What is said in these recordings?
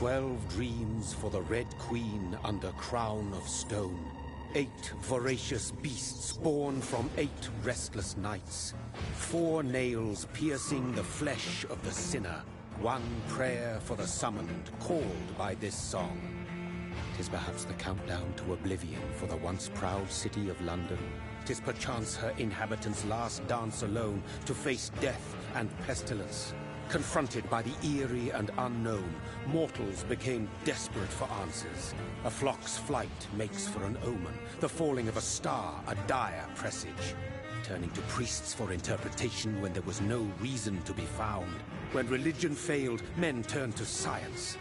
12 dreams for the Red Queen under crown of stone. 8 voracious beasts born from 8 restless nights. 4 nails piercing the flesh of the sinner. 1 prayer for the summoned, called by this song. 'Tis perhaps the countdown to oblivion for the once proud city of London. 'Tis perchance her inhabitants' last dance alone to face death and pestilence. Confronted by the eerie and unknown, mortals became desperate for answers. A flock's flight makes for an omen, the falling of a star a dire presage. Turning to priests for interpretation when there was no reason to be found. When religion failed, men turned to science.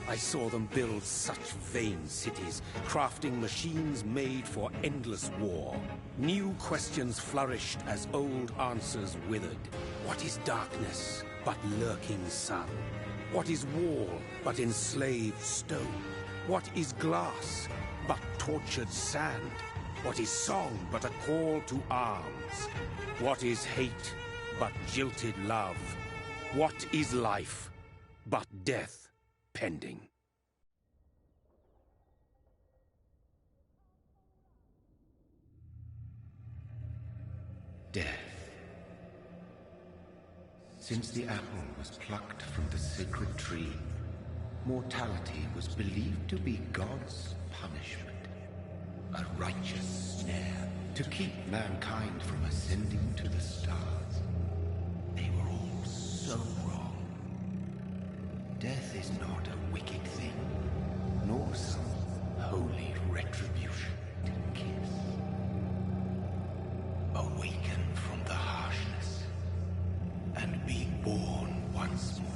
I saw them build such vain cities, crafting machines made for endless war. New questions flourished as old answers withered. What is darkness but lurking sun? What is wall but enslaved stone? What is glass but tortured sand? What is song but a call to arms? What is hate but jilted love? What is life but death pending? Death. Since the apple was plucked from the sacred tree, mortality was believed to be God's punishment. A righteous snare to keep mankind from ascending to the stars. They were all so wrong. Death is not a wicked thing, nor some holy retribution to kiss. Awaken from the harshness and be born once more.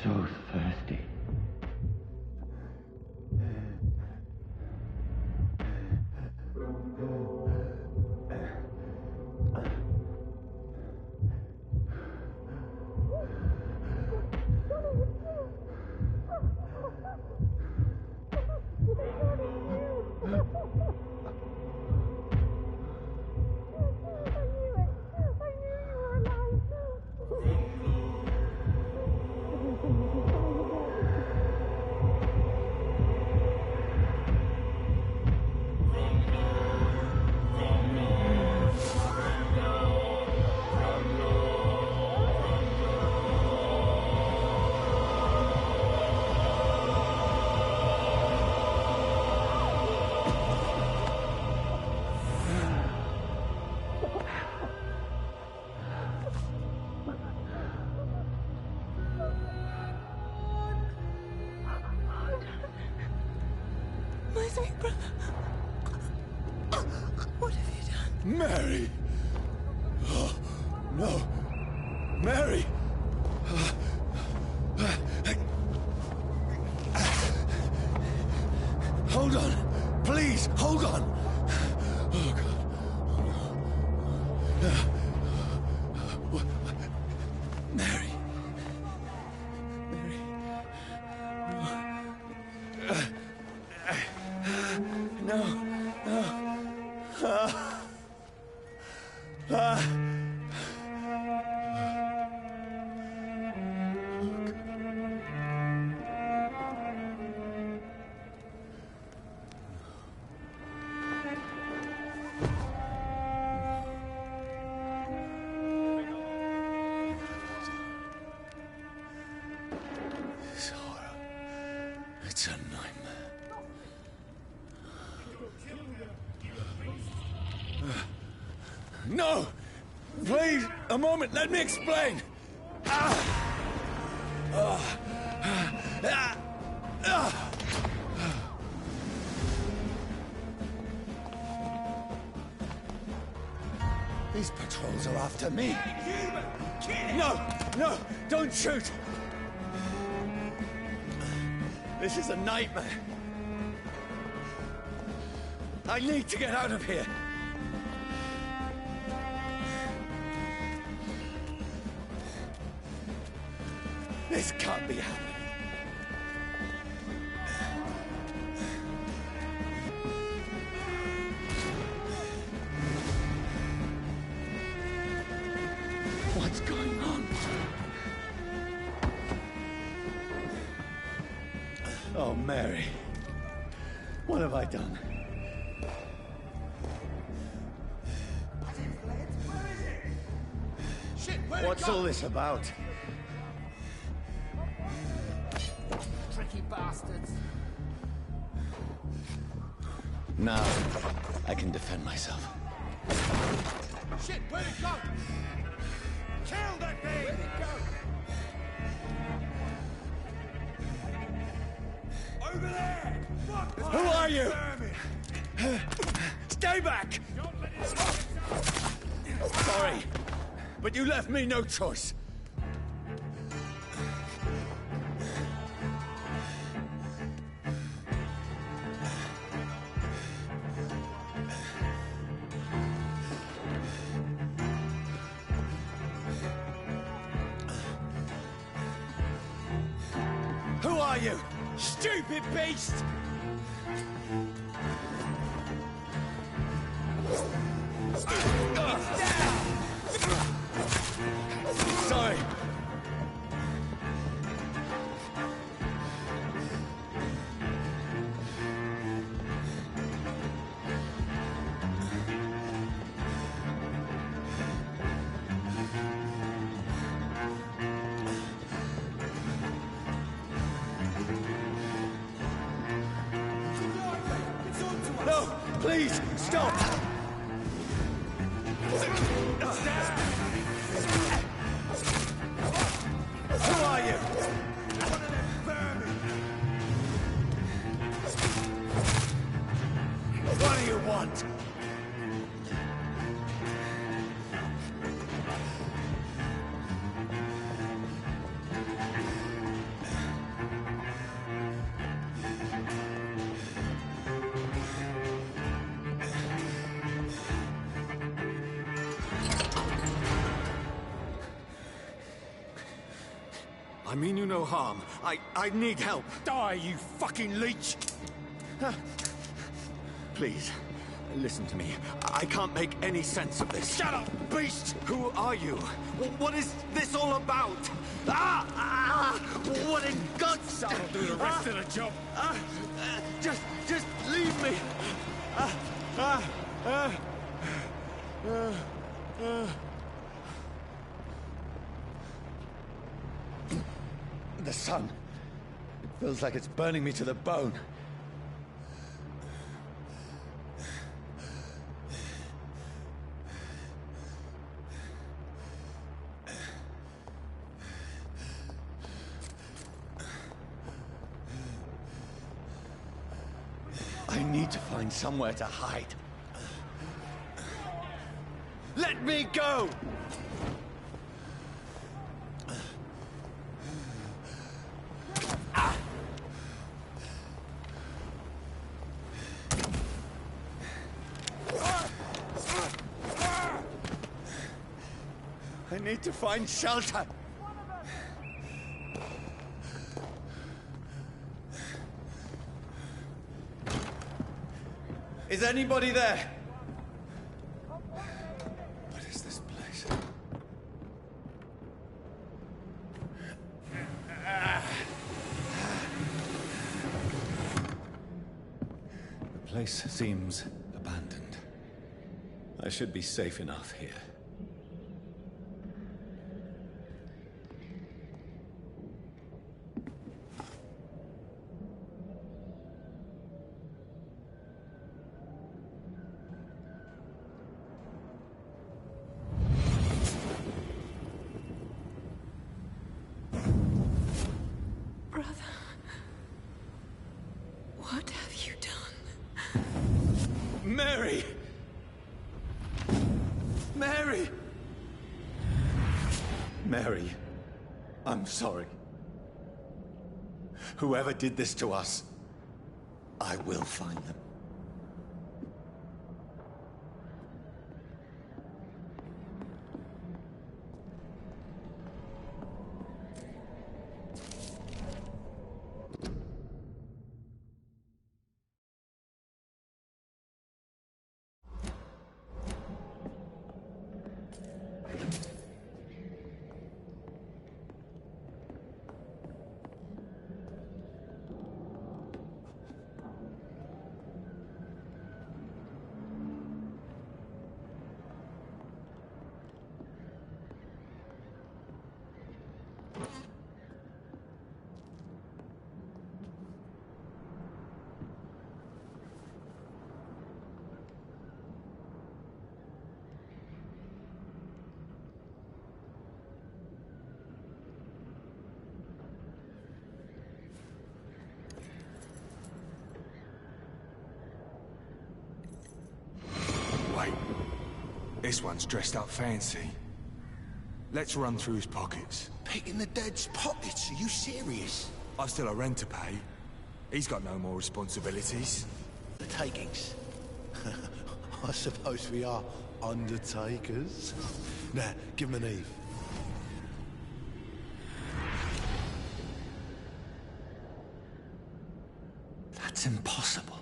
So thirsty. My sweet brother. What have you done? Mary! Oh, no. Mary! Hold on. Please, hold on. Oh, God. Mary. No! Please, a moment, let me explain! These patrols are after me. No! No! Don't shoot! This is a nightmare. I need to get out of here. This can't be happening. What's going on? Oh, Mary. What have I done? What's all this about? Tricky bastards. Now, I can defend myself. Shit, where'd it go? Kill that thing! Where'd it go? Over there! Fuck! Who are you? Stay back! Don't let it stop. Sorry, but you left me no choice. Who are you? Stupid beast! Sorry. No, please, stop! Who are you? One of them vermin. What do you want? I mean you no harm. I need help. Die, you fucking leech! Please, listen to me. I can't make any sense of this. Shut up, beast! Who are you? What is this all about? What in God's... That'll do the rest of the job. Just leave me. The sun. It feels like it's burning me to the bone. I need to find somewhere to hide. Let me go! I need to find shelter. Is anybody there? What is this place? The place seems abandoned. I should be safe enough here. Mary, I'm sorry. Whoever did this to us, I will find them. Wait. This one's dressed up fancy. Let's run through his pockets. Picking the dead's pockets? Are you serious? I've still a rent to pay. He's got no more responsibilities. The takings. I suppose we are undertakers. Now, give him an Eve. That's impossible.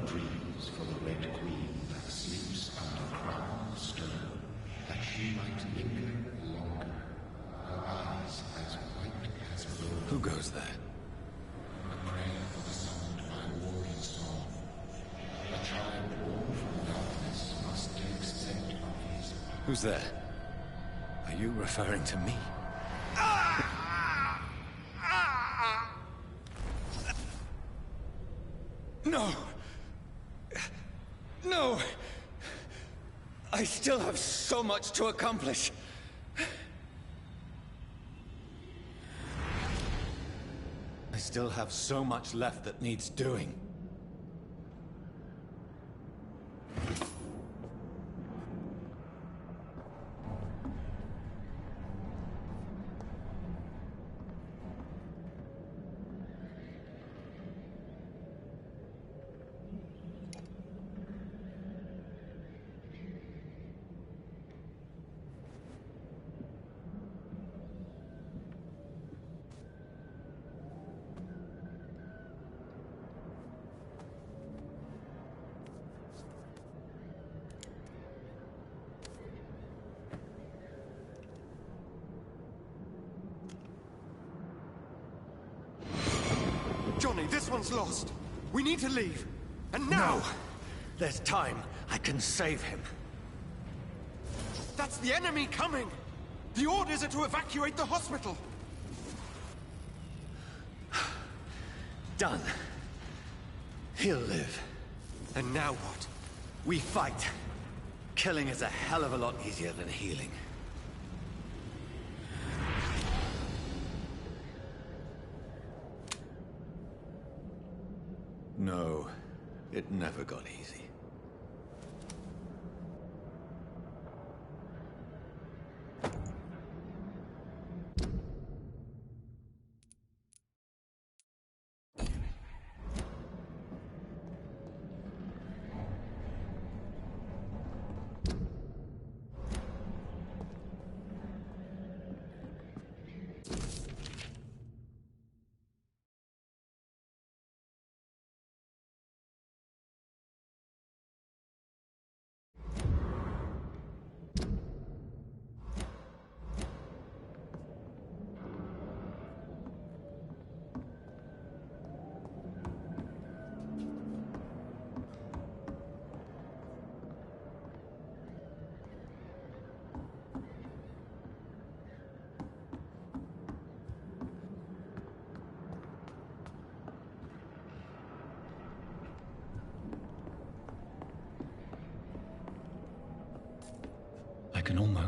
Dreams for the Red Queen that sleeps under crown of stone, that she might linger longer, her eyes as white as blood. Who goes there? A prayer for the summoned by warrior song. A child born from darkness must accept of his. Who's there? Are you referring to me? No! No! I still have so much to accomplish. I still have so much left that needs doing. Johnny, this one's lost. We need to leave. And now! No! There's time. I can save him. That's the enemy coming! The orders are to evacuate the hospital! Done. He'll live. And now what? We fight. Killing is a hell of a lot easier than healing. No, it never got easy.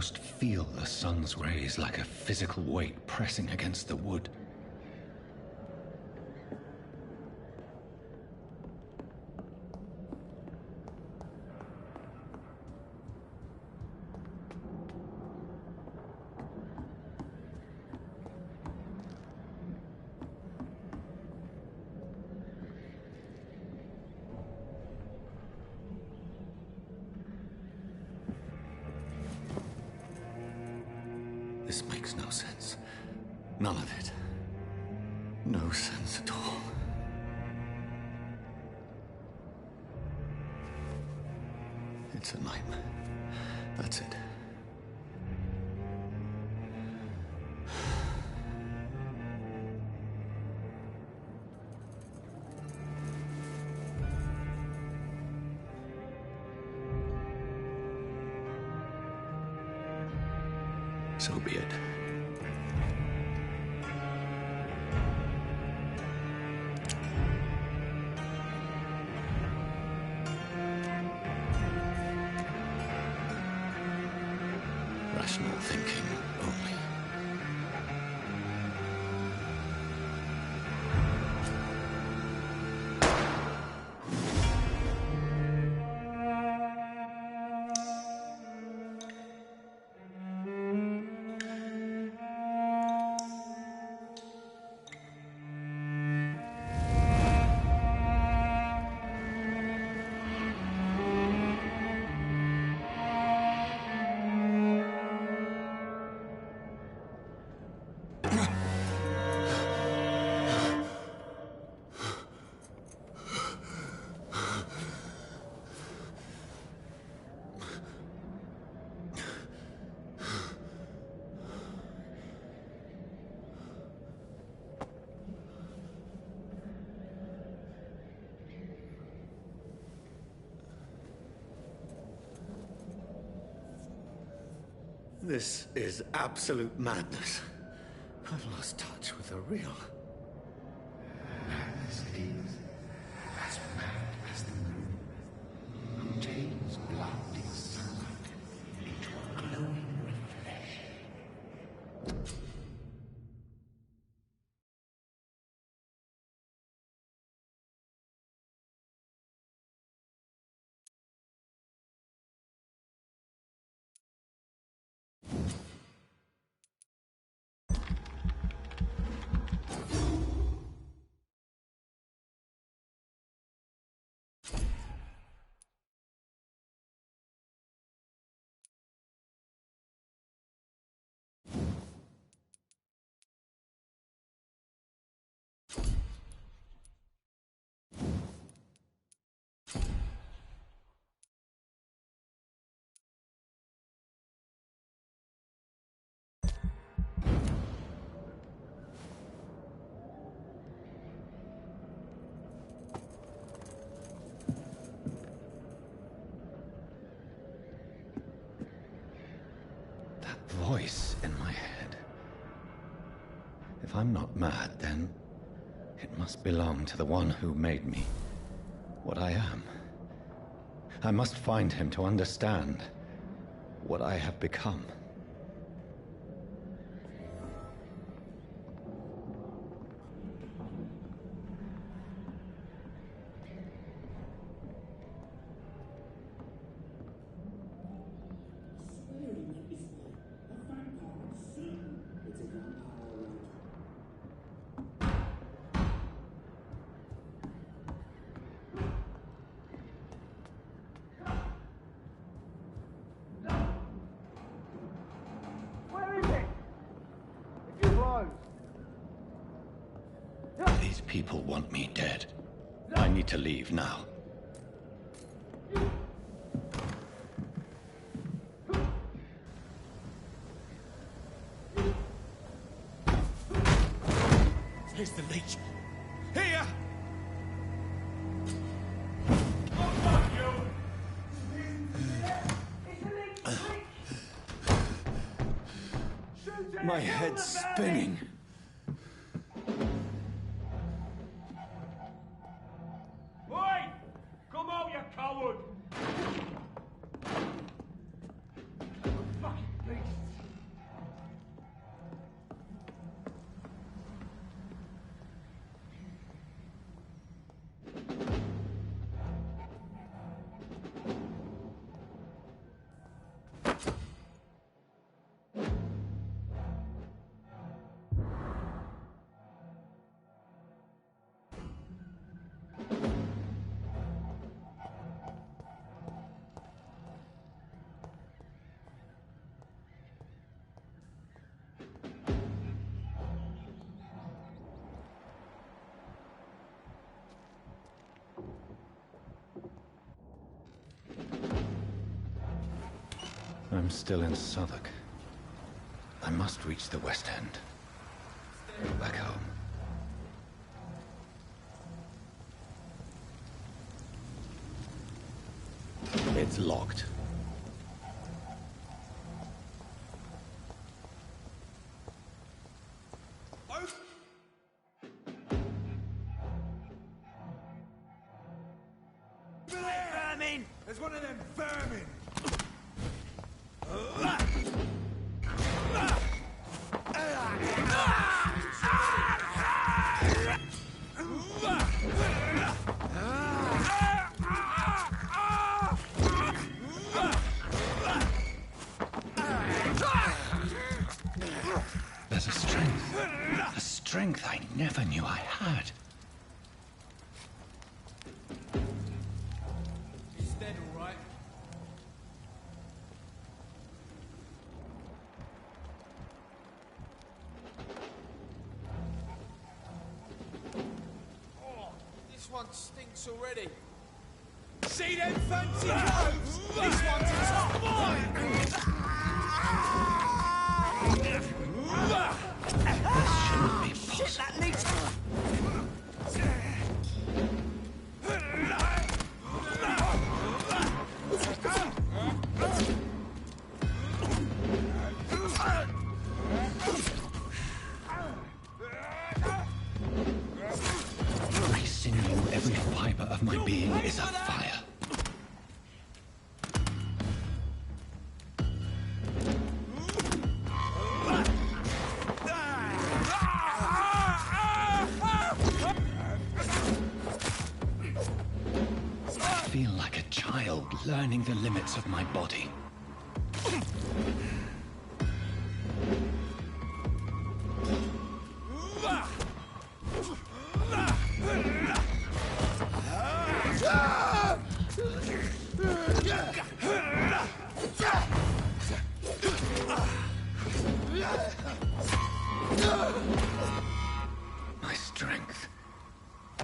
almost feel the sun's rays like a physical weight pressing against the wood. This makes no sense. None of it. No sense at all. It's a nightmare. That's it. So be it. Rational thinking only. This is absolute madness. I've lost touch with the real. Madness it is. As mad as the moon. Who takes blinding sunlight into a glowing reflection. Voice in my head. If I'm not mad, then it must belong to the one who made me what I am. I must find him to understand what I have become. These people want me dead. I need to leave now. Here's the leech. Here! My head's spinning. Oi! Come out, you coward! Fucking please. I'm still in Southwark. I must reach the West End. Go back home. It's locked. Vermin! There's one of them vermin! There's a strength I never knew I had. He's dead, all right. Oh, this one stinks already. See them fancy clothes? This one's a top boy! Shit, that leads... Every sinew, every fiber of my being is afire. I feel like a child learning the limits of my body. My strength,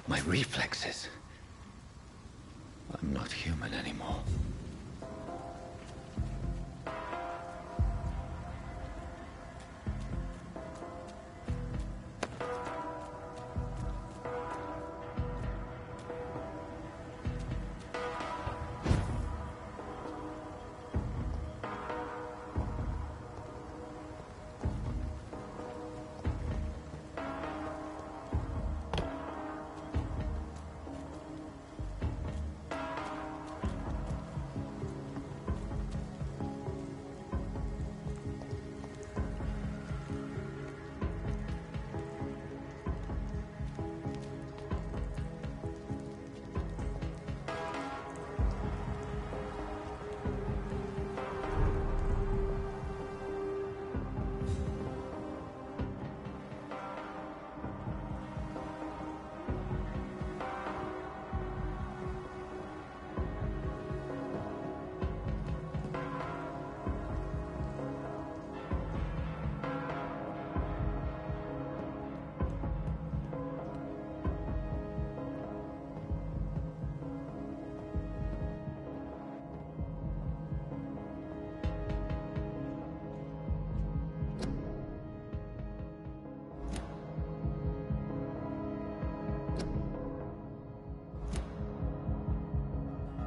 my reflexes. I'm not human anymore.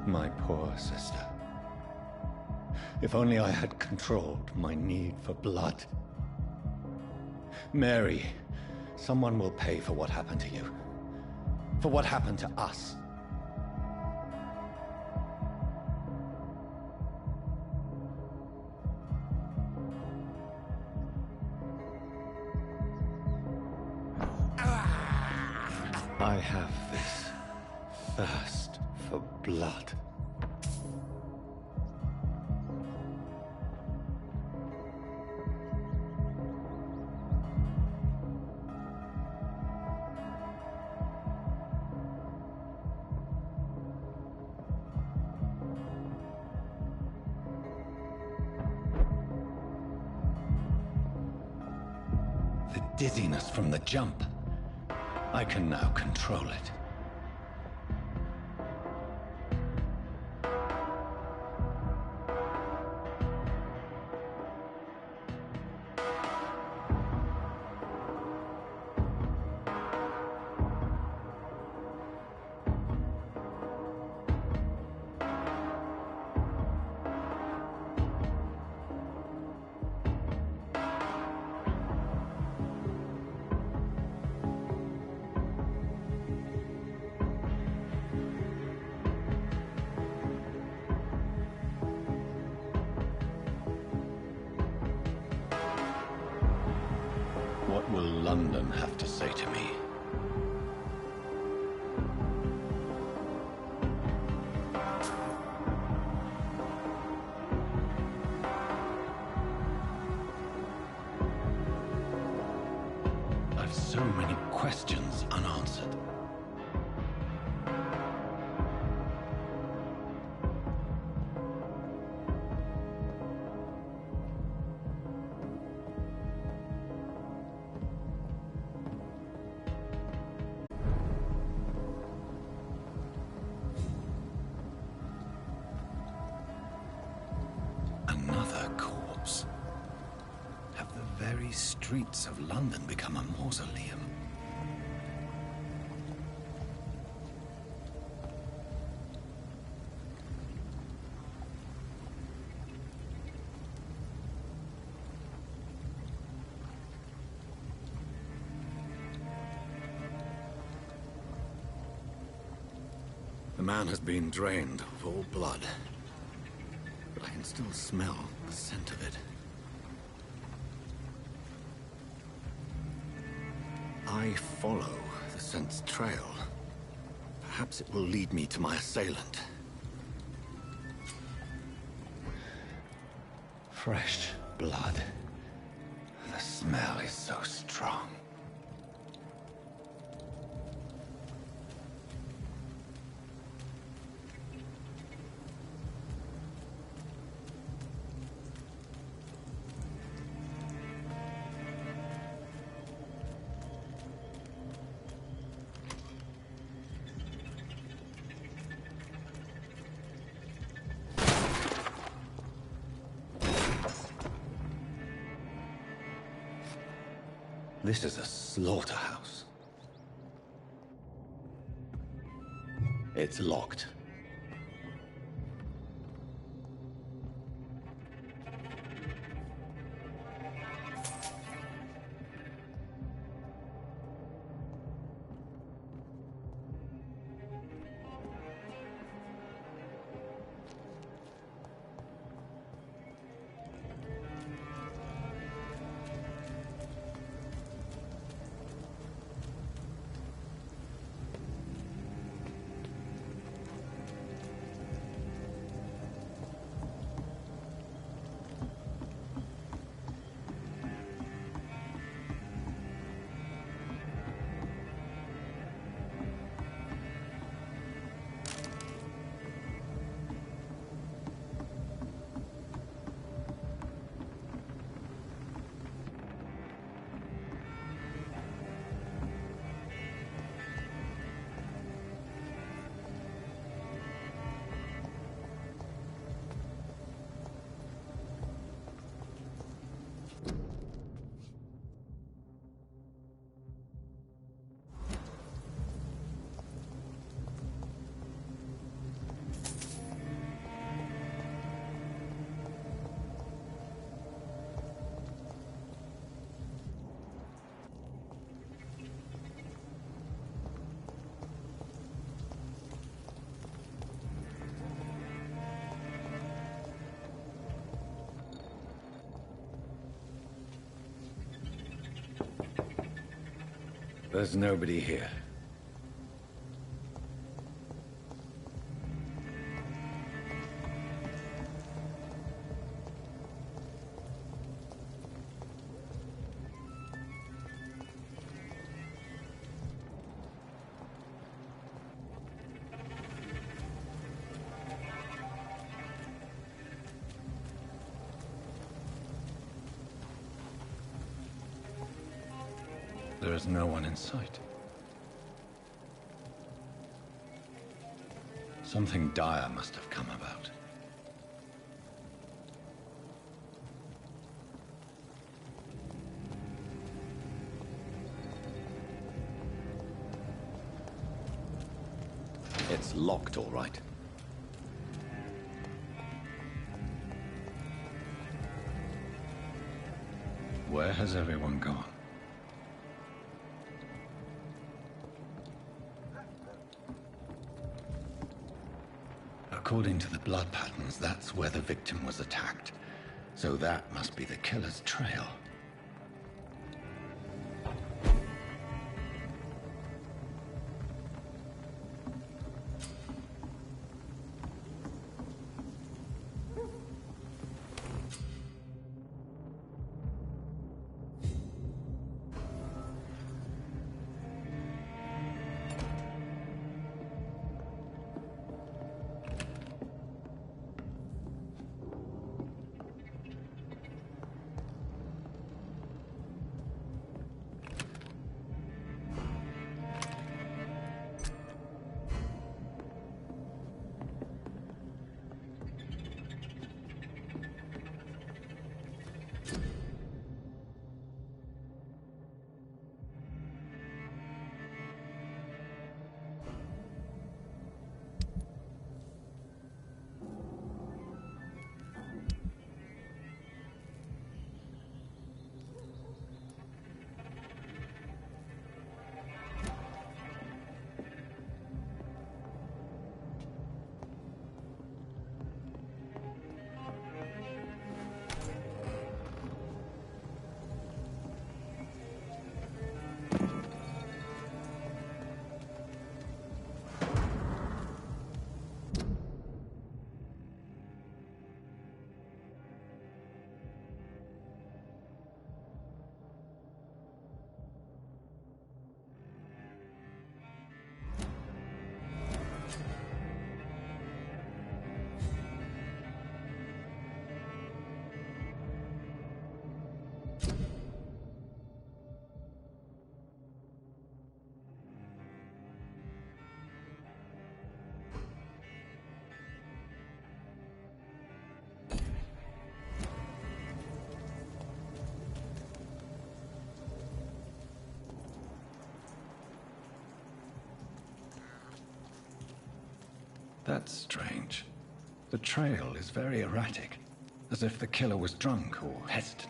My poor sister. If only I had controlled my need for blood. Mary, someone will pay for what happened to you. For what happened to us. I have this thirst for blood. The dizziness from the jump. I can now control it. What will London have to say to me? I've so many questions unanswered. Another corpse. Have the very streets of London become a mausoleum? The man has been drained of all blood, but I can still smell the scent of it. I follow the scent's trail. Perhaps it will lead me to my assailant. Fresh blood. The smell is so strong. This is a slaughterhouse. It's locked. There's nobody here. There is no one in sight. Something dire must have come about. It's locked, all right. Where has everyone gone? According to the blood patterns, that's where the victim was attacked. So that must be the killer's trail. That's strange. The trail is very erratic, as if the killer was drunk or hesitant.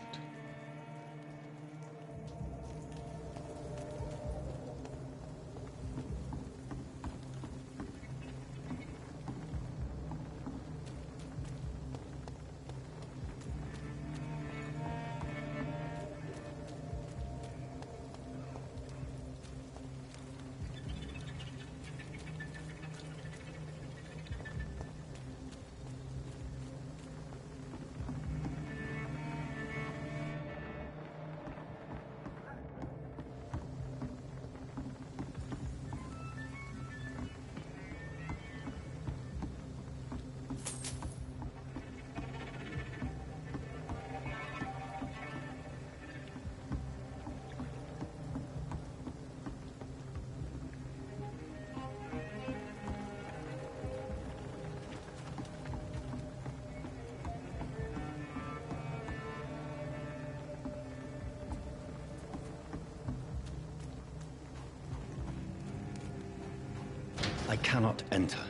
I cannot enter.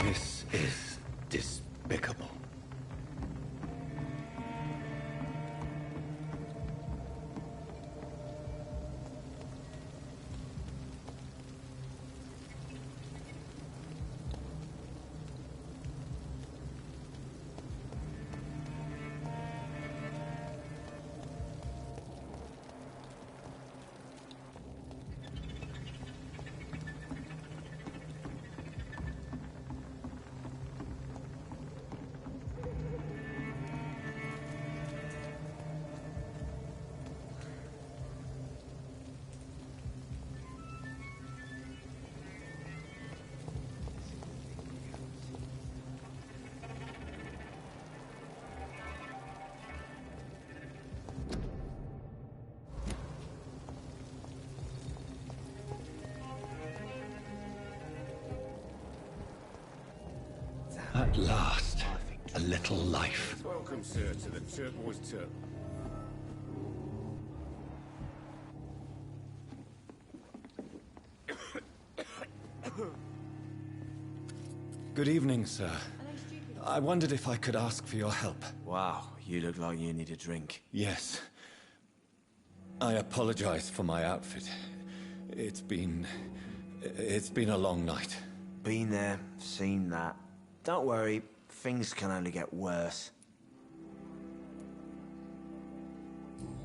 This is despicable. At last, a little life. Welcome, sir, to the Turquoise Turtle. Good evening, sir. I wondered if I could ask for your help. Wow, you look like you need a drink. Yes. I apologize for my outfit. It's been a long night. Been there, seen that. Don't worry, things can only get worse.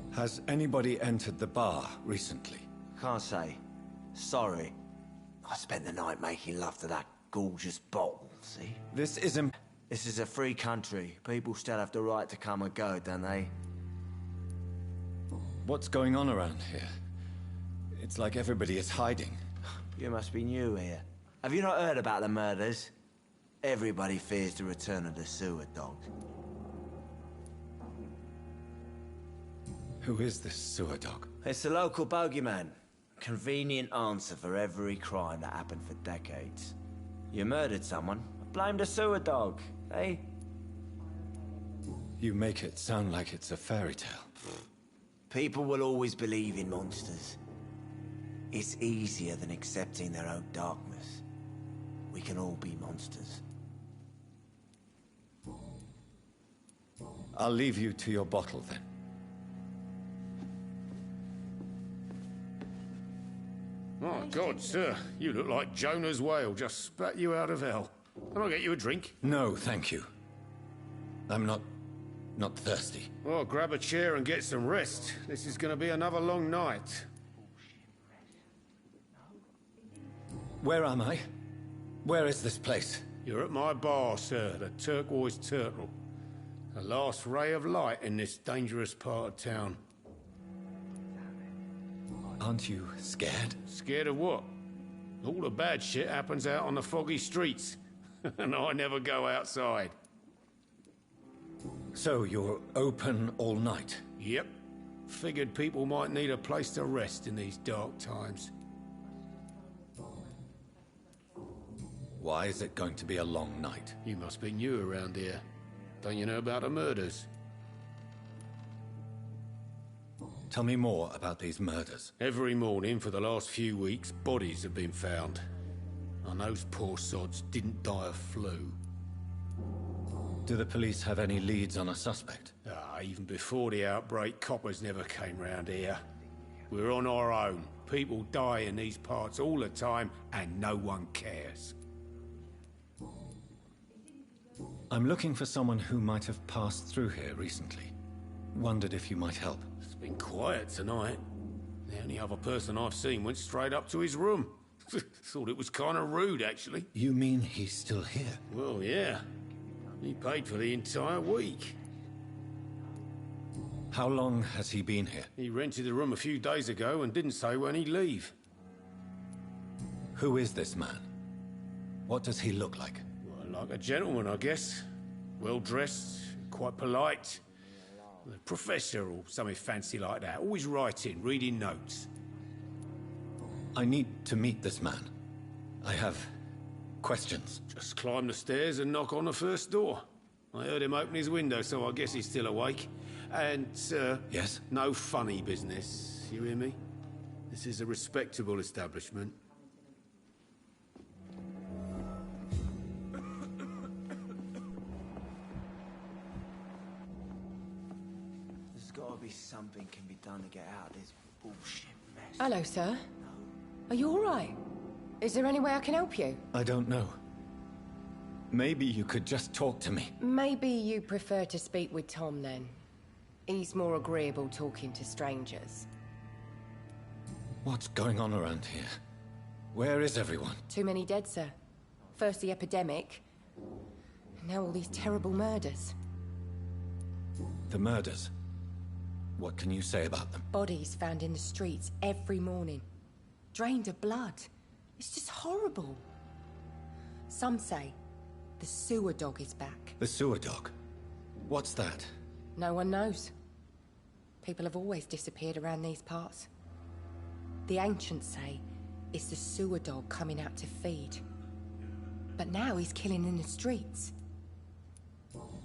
Has anybody entered the bar recently? Can't say. Sorry. I spent the night making love to that gorgeous bottle, see? This isn't... This is a free country. People still have the right to come and go, don't they? What's going on around here? It's like everybody is hiding. You must be new here. Have you not heard about the murders? Everybody fears the return of the sewer dog. Who is this sewer dog? It's the local bogeyman. Convenient answer for every crime that happened for decades. You murdered someone, blame the sewer dog, eh? You make it sound like it's a fairy tale. People will always believe in monsters. It's easier than accepting their own darkness. We can all be monsters. I'll leave you to your bottle, then. Oh, God, sir. You look like Jonah's whale just spat you out of hell. Can I get you a drink? No, thank you. I'm not thirsty. Well, grab a chair and get some rest. This is going to be another long night. Where am I? Where is this place? You're at my bar, sir, the Turquoise Turtle. A last ray of light in this dangerous part of town. Aren't you scared? Scared of what? All the bad shit happens out on the foggy streets. And I never go outside. So you're open all night? Yep. Figured people might need a place to rest in these dark times. Why is it going to be a long night? You must be new around here. Don't you know about the murders? Tell me more about these murders. Every morning for the last few weeks, bodies have been found. And those poor sods didn't die of flu. Do the police have any leads on a suspect? Even before the outbreak, coppers never came round here. We're on our own. People die in these parts all the time, and no one cares. I'm looking for someone who might have passed through here recently. Wondered if you might help. It's been quiet tonight. The only other person I've seen went straight up to his room. Thought it was kind of rude, actually. You mean he's still here? Well, yeah. He paid for the entire week. How long has he been here? He rented the room a few days ago and didn't say when he'd leave. Who is this man? What does he look like? Well, like a gentleman, I guess. Well-dressed, quite polite. A professor or something fancy like that. Always writing, reading notes. I need to meet this man. I have questions. Just climb the stairs and knock on the first door. I heard him open his window, so I guess he's still awake. And, Yes? no funny business, you hear me? This is a respectable establishment. There's gotta be something can be done to get out of this bullshit mess. Hello, sir. Are you all right? Is there any way I can help you? I don't know. Maybe you could just talk to me. Maybe you prefer to speak with Tom, then. He's more agreeable talking to strangers. What's going on around here? Where is everyone? Too many dead, sir. First the epidemic, and now all these terrible murders. The murders. What can you say about them? Bodies found in the streets every morning. Drained of blood. It's just horrible. Some say the sewer dog is back. The sewer dog? What's that? No one knows. People have always disappeared around these parts. The ancients say it's the sewer dog coming out to feed. But now he's killing in the streets.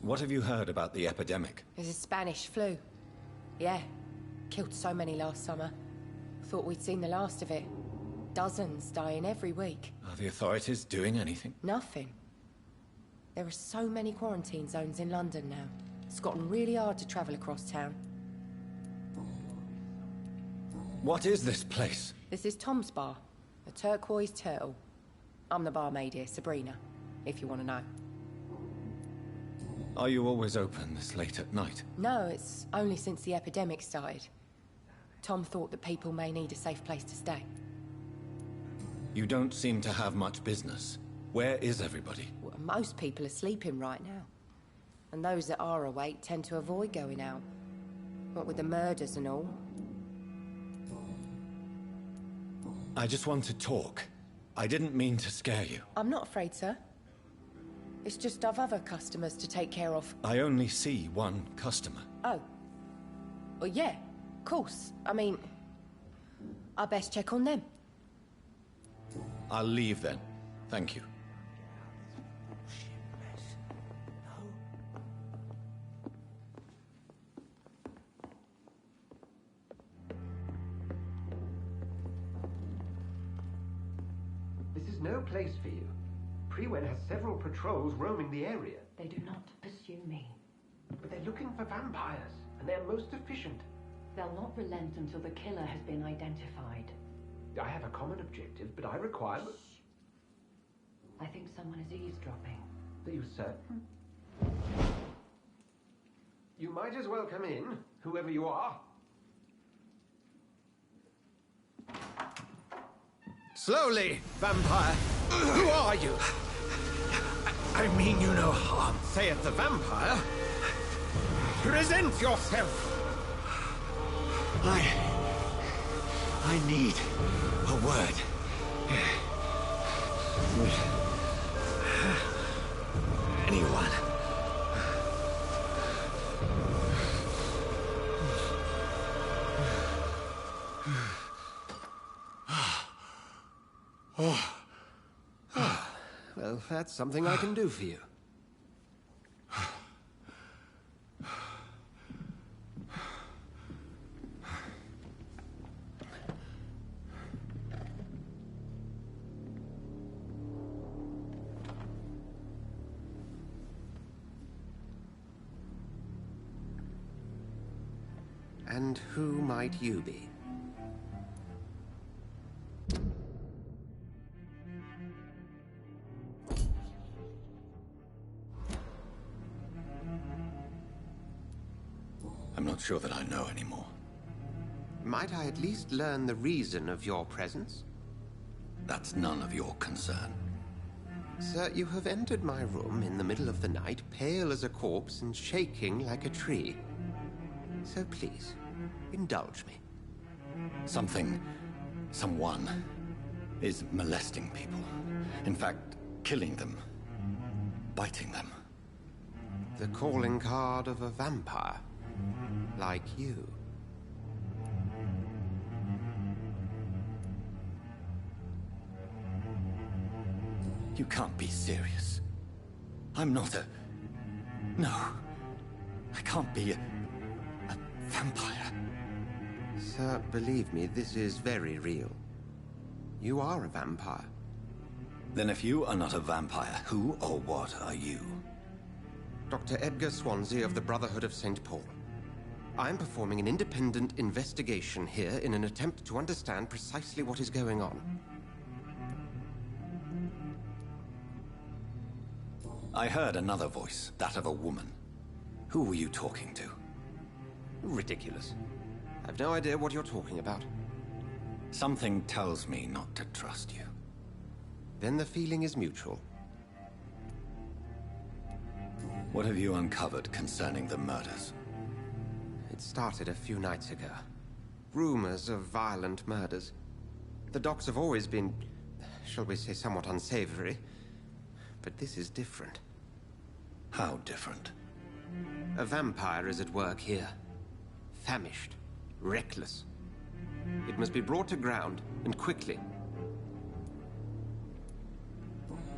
What have you heard about the epidemic? There's a Spanish flu. Yeah, killed so many last summer. Thought we'd seen the last of it. Dozens dying every week. Are the authorities doing anything? Nothing. There are so many quarantine zones in London now. It's gotten really hard to travel across town. What is this place? This is Tom's bar, the Turquoise Turtle. I'm the barmaid here, Sabrina, if you want to know. Are you always open this late at night? No, it's only since the epidemic started. Tom thought that people may need a safe place to stay. You don't seem to have much business. Where is everybody? Well, most people are sleeping right now. And those that are awake tend to avoid going out. What with the murders and all. I just want to talk. I didn't mean to scare you. I'm not afraid, sir. It's just I've other customers to take care of. I only see one customer. Oh. Well, yeah, of course. I mean, I best check on them. I'll leave then. Thank you. This is no place for you. Prewen has several patrols roaming the area. They do not pursue me. But they're looking for vampires, and they're most efficient. They'll not relent until the killer has been identified. I have a common objective, but I require... I think someone is eavesdropping. Are you certain? You might as well come in, whoever you are. Slowly, vampire. Who are you? I mean you no harm, saith the vampire. Present yourself! I need a word. Anyone. Well, that's something I can do for you. And who might you be? I'm not sure that I know anymore. Might I at least learn the reason of your presence? That's none of your concern. Sir, you have entered my room in the middle of the night, pale as a corpse and shaking like a tree. So please, indulge me. Someone is molesting people. In fact, killing them. Biting them. The calling card of a vampire. Like you. You can't be serious. I'm not a... No. I can't be a vampire. Sir, believe me, this is very real. You are a vampire. Then if you are not a vampire, who or what are you? Dr. Edgar Swansea of the Brotherhood of St. Paul. I'm performing an independent investigation here in an attempt to understand precisely what is going on. I heard another voice, that of a woman. Who were you talking to? Ridiculous. I've no idea what you're talking about. Something tells me not to trust you. Then the feeling is mutual. What have you uncovered concerning the murders? It started a few nights ago. Rumors of violent murders. The docs have always been, shall we say, somewhat unsavory. But this is different. How different? A vampire is at work here. Famished. Reckless. It must be brought to ground, and quickly.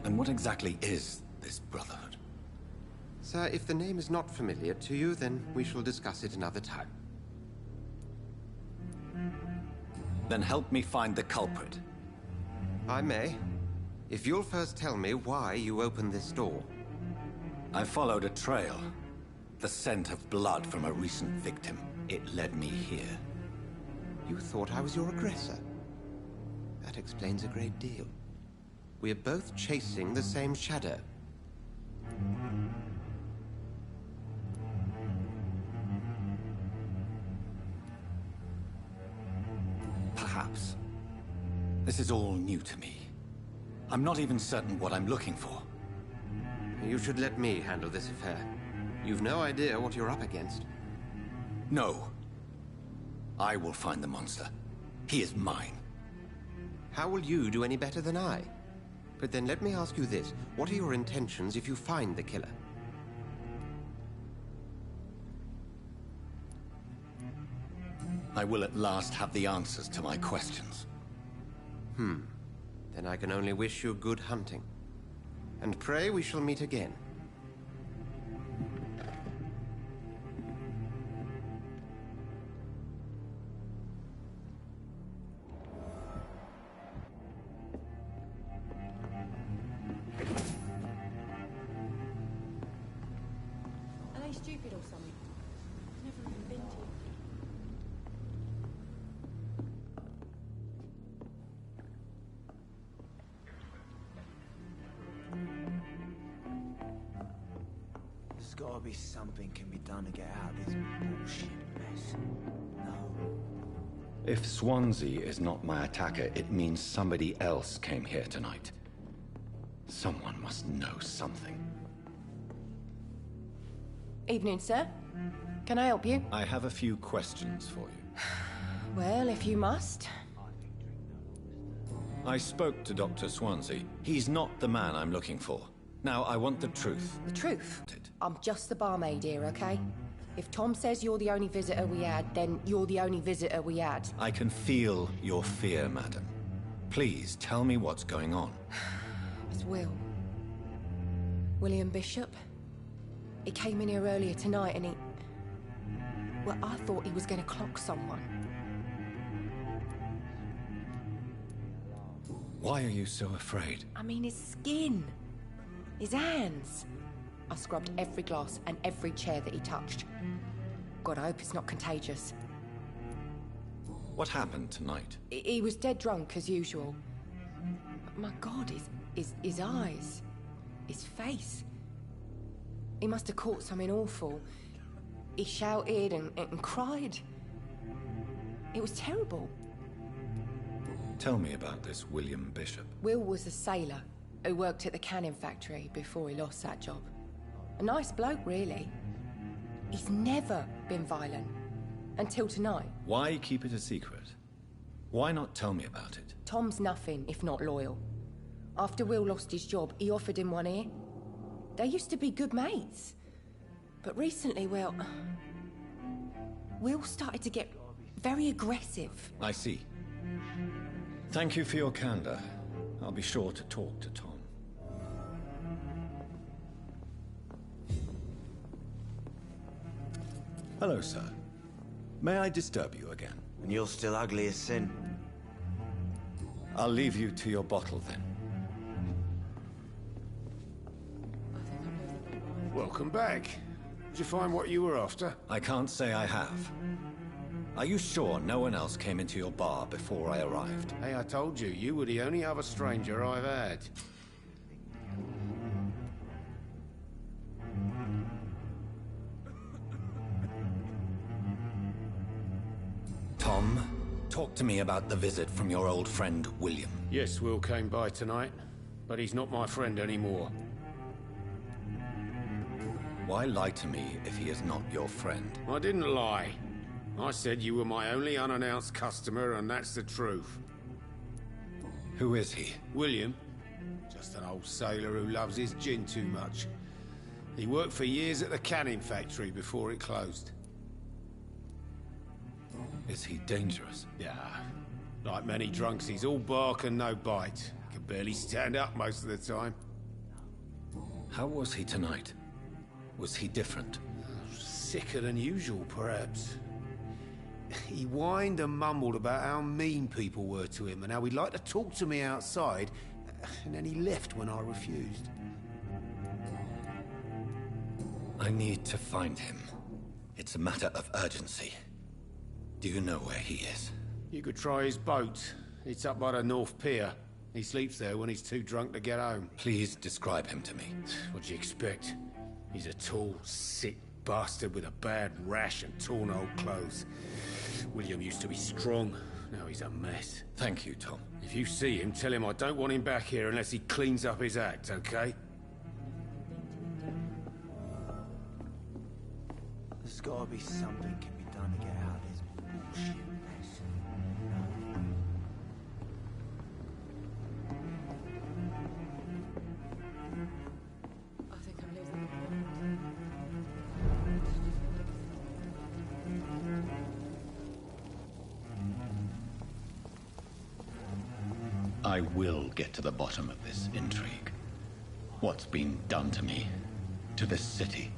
And what exactly is this Brotherhood? Sir, if the name is not familiar to you, then we shall discuss it another time. Then help me find the culprit. I may. If you'll first tell me why you opened this door. I followed a trail. The scent of blood from a recent victim. It led me here. You thought I was your aggressor. That explains a great deal. We are both chasing the same shadow. Perhaps. This is all new to me. I'm not even certain what I'm looking for. You should let me handle this affair. You've no idea what you're up against. No. I will find the monster. He is mine. How will you do any better than I? But then let me ask you this. What are your intentions if you find the killer? I will at last have the answers to my questions. Then I can only wish you good hunting. And pray we shall meet again. Are they stupid or something? Never even been to you. There's gotta be something can be done to get out of this bullshit mess. No. If Swansea is not my attacker, it means somebody else came here tonight. Someone must know something. Evening, sir. Can I help you? I have a few questions for you. Well, if you must. I spoke to Dr. Swansea. He's not the man I'm looking for. Now, I want the truth. The truth? I'm just the barmaid here, okay? If Tom says you're the only visitor we had, then you're the only visitor we had. I can feel your fear, madam. Please, tell me what's going on. It's Will. William Bishop. He came in here earlier tonight and he... Well, I thought he was going to clock someone. Why are you so afraid? I mean, his skin. His hands. I scrubbed every glass and every chair that he touched. God, I hope it's not contagious. What happened tonight? He was dead drunk, as usual. But my God, his eyes. His face. He must have caught something awful. He shouted and cried. It was terrible. Tell me about this William Bishop. Will was a sailor who worked at the canning factory before he lost that job. A nice bloke, really. He's never been violent. Until tonight. Why keep it a secret? Why not tell me about it? Tom's nothing if not loyal. After Will lost his job, he offered him one ear. They used to be good mates. But recently, well... Will started to get very aggressive. I see. Thank you for your candor. I'll be sure to talk to Tom. Hello, sir. May I disturb you again? And you're still ugly as sin. I'll leave you to your bottle then. Welcome back. Did you find what you were after? I can't say I have. Are you sure no one else came into your bar before I arrived? Hey, I told you, you were the only other stranger I've had. Tom, talk to me about the visit from your old friend, William. Yes, Will came by tonight, but he's not my friend anymore. Why lie to me if he is not your friend? I didn't lie. I said you were my only unannounced customer, and that's the truth. Who is he? William. Just an old sailor who loves his gin too much. He worked for years at the canning factory before it closed. Is he dangerous? Yeah. Like many drunks, he's all bark and no bite. He can barely stand up most of the time. How was he tonight? Was he different? Sicker than usual, perhaps. He whined and mumbled about how mean people were to him and how he'd like to talk to me outside, and then he left when I refused. I need to find him. It's a matter of urgency. Do you know where he is? You could try his boat. It's up by the North Pier. He sleeps there when he's too drunk to get home. Please describe him to me. What do you expect? He's a tall, sick bastard with a bad rash and torn old clothes. William used to be strong. Now he's a mess. Thank you, Tom. If you see him, tell him I don't want him back here unless he cleans up his act, okay? There's gotta be something can be done to get out of this bullshit mess. I think I'm losing the I will get to the bottom of this intrigue. What's been done to me, to this city.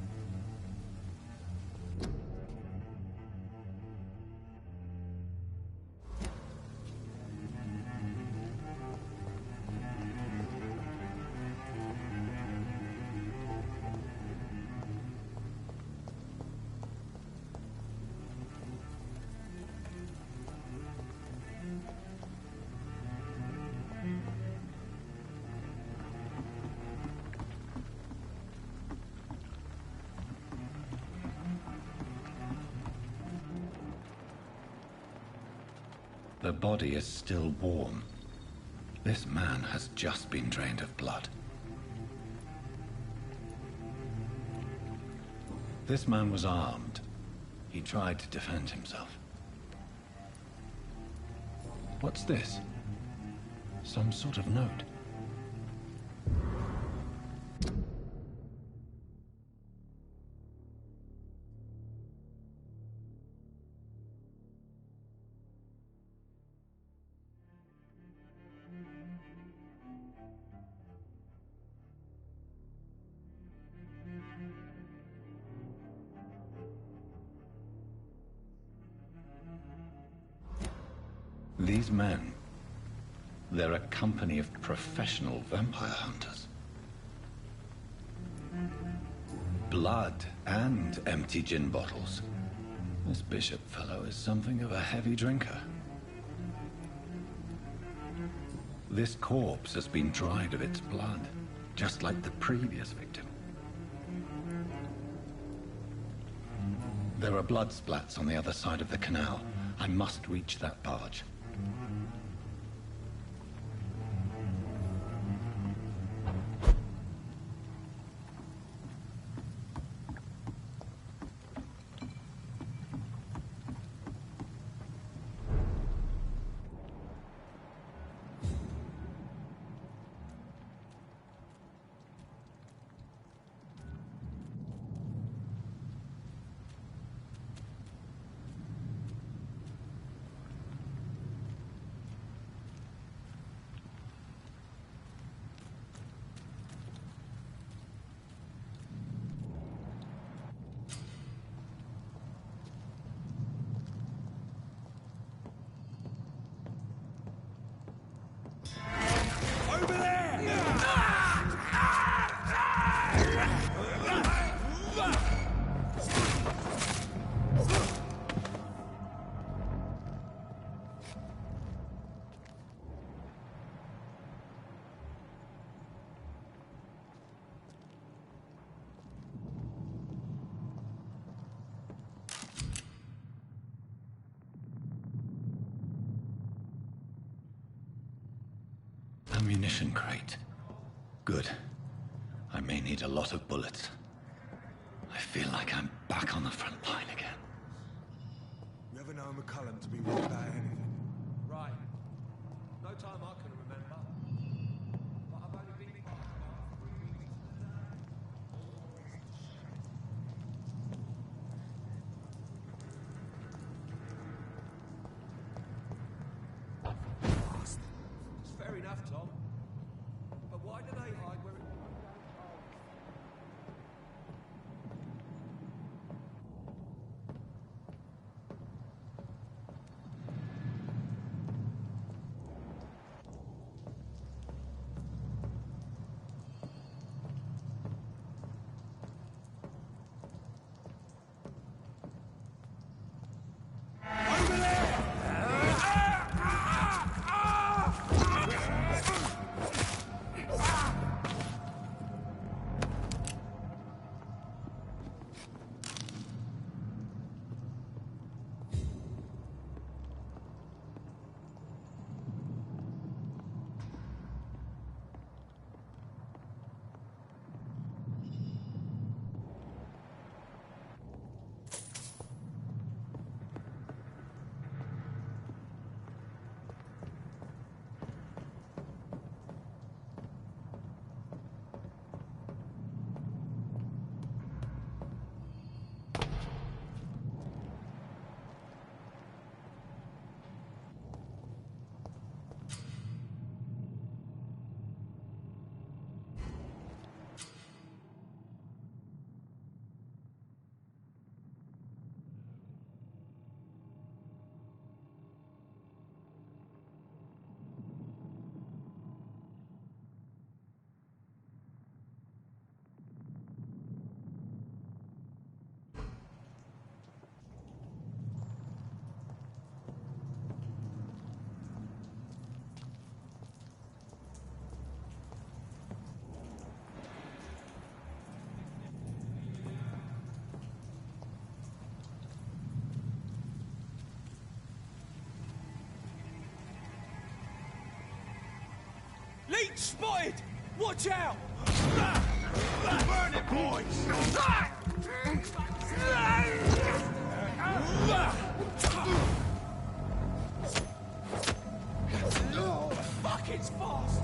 The body is still warm. This man has just been drained of blood. This man was armed. He tried to defend himself. What's this? Some sort of note. These men, they're a company of professional vampire hunters. Blood and empty gin bottles. This Bishop fellow is something of a heavy drinker. This corpse has been dried of its blood, just like the previous victim. There are blood splats on the other side of the canal. I must reach that barge. Ammunition crate. Good. I may need a lot of bullets. I feel like I'm back on the front line again. You ever know McCullum to be right about anything? Right. No time I can remember. But I've only been part of about 3 weeks today. It's fair enough, Tom. But why do they hide where it... Leech spotted! Watch out! Burn it, boys! Oh, fuck, it's fast!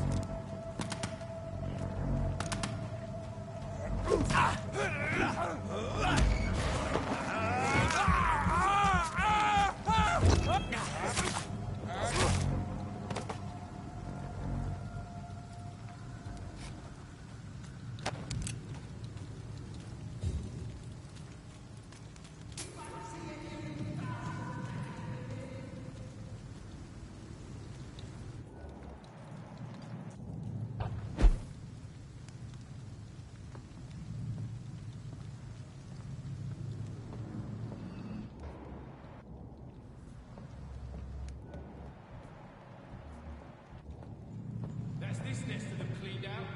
That's this nest of them cleaned out.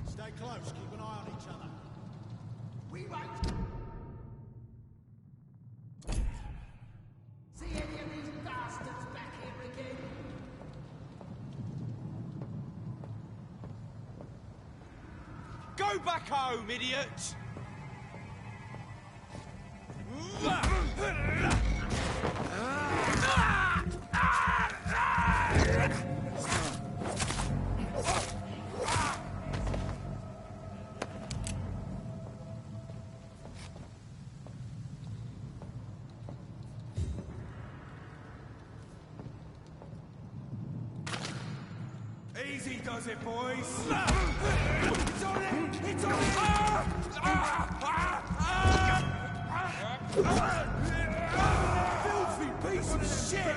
Stay close, keep an eye on each other. We won't see any of these bastards back here again. Go back home, idiot! Easy does it, boys! It's on it! It's on it! Filthy piece of shit!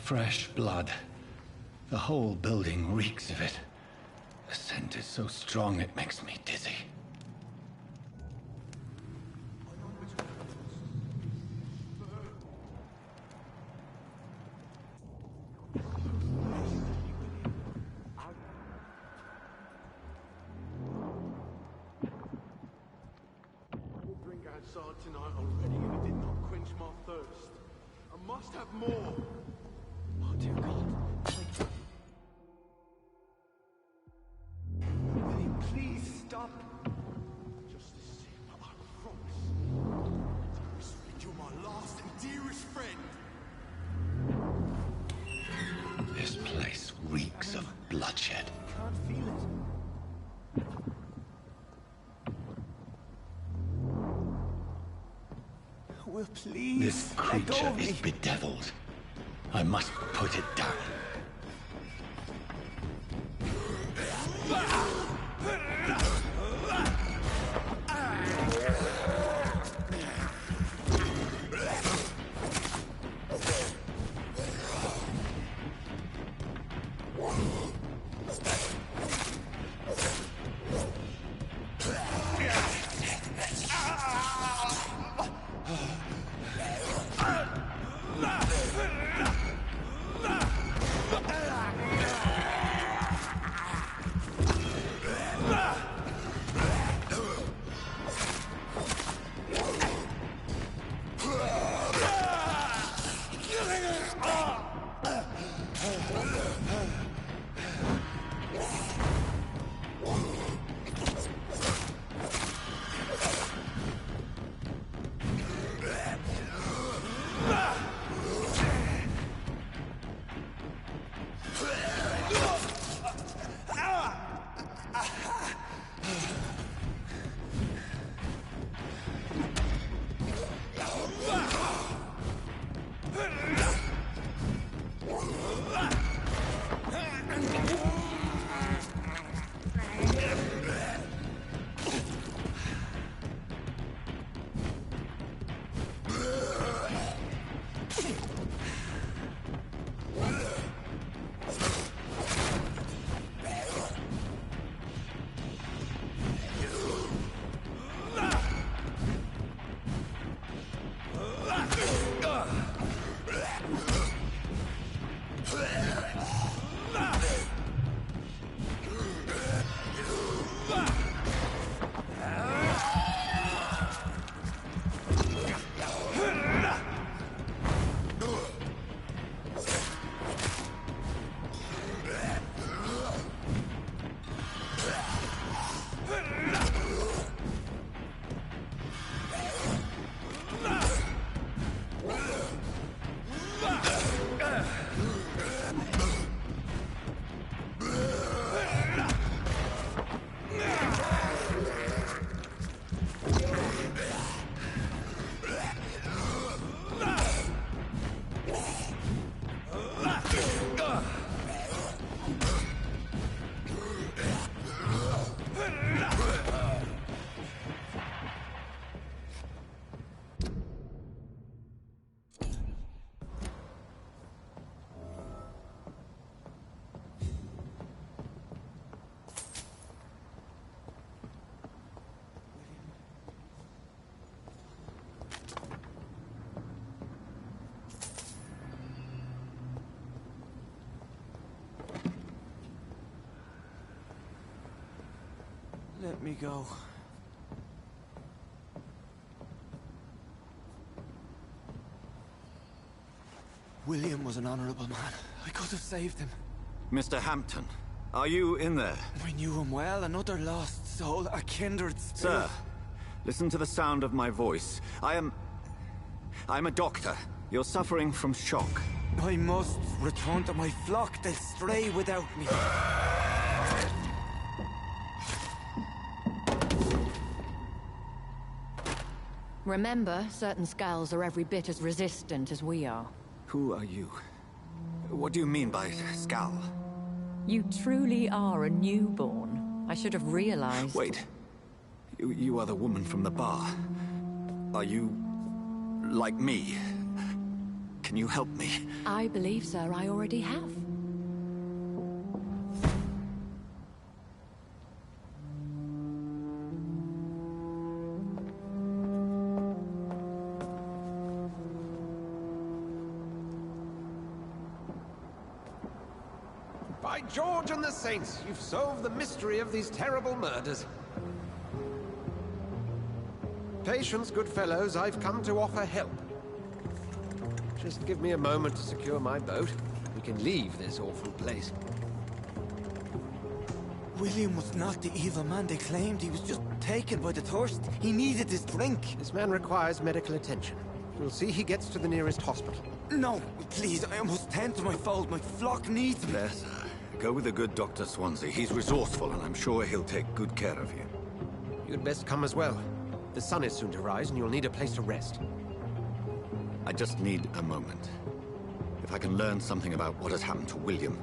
Fresh blood. The whole building reeks of it. The scent is so strong it makes me dizzy. Drink outside tonight already and it did not quench my thirst. I must have more. Oh dear God. William, please stop. Just to see, but I promise. You're my last and dearest friend. This place reeks of bloodshed. Can't feel it. Will please This creature is bedeviled. I must put it down. Let me go. William was an honorable man. I could have saved him. Mr. Hampton, are you in there? I knew him well, another lost soul, a kindred spirit. Sir, listen to the sound of my voice. I'm a doctor. You're suffering from shock. I must return to my flock. They'll stray without me. Remember, certain skulls are every bit as resistant as we are. Who are you? What do you mean by skull? You truly are a newborn. I should have realized. Wait. You are the woman from the bar. Are you... like me? Can you help me? I believe, sir, I already have. By George and the Saints, you've solved the mystery of these terrible murders. Patience, good fellows, I've come to offer help. Just give me a moment to secure my boat. We can leave this awful place. William was not the evil man they claimed. He was just taken by the thirst. He needed his drink. This man requires medical attention. We'll see he gets to the nearest hospital. No, please, I must tend to my fold. My flock needs me. Yes, go with the good Dr. Swansea. He's resourceful, and I'm sure he'll take good care of you. You'd best come as well. The sun is soon to rise, and you'll need a place to rest. I just need a moment. If I can learn something about what has happened to William,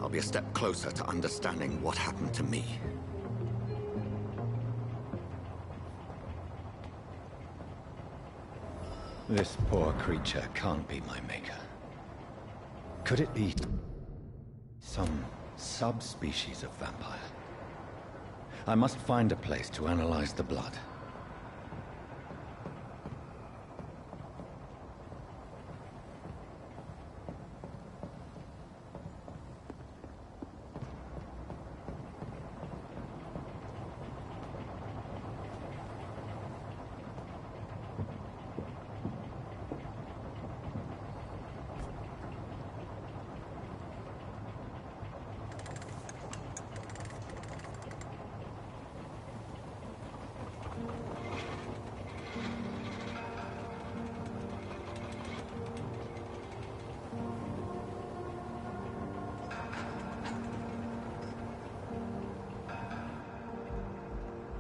I'll be a step closer to understanding what happened to me. This poor creature can't be my maker. Could it be some subspecies of vampire? I must find a place to analyze the blood.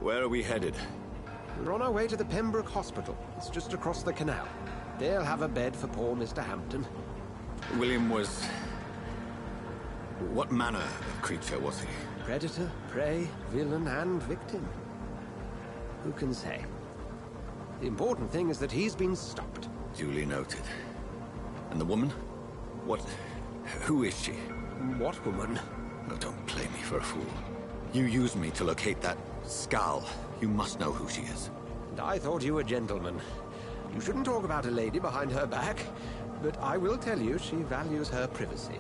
Where are we headed? We're on our way to the Pembroke Hospital. It's just across the canal. They'll have a bed for poor Mr. Hampton. William was... what manner of creature was he? Predator, prey, villain, and victim. Who can say? The important thing is that he's been stopped. Duly noted. And the woman? What... who is she? What woman? Oh, don't play me for a fool. You used me to locate that skull. You must know who she is. And I thought you a gentleman. You shouldn't talk about a lady behind her back, but I will tell you she values her privacy.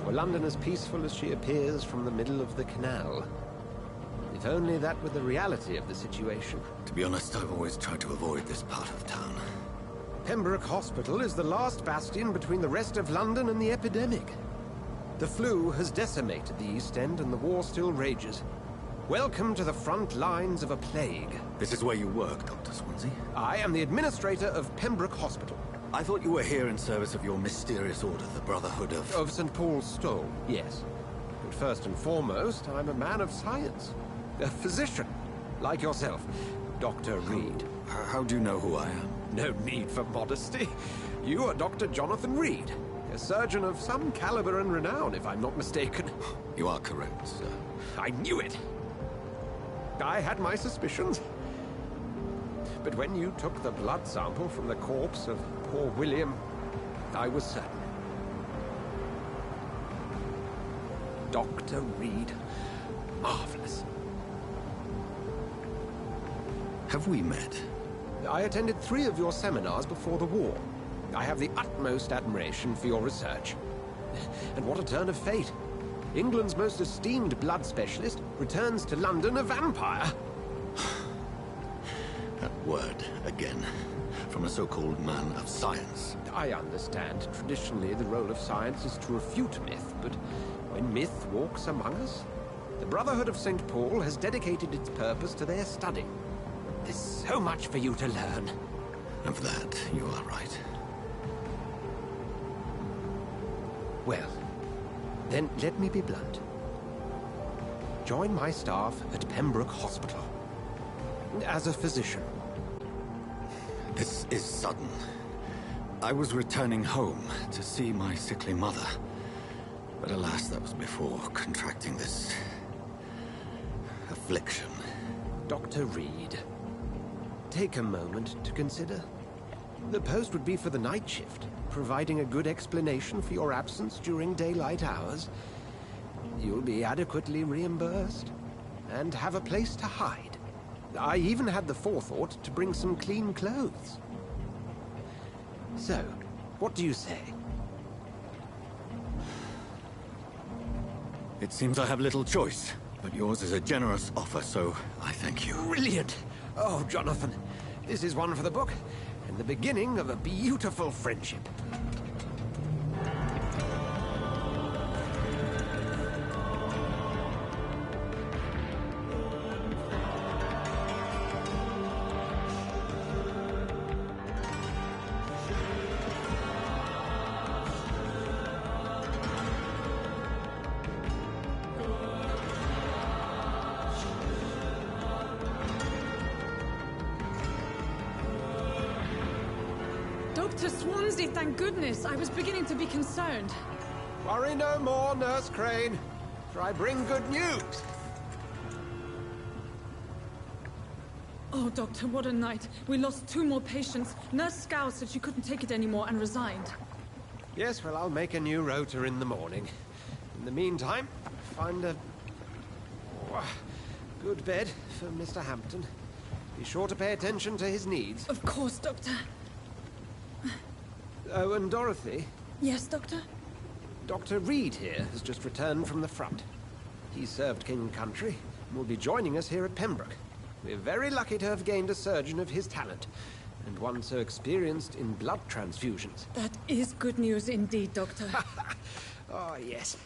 Were London as peaceful as she appears from the middle of the canal? If only that were the reality of the situation. To be honest, I've always tried to avoid this part of town. Pembroke Hospital is the last bastion between the rest of London and the epidemic. The flu has decimated the East End and the war still rages. Welcome to the front lines of a plague. This is where you work, Dr. Swansea? I am the administrator of Pembroke Hospital. I thought you were here in service of your mysterious order, the Brotherhood of... Of St. Paul's Stole, yes. But first and foremost, I'm a man of science. A physician, like yourself, Dr. Reed. How do you know who I am? No need for modesty. You are Dr. Jonathan Reed. A surgeon of some caliber and renown, if I'm not mistaken. You are correct, sir. I knew it! I had my suspicions. But when you took the blood sample from the corpse of poor William, I was certain. Dr. Reed. Marvelous. Have we met? I attended 3 of your seminars before the war. I have the utmost admiration for your research. And what a turn of fate. England's most esteemed blood specialist returns to London a vampire. That word, again. From a so-called man of science. I understand. Traditionally, the role of science is to refute myth, but when myth walks among us, the Brotherhood of St. Paul has dedicated its purpose to their study. There's so much for you to learn. Of that, you are right. Well, then let me be blunt. Join my staff at Pembroke Hospital. As a physician. This is sudden. I was returning home to see my sickly mother. But alas, that was before contracting this... affliction. Dr. Reed, take a moment to consider. The post would be for the night shift, providing a good explanation for your absence during daylight hours. You'll be adequately reimbursed, and have a place to hide. I even had the forethought to bring some clean clothes. So, what do you say? It seems I have little choice, but yours is a generous offer, so I thank you. Brilliant! Oh, Jonathan, this is one for the book, and the beginning of a beautiful friendship. Dr. Swansea, thank goodness. I was beginning to be concerned. Worry no more, Nurse Crane, for I bring good news. Oh, Doctor, what a night. We lost 2 more patients. Nurse Scow said she couldn't take it anymore and resigned. Yes, well, I'll make a new rota in the morning. In the meantime, find a good bed for Mr. Hampton. Be sure to pay attention to his needs. Of course, Doctor. Oh, and Dorothy? Yes, Doctor? Dr. Reed here has just returned from the front. He served King Country and will be joining us here at Pembroke. We're very lucky to have gained a surgeon of his talent, and one so experienced in blood transfusions. That is good news indeed, Doctor. Oh, yes.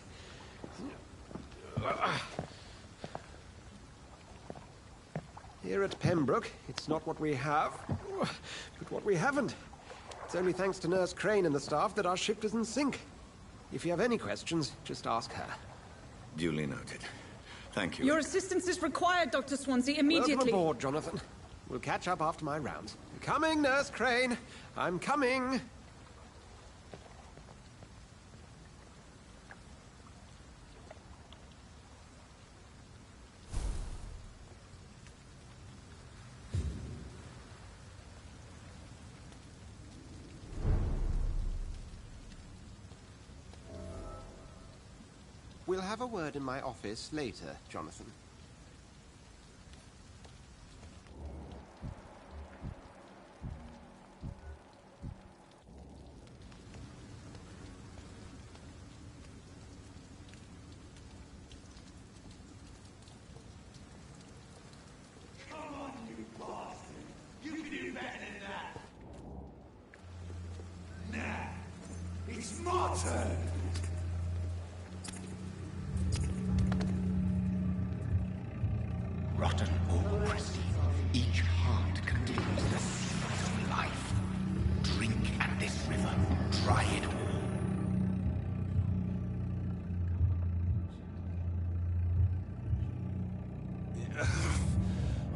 Here at Pembroke, it's not what we have, but what we haven't. It's only thanks to Nurse Crane and the staff that our ship is in sync. If you have any questions, just ask her. Duly noted. Thank you. Your assistance is required, Dr. Swansea, immediately. Welcome aboard, Jonathan. We'll catch up after my rounds. Coming, Nurse Crane. I'm coming. We'll have a word in my office later, Jonathan. Come on, you bastard! You can do better than that! Nah, it's my turn! Rotten or pristine, each heart contains the secret of life. Drink at this river, try it all.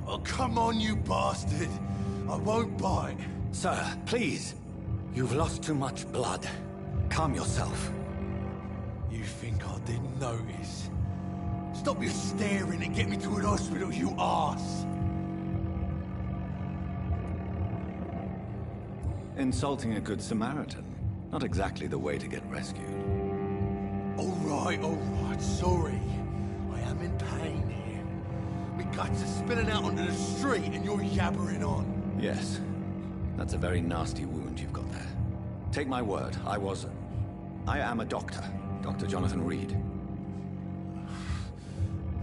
Oh, come on, you bastard! I won't bite. Sir, please. You've lost too much blood. Calm yourself. You think I didn't notice? Stop your staring and get me to an hospital, you arse! Insulting a good Samaritan. Not exactly the way to get rescued. All right, sorry. I am in pain here. My guts are spilling out onto the street and you're yabbering on. Yes. That's a very nasty wound you've got there. Take my word, I am a doctor. Dr. Jonathan Reed.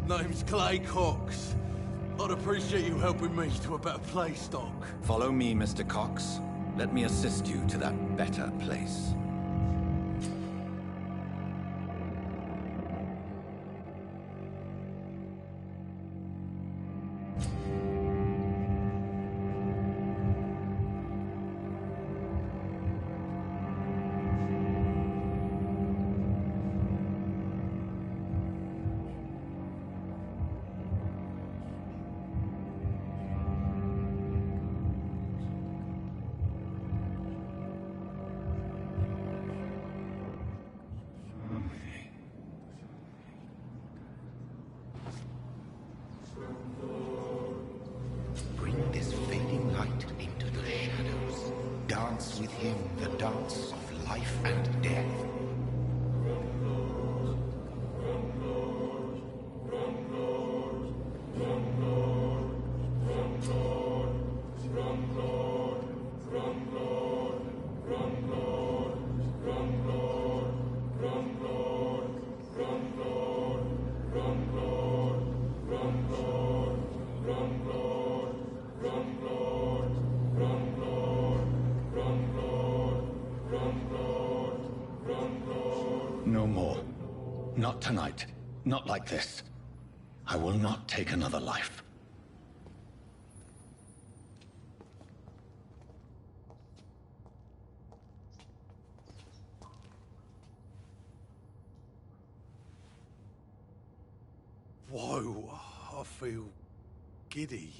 Name's Clay Cox. I'd appreciate you helping me to a better place, Doc. Follow me, Mr. Cox. Let me assist you to that better place. him the dance of life and death. No more. Not tonight. Not like this. I will not take another life. Whoa, I feel giddy.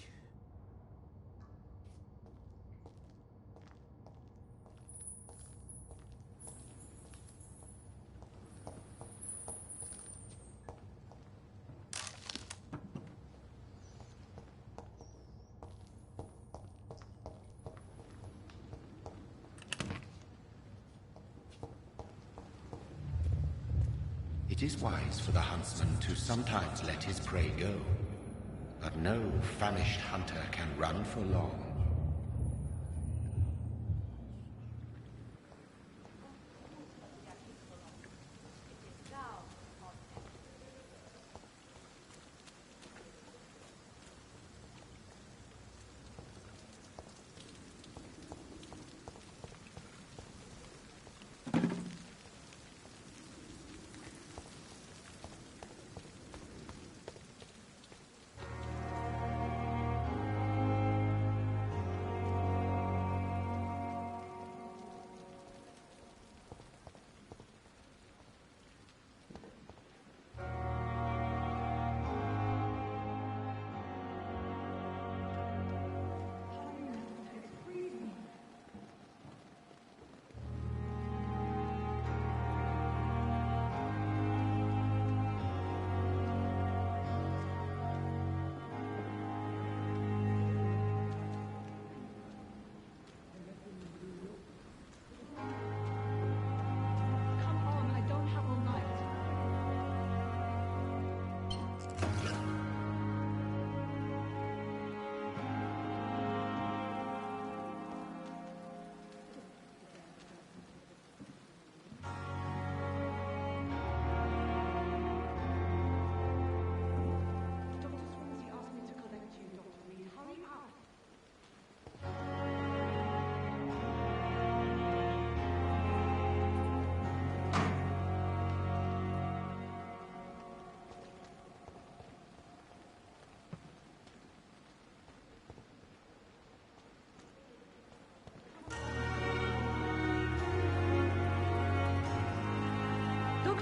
It is wise for the huntsman to sometimes let his prey go, but no famished hunter can run for long.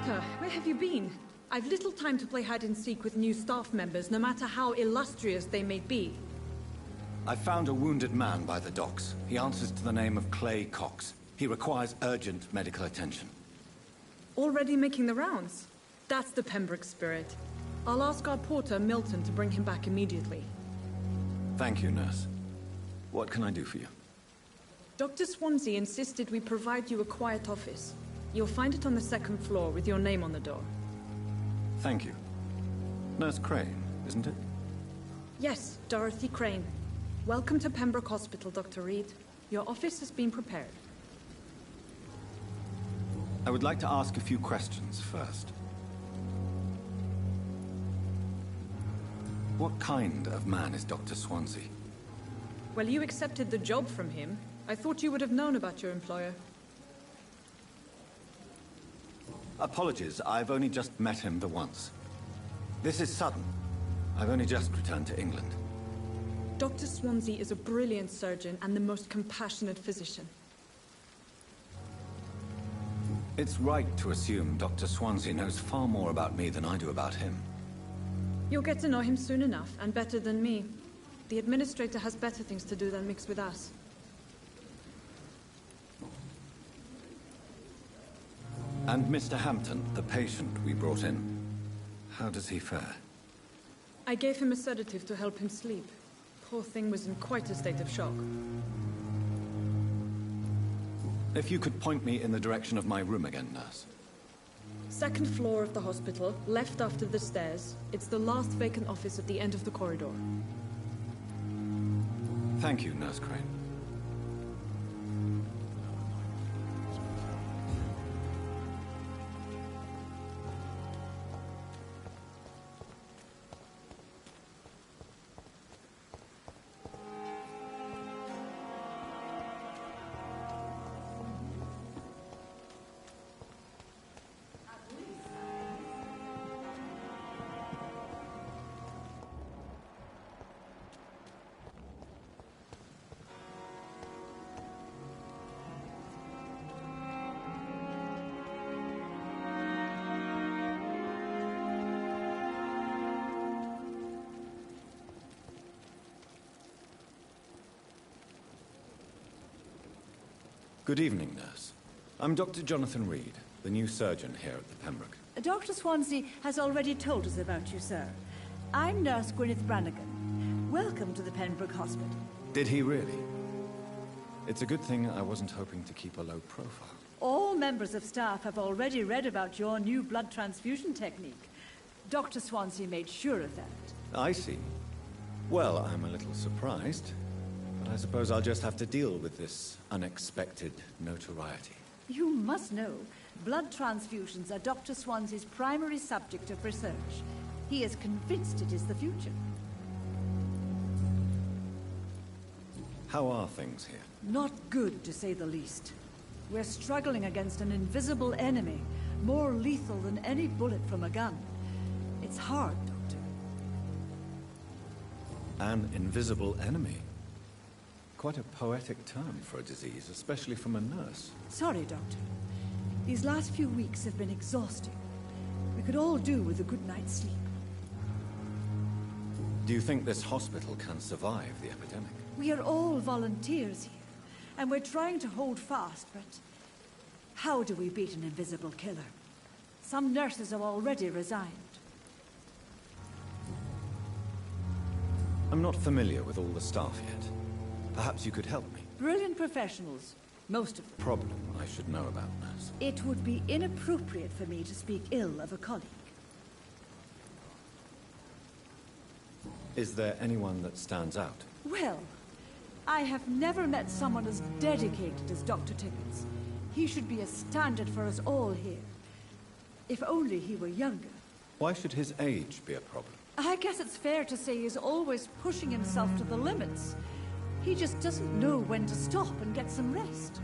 Doctor, where have you been? I've little time to play hide-and-seek with new staff members, no matter how illustrious they may be. I found a wounded man by the docks. He answers to the name of Clay Cox. He requires urgent medical attention. Already making the rounds? That's the Pembroke spirit. I'll ask our porter, Milton, to bring him back immediately. Thank you, nurse. What can I do for you? Dr. Swansea insisted we provide you a quiet office. You'll find it on the second floor with your name on the door. Thank you. Nurse Crane, isn't it? Yes, Dorothy Crane. Welcome to Pembroke Hospital, Dr. Reed. Your office has been prepared. I would like to ask a few questions first. What kind of man is Dr. Swansea? Well, you accepted the job from him. I thought you would have known about your employer. Apologies, I've only just met him the once. This is sudden. I've only just returned to England. Dr. Swansea is a brilliant surgeon and the most compassionate physician. It's right to assume Dr. Swansea knows far more about me than I do about him. You'll get to know him soon enough, and better than me. The administrator has better things to do than mix with us. And Mr. Hampton, the patient we brought in, how does he fare? I gave him a sedative to help him sleep. Poor thing was in quite a state of shock. If you could point me in the direction of my room again, nurse. Second floor of the hospital, left after the stairs. It's the last vacant office at the end of the corridor. Thank you, Nurse Crane. Good evening, nurse. I'm Dr. Jonathan Reed, the new surgeon here at the Pembroke. Dr. Swansea has already told us about you, sir. I'm Nurse Gwyneth Brannigan. Welcome to the Pembroke Hospital. Did he really? It's a good thing I wasn't hoping to keep a low profile. All members of staff have already read about your new blood transfusion technique. Dr. Swansea made sure of that. I see. Well, I'm a little surprised, but I suppose I'll just have to deal with this unexpected notoriety. You must know, blood transfusions are Dr. Swansea's primary subject of research. He is convinced it is the future. How are things here? Not good, to say the least. We're struggling against an invisible enemy, more lethal than any bullet from a gun. It's hard, Doctor. An invisible enemy? Quite a poetic term for a disease, especially from a nurse. Sorry, Doctor. These last few weeks have been exhausting. We could all do with a good night's sleep. Do you think this hospital can survive the epidemic? We are all volunteers here, and we're trying to hold fast, but how do we beat an invisible killer? Some nurses have already resigned. I'm not familiar with all the staff yet. Perhaps you could help me. Brilliant professionals, most of them. Problem I should know about, nurse. It would be inappropriate for me to speak ill of a colleague. Is there anyone that stands out? Well, I have never met someone as dedicated as Dr. Timmins. He should be a standard for us all here. If only he were younger. Why should his age be a problem? I guess it's fair to say he's always pushing himself to the limits. He just doesn't know when to stop and get some rest.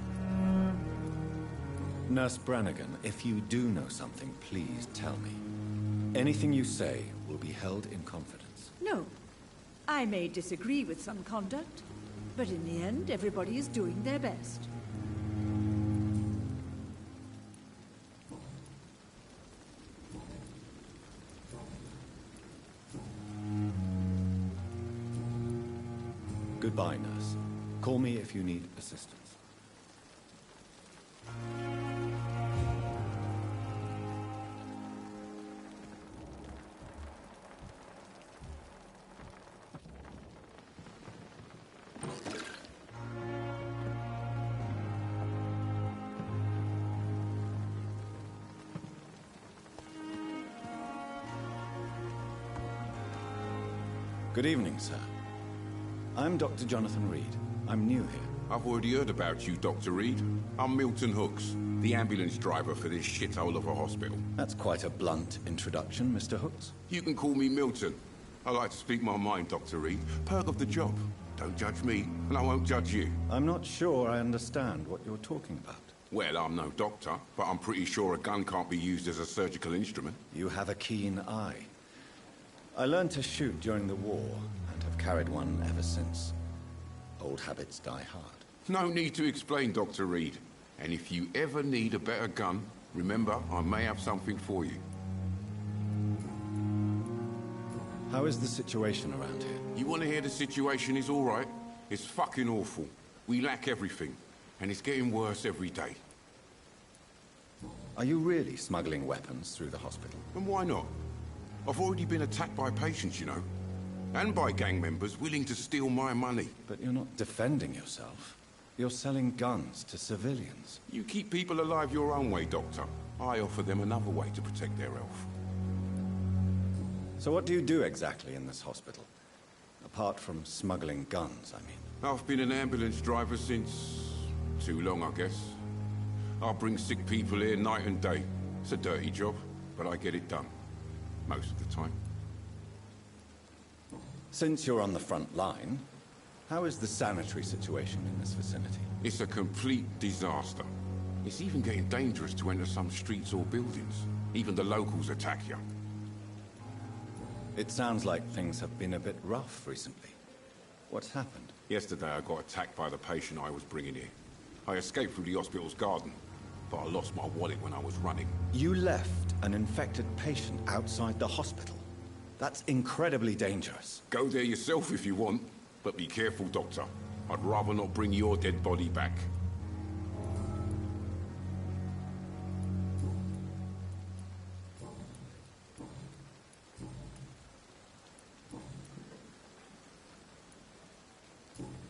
Nurse Brannigan, if you do know something, please tell me. Anything you say will be held in confidence. No. I may disagree with some conduct, but in the end, everybody is doing their best. Goodbye, nurse. Call me if you need assistance. Good evening, sir. I'm Dr. Jonathan Reed. I'm new here. I've already heard about you, Dr. Reed. I'm Milton Hooks, the ambulance driver for this shithole of a hospital. That's quite a blunt introduction, Mr. Hooks. You can call me Milton. I like to speak my mind, Dr. Reed. Perk of the job. Don't judge me, and I won't judge you. I'm not sure I understand what you're talking about. Well, I'm no doctor, but I'm pretty sure a gun can't be used as a surgical instrument. You have a keen eye. I learned to shoot during the war, and have carried one ever since. Old habits die hard. No need to explain, Dr. Reed. And if you ever need a better gun, remember, I may have something for you. How is the situation around here? You want to hear the situation is all right? It's fucking awful. We lack everything, and it's getting worse every day. Are you really smuggling weapons through the hospital? And why not? I've already been attacked by patients, you know. And by gang members willing to steal my money. But you're not defending yourself. You're selling guns to civilians. You keep people alive your own way, Doctor. I offer them another way to protect their health. So what do you do exactly in this hospital? Apart from smuggling guns, I mean. I've been an ambulance driver since... too long, I guess. I bring sick people here night and day. It's a dirty job, but I get it done. Most of the time. Since you're on the front line, how is the sanitary situation in this vicinity? It's a complete disaster. It's even getting dangerous to enter some streets or buildings. Even the locals attack you. It sounds like things have been a bit rough recently. What's happened? Yesterday I got attacked by the patient I was bringing here. I escaped through the hospital's garden, but I lost my wallet when I was running. You left an infected patient outside the hospital? That's incredibly dangerous. Go there yourself if you want, but be careful, Doctor. I'd rather not bring your dead body back.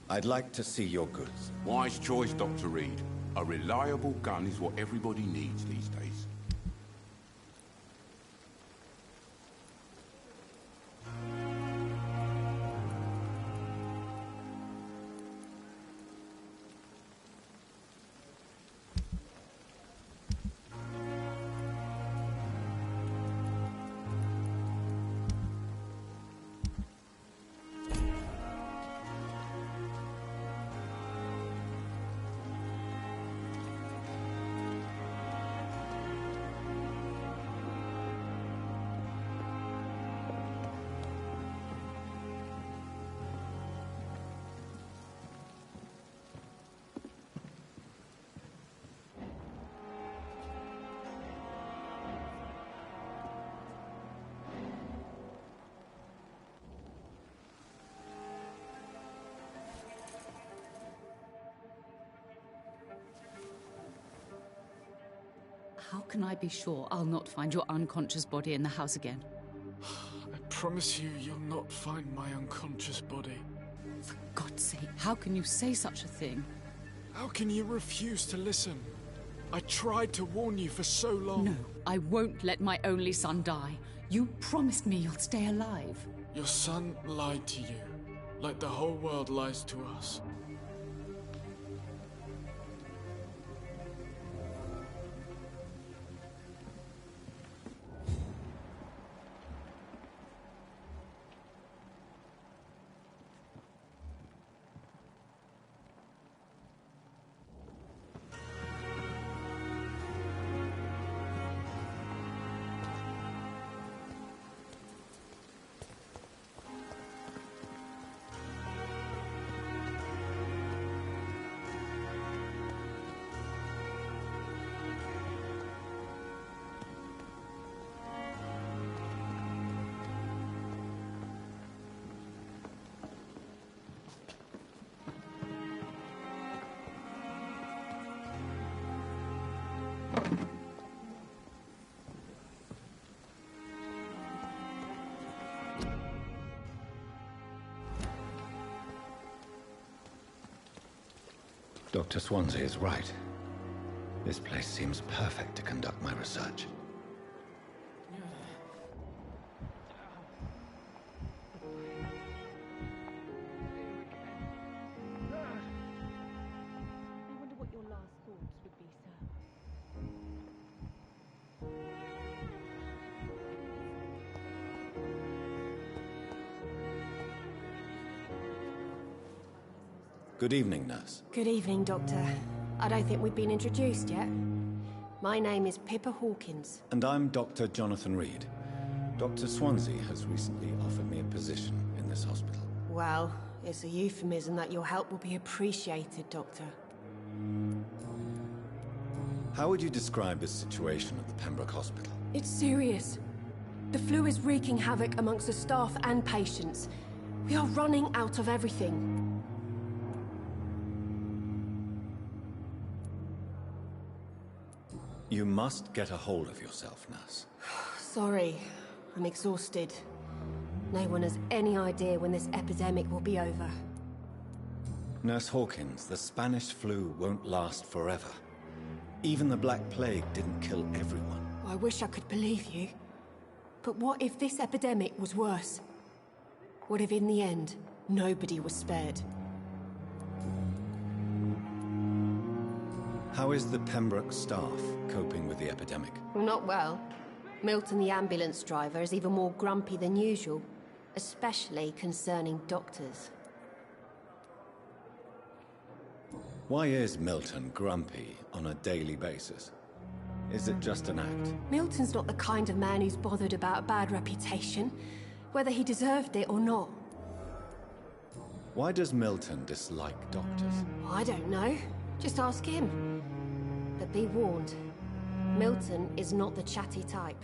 I'd like to see your goods. Wise choice, Dr. Reed. A reliable gun is what everybody needs these days. How can I be sure I'll not find your unconscious body in the house again? I promise you, you'll not find my unconscious body. For God's sake, how can you say such a thing? How can you refuse to listen? I tried to warn you for so long. No, I won't let my only son die. You promised me you'll stay alive. Your son lied to you, like the whole world lies to us. Dr. Swansea is right. This place seems perfect to conduct my research. I wonder what your last thoughts would be, Good evening, nurse. Good evening, Doctor. I don't think we've been introduced yet. My name is Pippa Hawkins. And I'm Dr. Jonathan Reed. Dr. Swansea has recently offered me a position in this hospital. Well, it's a euphemism that your help will be appreciated, Doctor. How would you describe the situation at the Pembroke Hospital? It's serious. The flu is wreaking havoc amongst the staff and patients. We are running out of everything. You must get a hold of yourself, nurse. Sorry, I'm exhausted. No one has any idea when this epidemic will be over. Nurse Hawkins, the Spanish flu won't last forever. Even the Black Plague didn't kill everyone. I wish I could believe you. But what if this epidemic was worse? What if in the end, nobody was spared? How is the Pembroke staff coping with the epidemic? Well, not well. Milton, the ambulance driver, is even more grumpy than usual, especially concerning doctors. Why is Milton grumpy on a daily basis? Is it just an act? Milton's not the kind of man who's bothered about a bad reputation, whether he deserved it or not. Why does Milton dislike doctors? I don't know. Just ask him. But be warned, Milton is not the chatty type.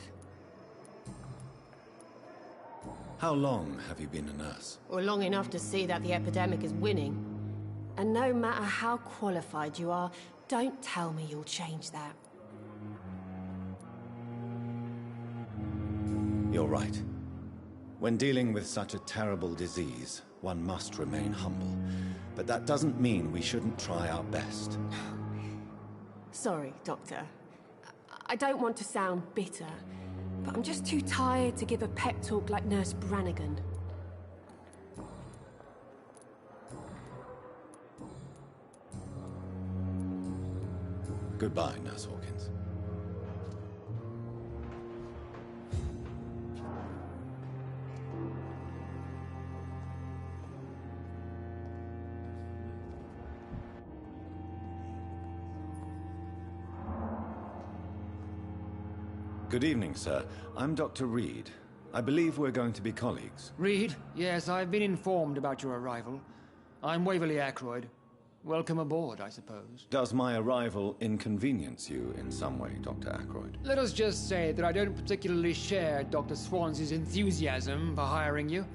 How long have you been a nurse? Or long enough to see that the epidemic is winning. And no matter how qualified you are, don't tell me you'll change that. You're right. When dealing with such a terrible disease, one must remain humble. But that doesn't mean we shouldn't try our best. Sorry, Doctor. I don't want to sound bitter, but I'm just too tired to give a pep talk like Nurse Brannigan. Goodbye, Nurse Hawkins. Good evening, sir. I'm Dr. Reed. I believe we're going to be colleagues. Reed? Yes, I've been informed about your arrival. I'm Waverly Ackroyd. Welcome aboard, I suppose. Does my arrival inconvenience you in some way, Dr. Ackroyd? Let us just say that I don't particularly share Dr. Swansea's enthusiasm for hiring you.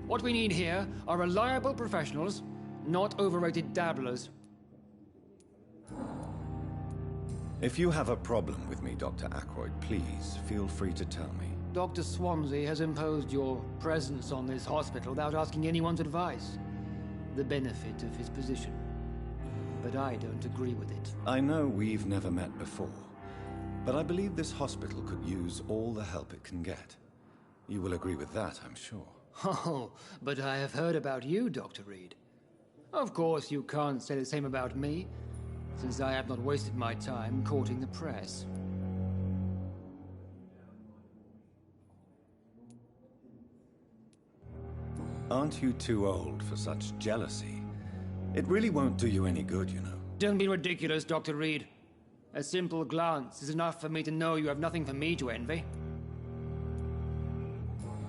What we need here are reliable professionals, not overrated dabblers. If you have a problem with me, Dr. Ackroyd, please feel free to tell me. Dr. Swansea has imposed your presence on this hospital without asking anyone's advice. The benefit of his position. But I don't agree with it. I know we've never met before, but I believe this hospital could use all the help it can get. You will agree with that, I'm sure. Oh, but I have heard about you, Dr. Reed. Of course, you can't say the same about me, since I have not wasted my time courting the press. Aren't you too old for such jealousy? It really won't do you any good, you know. Don't be ridiculous, Dr. Reed. A simple glance is enough for me to know you have nothing for me to envy.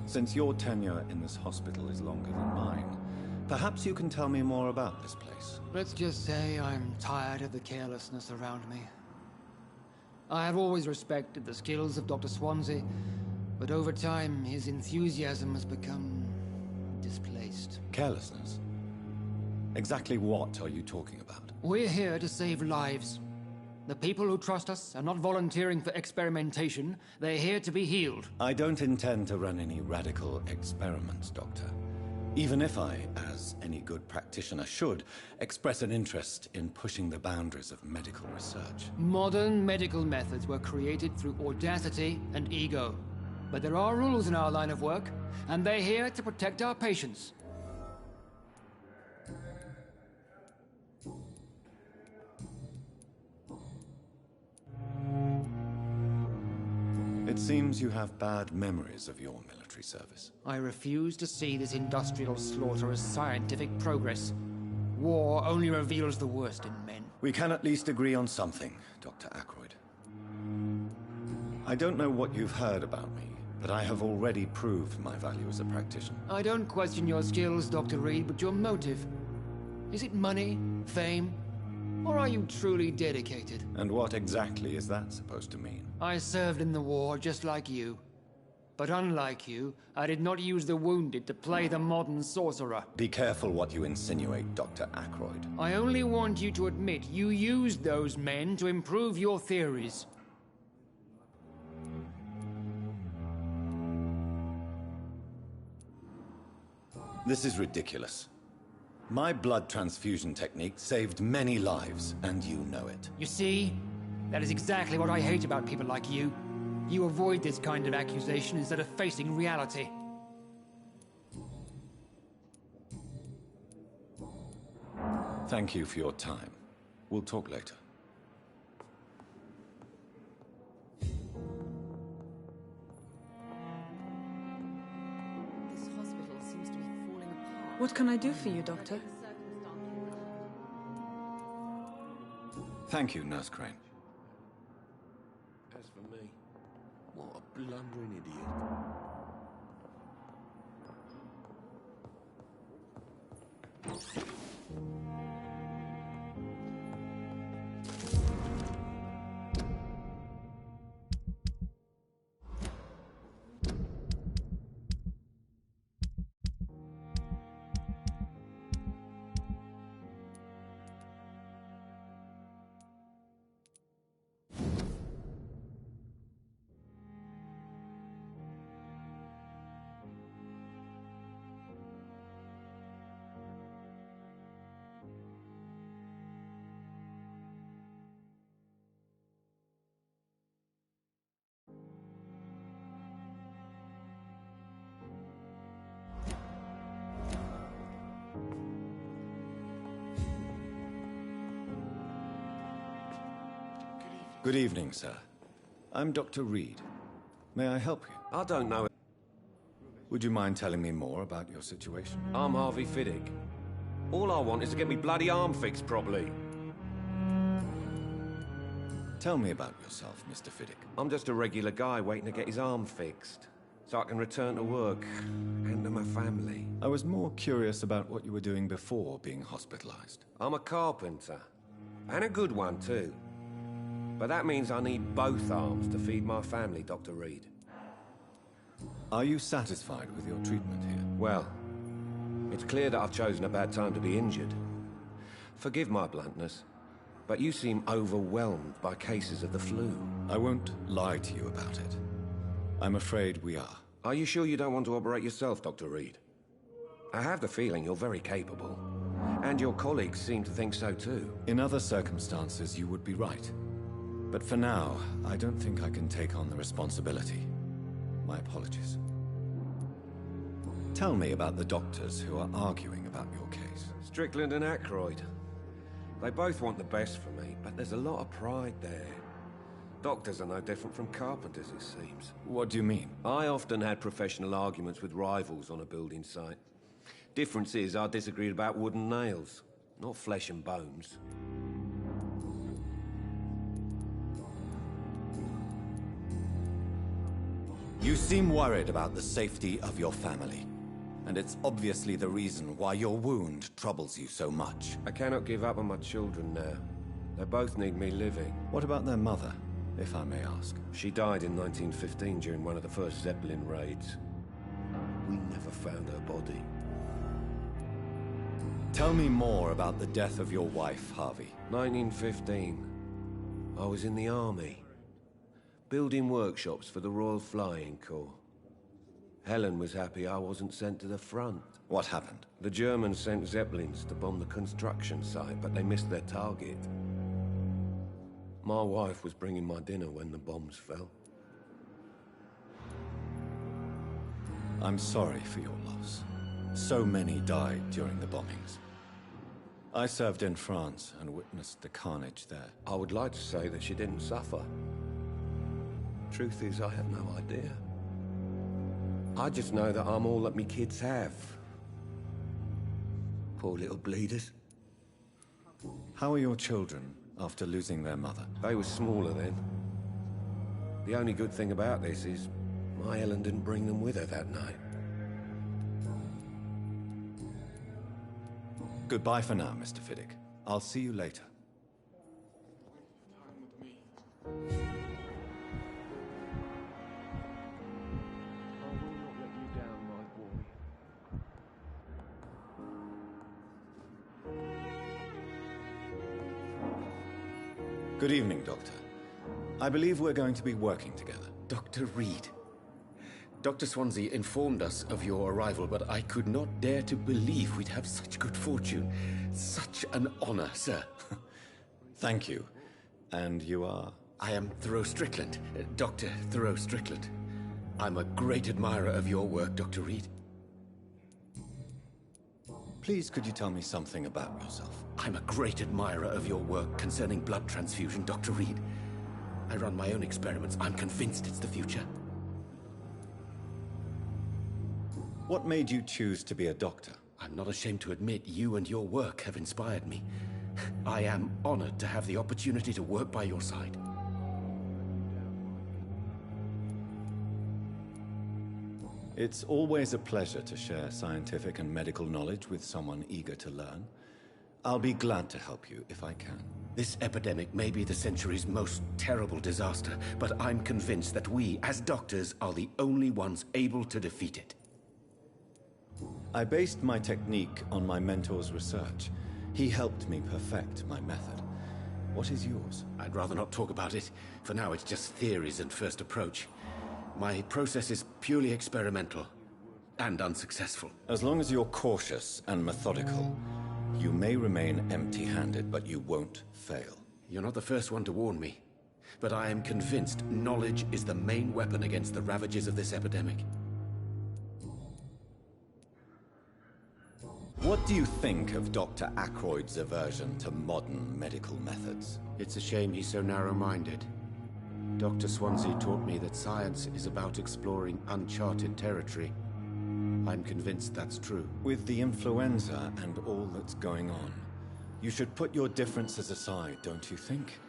Since your tenure in this hospital is longer than mine, perhaps you can tell me more about this place. Let's just say I'm tired of the carelessness around me. I have always respected the skills of Dr. Swansea, but over time his enthusiasm has become displaced. Carelessness? Exactly what are you talking about? We're here to save lives. The people who trust us are not volunteering for experimentation. They're here to be healed. I don't intend to run any radical experiments, Doctor. Even if I, as any good practitioner should, express an interest in pushing the boundaries of medical research. Modern medical methods were created through audacity and ego. But there are rules in our line of work, and they're here to protect our patients. It seems you have bad memories of your military service. I refuse to see this industrial slaughter as scientific progress. War only reveals the worst in men. We can at least agree on something, Dr. Ackroyd. I don't know what you've heard about me, but I have already proved my value as a practitioner. I don't question your skills, Dr. Reed, but your motive. Is it money, fame, or are you truly dedicated? And what exactly is that supposed to mean? I served in the war just like you. But unlike you, I did not use the wounded to play the modern sorcerer. Be careful what you insinuate, Dr. Ackroyd. I only want you to admit you used those men to improve your theories. This is ridiculous. My blood transfusion technique saved many lives, and you know it. You see? That is exactly what I hate about people like you. You avoid this kind of accusation instead of facing reality. Thank you for your time. We'll talk later. This hospital seems to be falling apart. What can I do for you, Doctor? Thank you, Nurse Crane. As for me, what a blundering idiot. Good evening, sir. I'm Dr. Reed. May I help you? I don't know. Would you mind telling me more about your situation? I'm Harvey Fiddick. All I want is to get me bloody arm fixed properly. Tell me about yourself, Mr. Fiddick. I'm just a regular guy waiting to get his arm fixed, so I can return to work and to my family. I was more curious about what you were doing before being hospitalized. I'm a carpenter, and a good one too. But that means I need both arms to feed my family, Dr. Reed. Are you satisfied with your treatment here? Well, it's clear that I've chosen a bad time to be injured. Forgive my bluntness, but you seem overwhelmed by cases of the flu. I won't lie to you about it. I'm afraid we are. Are you sure you don't want to operate yourself, Dr. Reed? I have the feeling you're very capable, and your colleagues seem to think so too. In other circumstances, you would be right. But for now, I don't think I can take on the responsibility. My apologies. Tell me about the doctors who are arguing about your case. Strickland and Aykroyd. They both want the best for me, but there's a lot of pride there. Doctors are no different from carpenters, it seems. What do you mean? I often had professional arguments with rivals on a building site. Difference is, I disagreed about wood and nails, not flesh and bones. You seem worried about the safety of your family. And it's obviously the reason why your wound troubles you so much. I cannot give up on my children now. They both need me living. What about their mother, if I may ask? She died in 1915 during one of the first Zeppelin raids. We never found her body. Tell me more about the death of your wife, Harvey. 1915. I was in the army, building workshops for the Royal Flying Corps. Helen was happy I wasn't sent to the front. What happened? The Germans sent Zeppelins to bomb the construction site, but they missed their target. My wife was bringing my dinner when the bombs fell. I'm sorry for your loss. So many died during the bombings. I served in France and witnessed the carnage there. I would like to say that she didn't suffer. Truth is, I have no idea. I just know that I'm all that me kids have. Poor little bleeders. How are your children after losing their mother? They were smaller then. The only good thing about this is my Helen didn't bring them with her that night. Goodbye for now, Mr. Fiddick. I'll see you later. Good evening, Doctor. I believe we're going to be working together. Dr. Reed, Dr. Swansea informed us of your arrival, but I could not dare to believe we'd have such good fortune. Such an honor, sir. Thank you. And you are? I am Thoreau Strickland, Dr. Thoreau Strickland. I'm a great admirer of your work, Dr. Reed. Please, could you tell me something about yourself? I'm a great admirer of your work concerning blood transfusion, Dr. Reed. I run my own experiments. I'm convinced it's the future. What made you choose to be a doctor? I'm not ashamed to admit you and your work have inspired me. I am honored to have the opportunity to work by your side. It's always a pleasure to share scientific and medical knowledge with someone eager to learn. I'll be glad to help you if I can. This epidemic may be the century's most terrible disaster, but I'm convinced that we, as doctors, are the only ones able to defeat it. I based my technique on my mentor's research. He helped me perfect my method. What is yours? I'd rather not talk about it. For now, it's just theories and first approach. My process is purely experimental and unsuccessful. As long as you're cautious and methodical, you may remain empty-handed, but you won't fail. You're not the first one to warn me, but I am convinced knowledge is the main weapon against the ravages of this epidemic. What do you think of Dr. Ackroyd's aversion to modern medical methods? It's a shame he's so narrow-minded. Dr. Swansea taught me that science is about exploring uncharted territory. I'm convinced that's true. With the influenza and all that's going on, you should put your differences aside, don't you think?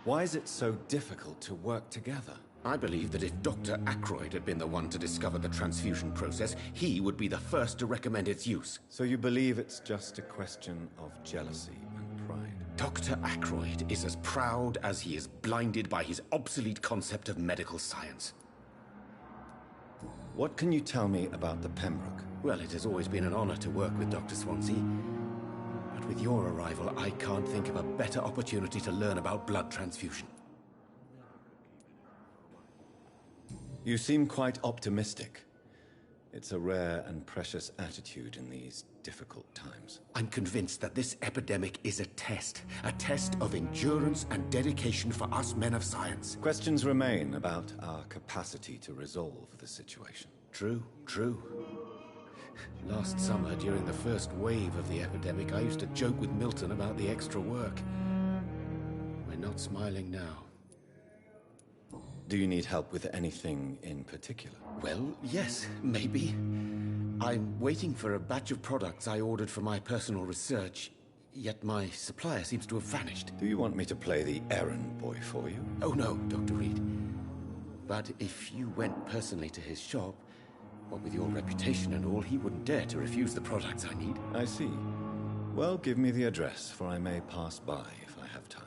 Why is it so difficult to work together? I believe that if Dr. Ackroyd had been the one to discover the transfusion process, he would be the first to recommend its use. So you believe it's just a question of jealousy and pride? Dr. Ackroyd is as proud as he is blinded by his obsolete concept of medical science. What can you tell me about the Pembroke? Well, it has always been an honor to work with Dr. Swansea. But with your arrival, I can't think of a better opportunity to learn about blood transfusion. You seem quite optimistic. It's a rare and precious attitude in these difficult times. I'm convinced that this epidemic is a test of endurance and dedication for us men of science. Questions remain about our capacity to resolve the situation. True. Last summer, during the first wave of the epidemic, I used to joke with Milton about the extra work. We're not smiling now. Do you need help with anything in particular? Well, yes, maybe. I'm waiting for a batch of products I ordered for my personal research, yet my supplier seems to have vanished. Do you want me to play the errand boy for you? Oh no, Dr. Reed. But if you went personally to his shop, what with your reputation and all, he wouldn't dare to refuse the products I need. I see. Well, give me the address, for I may pass by if I have time.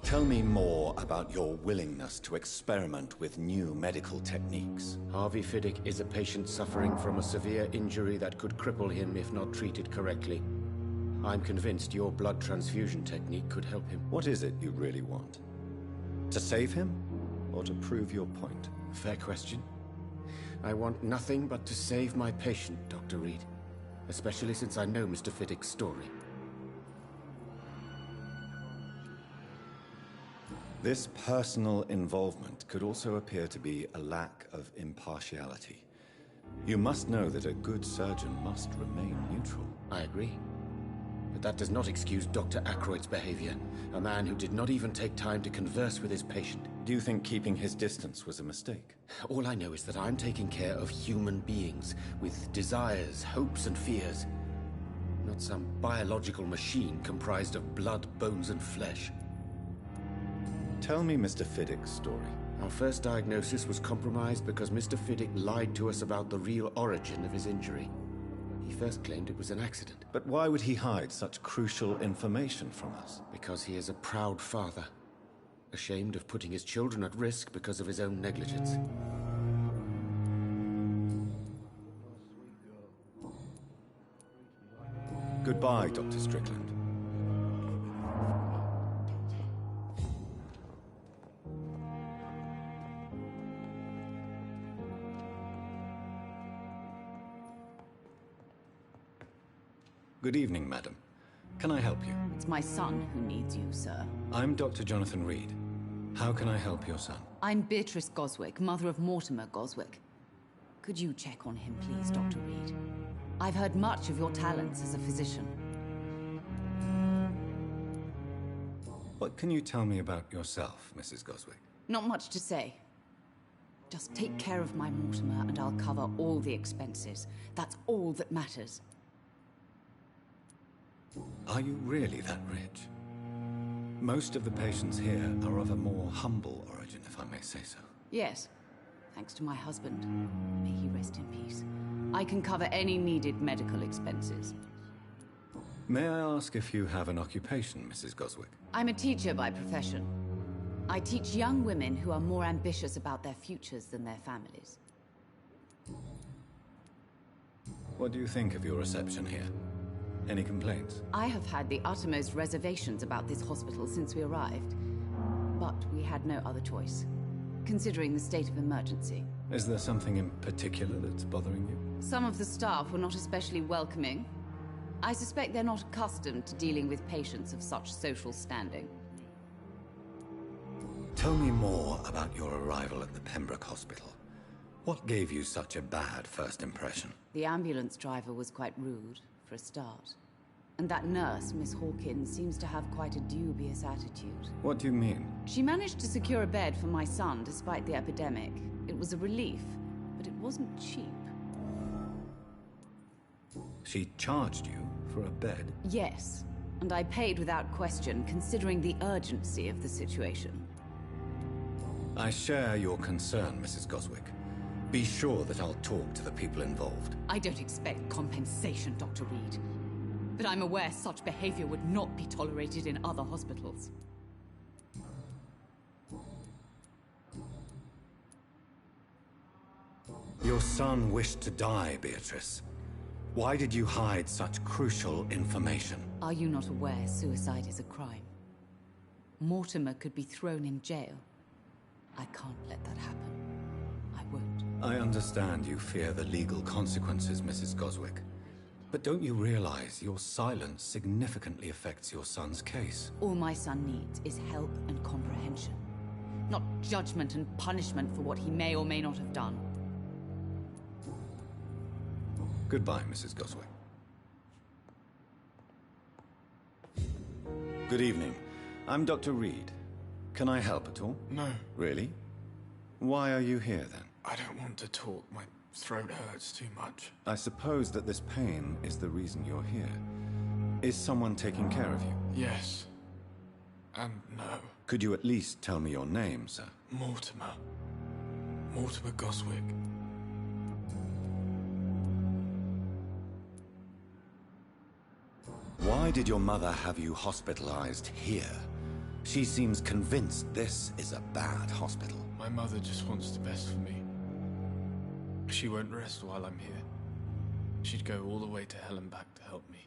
Tell me more about your willingness to experiment with new medical techniques. Harvey Fiddick is a patient suffering from a severe injury that could cripple him if not treated correctly. I'm convinced your blood transfusion technique could help him. What is it you really want? To save him, or to prove your point? Fair question. I want nothing but to save my patient, Dr. Reed. Especially since I know Mr. Fiddick's story. This personal involvement could also appear to be a lack of impartiality. You must know that a good surgeon must remain neutral. I agree. But that does not excuse Dr. Ackroyd's behavior. A man who did not even take time to converse with his patient. Do you think keeping his distance was a mistake? All I know is that I'm taking care of human beings with desires, hopes, and fears. Not some biological machine comprised of blood, bones, and flesh. Tell me Mr. Fiddick's story. Our first diagnosis was compromised because Mr. Fiddick lied to us about the real origin of his injury. He first claimed it was an accident. But why would he hide such crucial information from us? Because he is a proud father, ashamed of putting his children at risk because of his own negligence. Goodbye, Dr. Strickland. Good evening, madam. Can I help you? It's my son who needs you, sir. I'm Dr. Jonathan Reed. How can I help your son? I'm Beatrice Goswick, mother of Mortimer Goswick. Could you check on him, please, Dr. Reed? I've heard much of your talents as a physician. What can you tell me about yourself, Mrs. Goswick? Not much to say. Just take care of my Mortimer and I'll cover all the expenses. That's all that matters. Are you really that rich? Most of the patients here are of a more humble origin, if I may say so. Yes, thanks to my husband. May he rest in peace. I can cover any needed medical expenses. May I ask if you have an occupation, Mrs. Goswick? I'm a teacher by profession. I teach young women who are more ambitious about their futures than their families. What do you think of your reception here? Any complaints? I have had the uttermost reservations about this hospital since we arrived. But we had no other choice, considering the state of emergency. Is there something in particular that's bothering you? Some of the staff were not especially welcoming. I suspect they're not accustomed to dealing with patients of such social standing. Tell me more about your arrival at the Pembroke Hospital. What gave you such a bad first impression? The ambulance driver was quite rude, for a start. And that nurse, Miss Hawkins, seems to have quite a dubious attitude. What do you mean? She managed to secure a bed for my son despite the epidemic. It was a relief, but it wasn't cheap. She charged you for a bed? Yes, and I paid without question, considering the urgency of the situation. I share your concern, Mrs. Goswick. Be sure that I'll talk to the people involved. I don't expect compensation, Dr. Reed. But I'm aware such behavior would not be tolerated in other hospitals. Your son wished to die, Beatrice. Why did you hide such crucial information? Are you not aware suicide is a crime? Mortimer could be thrown in jail. I can't let that happen. I won't. I understand you fear the legal consequences, Mrs. Goswick. But don't you realize your silence significantly affects your son's case? All my son needs is help and comprehension. Not judgment and punishment for what he may or may not have done. Goodbye, Mrs. Goswick. Good evening. I'm Dr. Reed. Can I help at all? No. Really? Why are you here, then? I don't want to talk. My throat hurts too much. I suppose that this pain is the reason you're here. Is someone taking care of you? Yes. And no. Could you at least tell me your name, sir? Mortimer. Mortimer Goswick. Why did your mother have you hospitalized here? She seems convinced this is a bad hospital. My mother just wants the best for me. She won't rest while I'm here. She'd go all the way to hell and back to help me.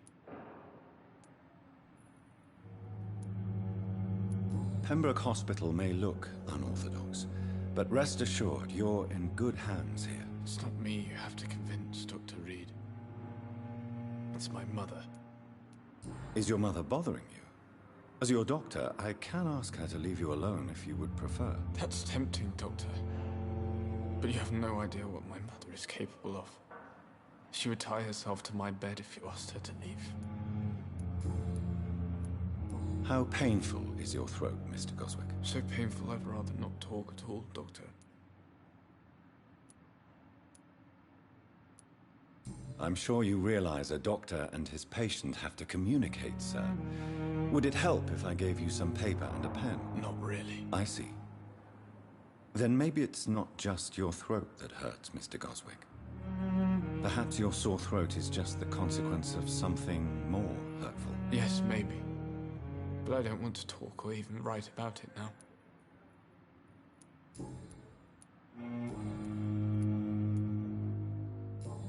Pembroke Hospital may look unorthodox, but rest assured you're in good hands here. It's not me you have to convince, Dr. Reed. It's my mother. Is your mother bothering you? As your doctor, I can ask her to leave you alone if you would prefer. That's tempting, Doctor. But you have no idea what my mother is capable of. She would tie herself to my bed if you asked her to leave. How painful is your throat, Mr. Goswick? So painful I'd rather not talk at all, Doctor. I'm sure you realize a doctor and his patient have to communicate, sir. Would it help if I gave you some paper and a pen? Not really. I see. Then maybe it's not just your throat that hurts, Mr. Goswick. Perhaps your sore throat is just the consequence of something more hurtful. Yes, maybe. But I don't want to talk or even write about it now.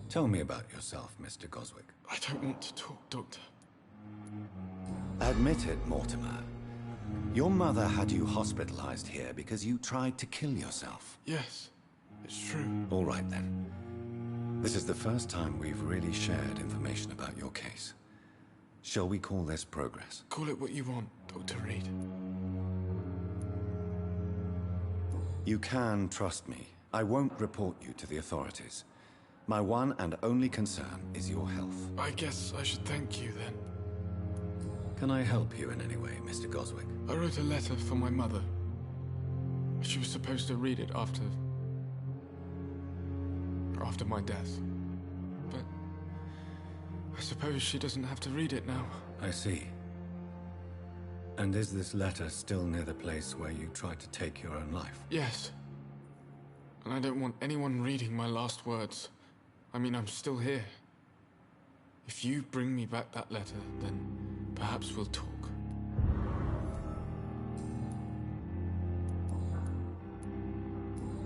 Tell me about yourself, Mr. Goswick. I don't want to talk, Doctor. Admit it, Mortimer. Your mother had you hospitalized here because you tried to kill yourself. Yes, it's true. All right, then. This is the first time we've really shared information about your case. Shall we call this progress? Call it what you want, Dr. Reed. You can trust me. I won't report you to the authorities. My one and only concern is your health. I guess I should thank you, then. Can I help you in any way, Mr. Goswick? I wrote a letter for my mother. She was supposed to read it after my death. But I suppose she doesn't have to read it now. I see. And is this letter still near the place where you tried to take your own life? Yes. And I don't want anyone reading my last words. I mean, I'm still here. If you bring me back that letter, then perhaps we'll talk.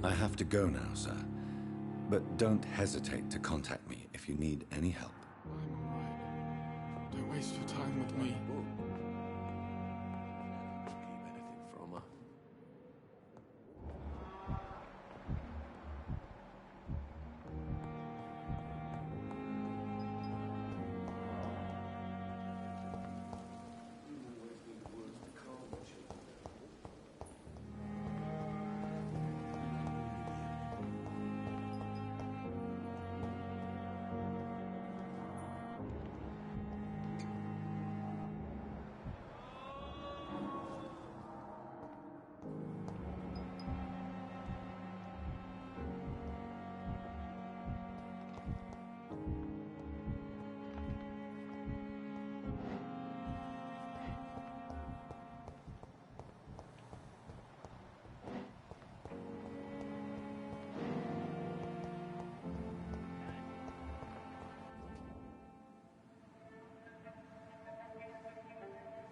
I have to go now, sir. But don't hesitate to contact me if you need any help. I'm all right. Don't waste your time with me. Keep anything from her.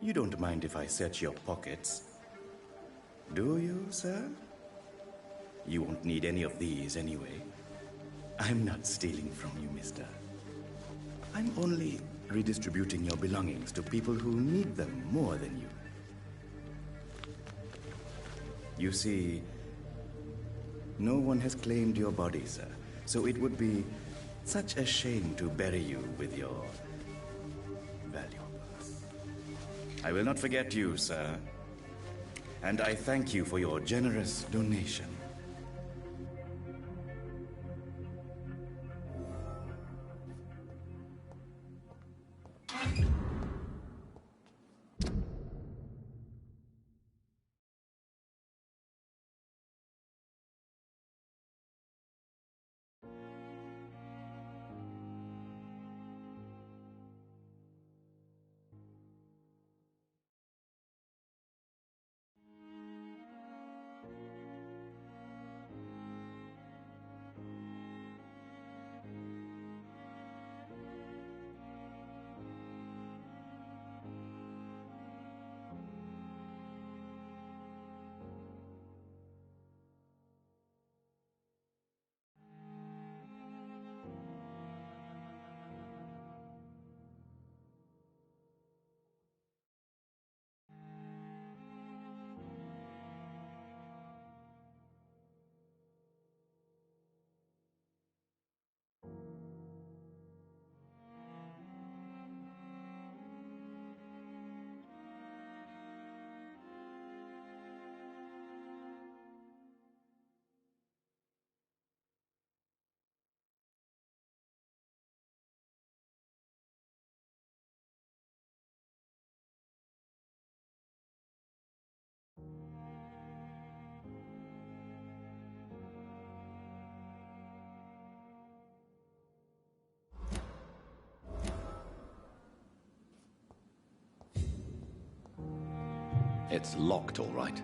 You don't mind if I search your pockets, do you, sir? You won't need any of these anyway. I'm not stealing from you, mister. I'm only redistributing your belongings to people who need them more than you. You see, no one has claimed your body, sir, so it would be such a shame to bury you with your valuables. I will not forget you, sir, and I thank you for your generous donation. It's locked, all right.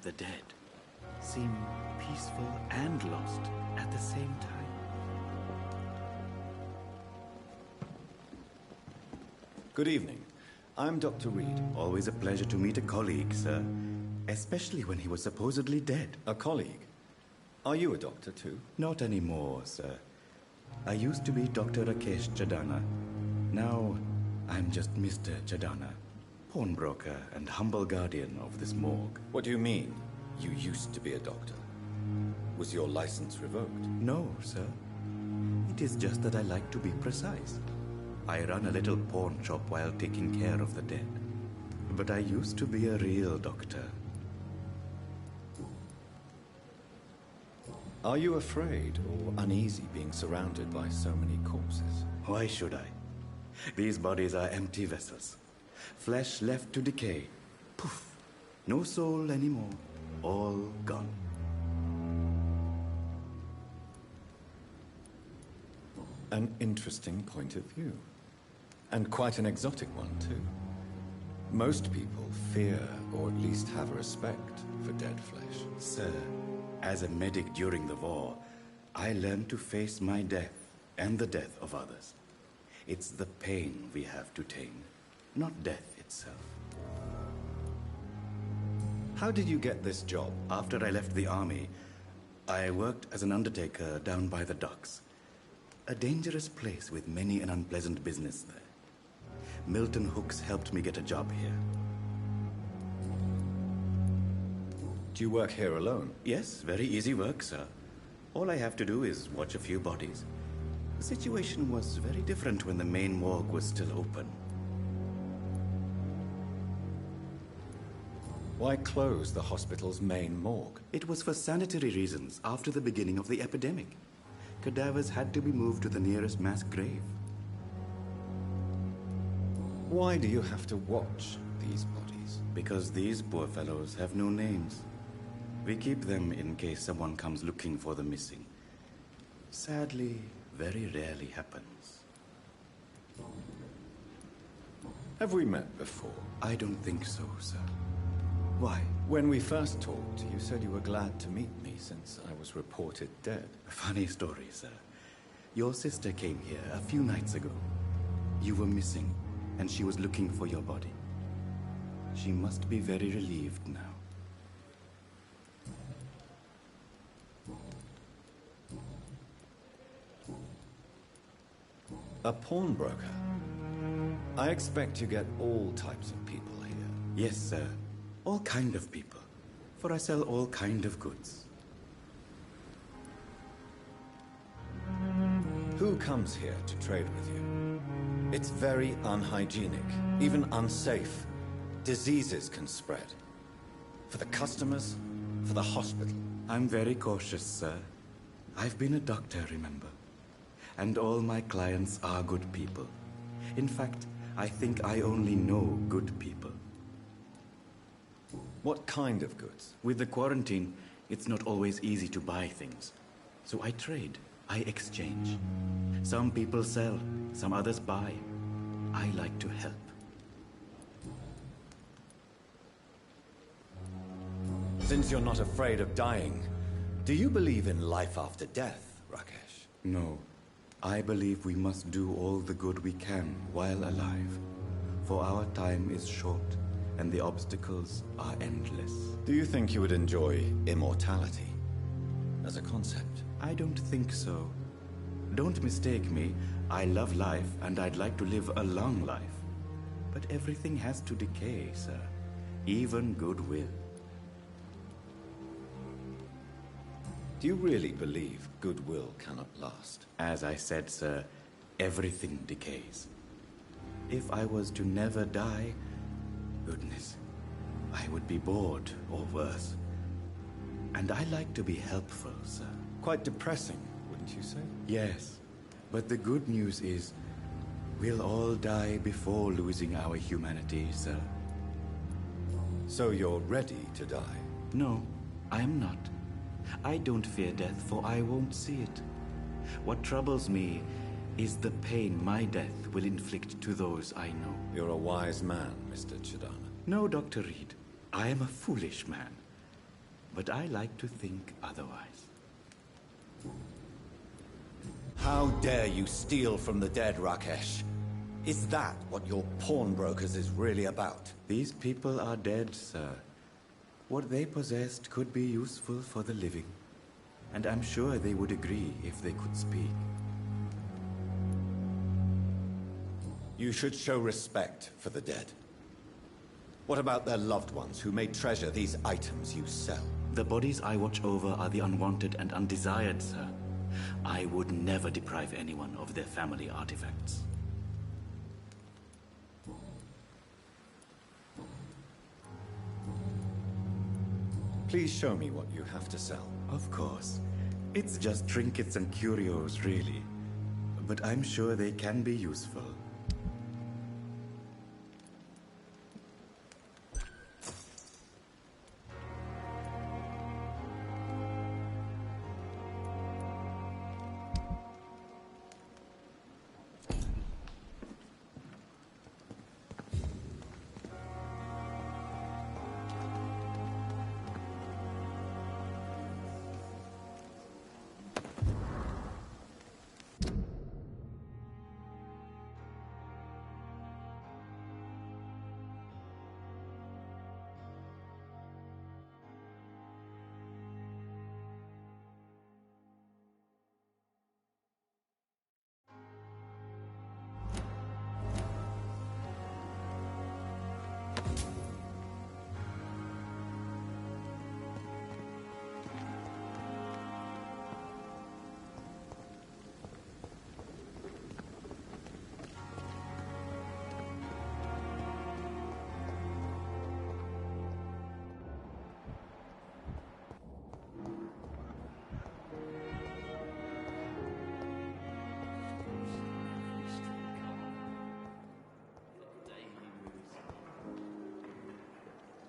The dead seem peaceful and lost at the same time. Good evening. I'm Dr. Reed. Always a pleasure to meet a colleague, sir. Especially when he was supposedly dead. A colleague? Are you a doctor, too? Not anymore, sir. I used to be Dr. Rakesh Chadana. Now, I'm just Mr. Chadana, pawnbroker and humble guardian of this morgue. What do you mean, you used to be a doctor? Was your license revoked? No, sir. It is just that I like to be precise. I run a little pawn shop while taking care of the dead. But I used to be a real doctor. Are you afraid or uneasy being surrounded by so many corpses? Why should I? These bodies are empty vessels. Flesh left to decay. Poof. No soul anymore. All gone. An interesting point of view. And quite an exotic one, too. Most people fear, or at least have a respect, for dead flesh. Sir, as a medic during the war, I learned to face my death and the death of others. It's the pain we have to tame, not death itself. How did you get this job? After I left the army, I worked as an undertaker down by the docks. A dangerous place with many an unpleasant business there. Milton Hooks helped me get a job here. Do you work here alone? Yes, very easy work, sir. All I have to do is watch a few bodies. The situation was very different when the main morgue was still open. Why close the hospital's main morgue? It was for sanitary reasons after the beginning of the epidemic. Cadavers had to be moved to the nearest mass grave. Why do you have to watch these bodies? Because these poor fellows have no names. We keep them in case someone comes looking for the missing. Sadly, very rarely happens. Have we met before? I don't think so, sir. Why? When we first talked, you said you were glad to meet me since I was reported dead. Funny story, sir. Your sister came here a few nights ago. You were missing, and she was looking for your body. She must be very relieved now. A pawnbroker? I expect you get all types of people here. Yes, sir. All kind of people. For I sell all kind of goods. Who comes here to trade with you? It's very unhygienic, even unsafe. Diseases can spread. For the customers, for the hospital. I'm very cautious, sir. I've been a doctor, remember? And all my clients are good people. In fact, I think I only know good people. What kind of goods? With the quarantine, it's not always easy to buy things. So I trade, I exchange. Some people sell, some others buy. I like to help. Since you're not afraid of dying, do you believe in life after death, Rakesh? No. I believe we must do all the good we can while alive. For our time is short, and the obstacles are endless. Do you think you would enjoy immortality as a concept? I don't think so. Don't mistake me. I love life, and I'd like to live a long life. But everything has to decay, sir. Even goodwill. Do you really believe goodwill cannot last? As I said, sir, everything decays. If I was to never die, goodness, I would be bored or worse. And I like to be helpful, sir. Quite depressing, wouldn't you say? Yes, but the good news is, we'll all die before losing our humanity, sir. So you're ready to die? No, I'm not. I don't fear death, for I won't see it. What troubles me is the pain my death will inflict to those I know. You're a wise man, Mr. Chadana. No, Dr. Reed. I am a foolish man. But I like to think otherwise. How dare you steal from the dead, Rakesh? Is that what your pawnbrokers is really about? These people are dead, sir. What they possessed could be useful for the living. And I'm sure they would agree if they could speak. You should show respect for the dead. What about their loved ones who may treasure these items you sell? The bodies I watch over are the unwanted and undesired, sir. I would never deprive anyone of their family artifacts. Please show me what you have to sell. Of course. It's just trinkets and curios, really. But I'm sure they can be useful.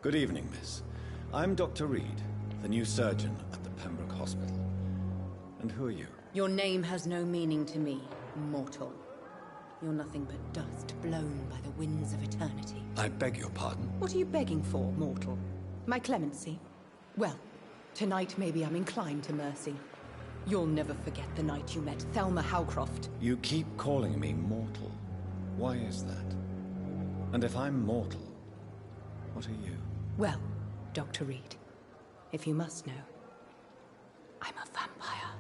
Good evening, miss. I'm Dr. Reed, the new surgeon at the Pembroke Hospital. And who are you? Your name has no meaning to me, mortal. You're nothing but dust blown by the winds of eternity. I beg your pardon? What are you begging for, mortal? My clemency? Well, tonight maybe I'm inclined to mercy. You'll never forget the night you met Thelma Howcroft. You keep calling me mortal. Why is that? And if I'm mortal, what are you? Well, Dr. Reed, if you must know, I'm a vampire.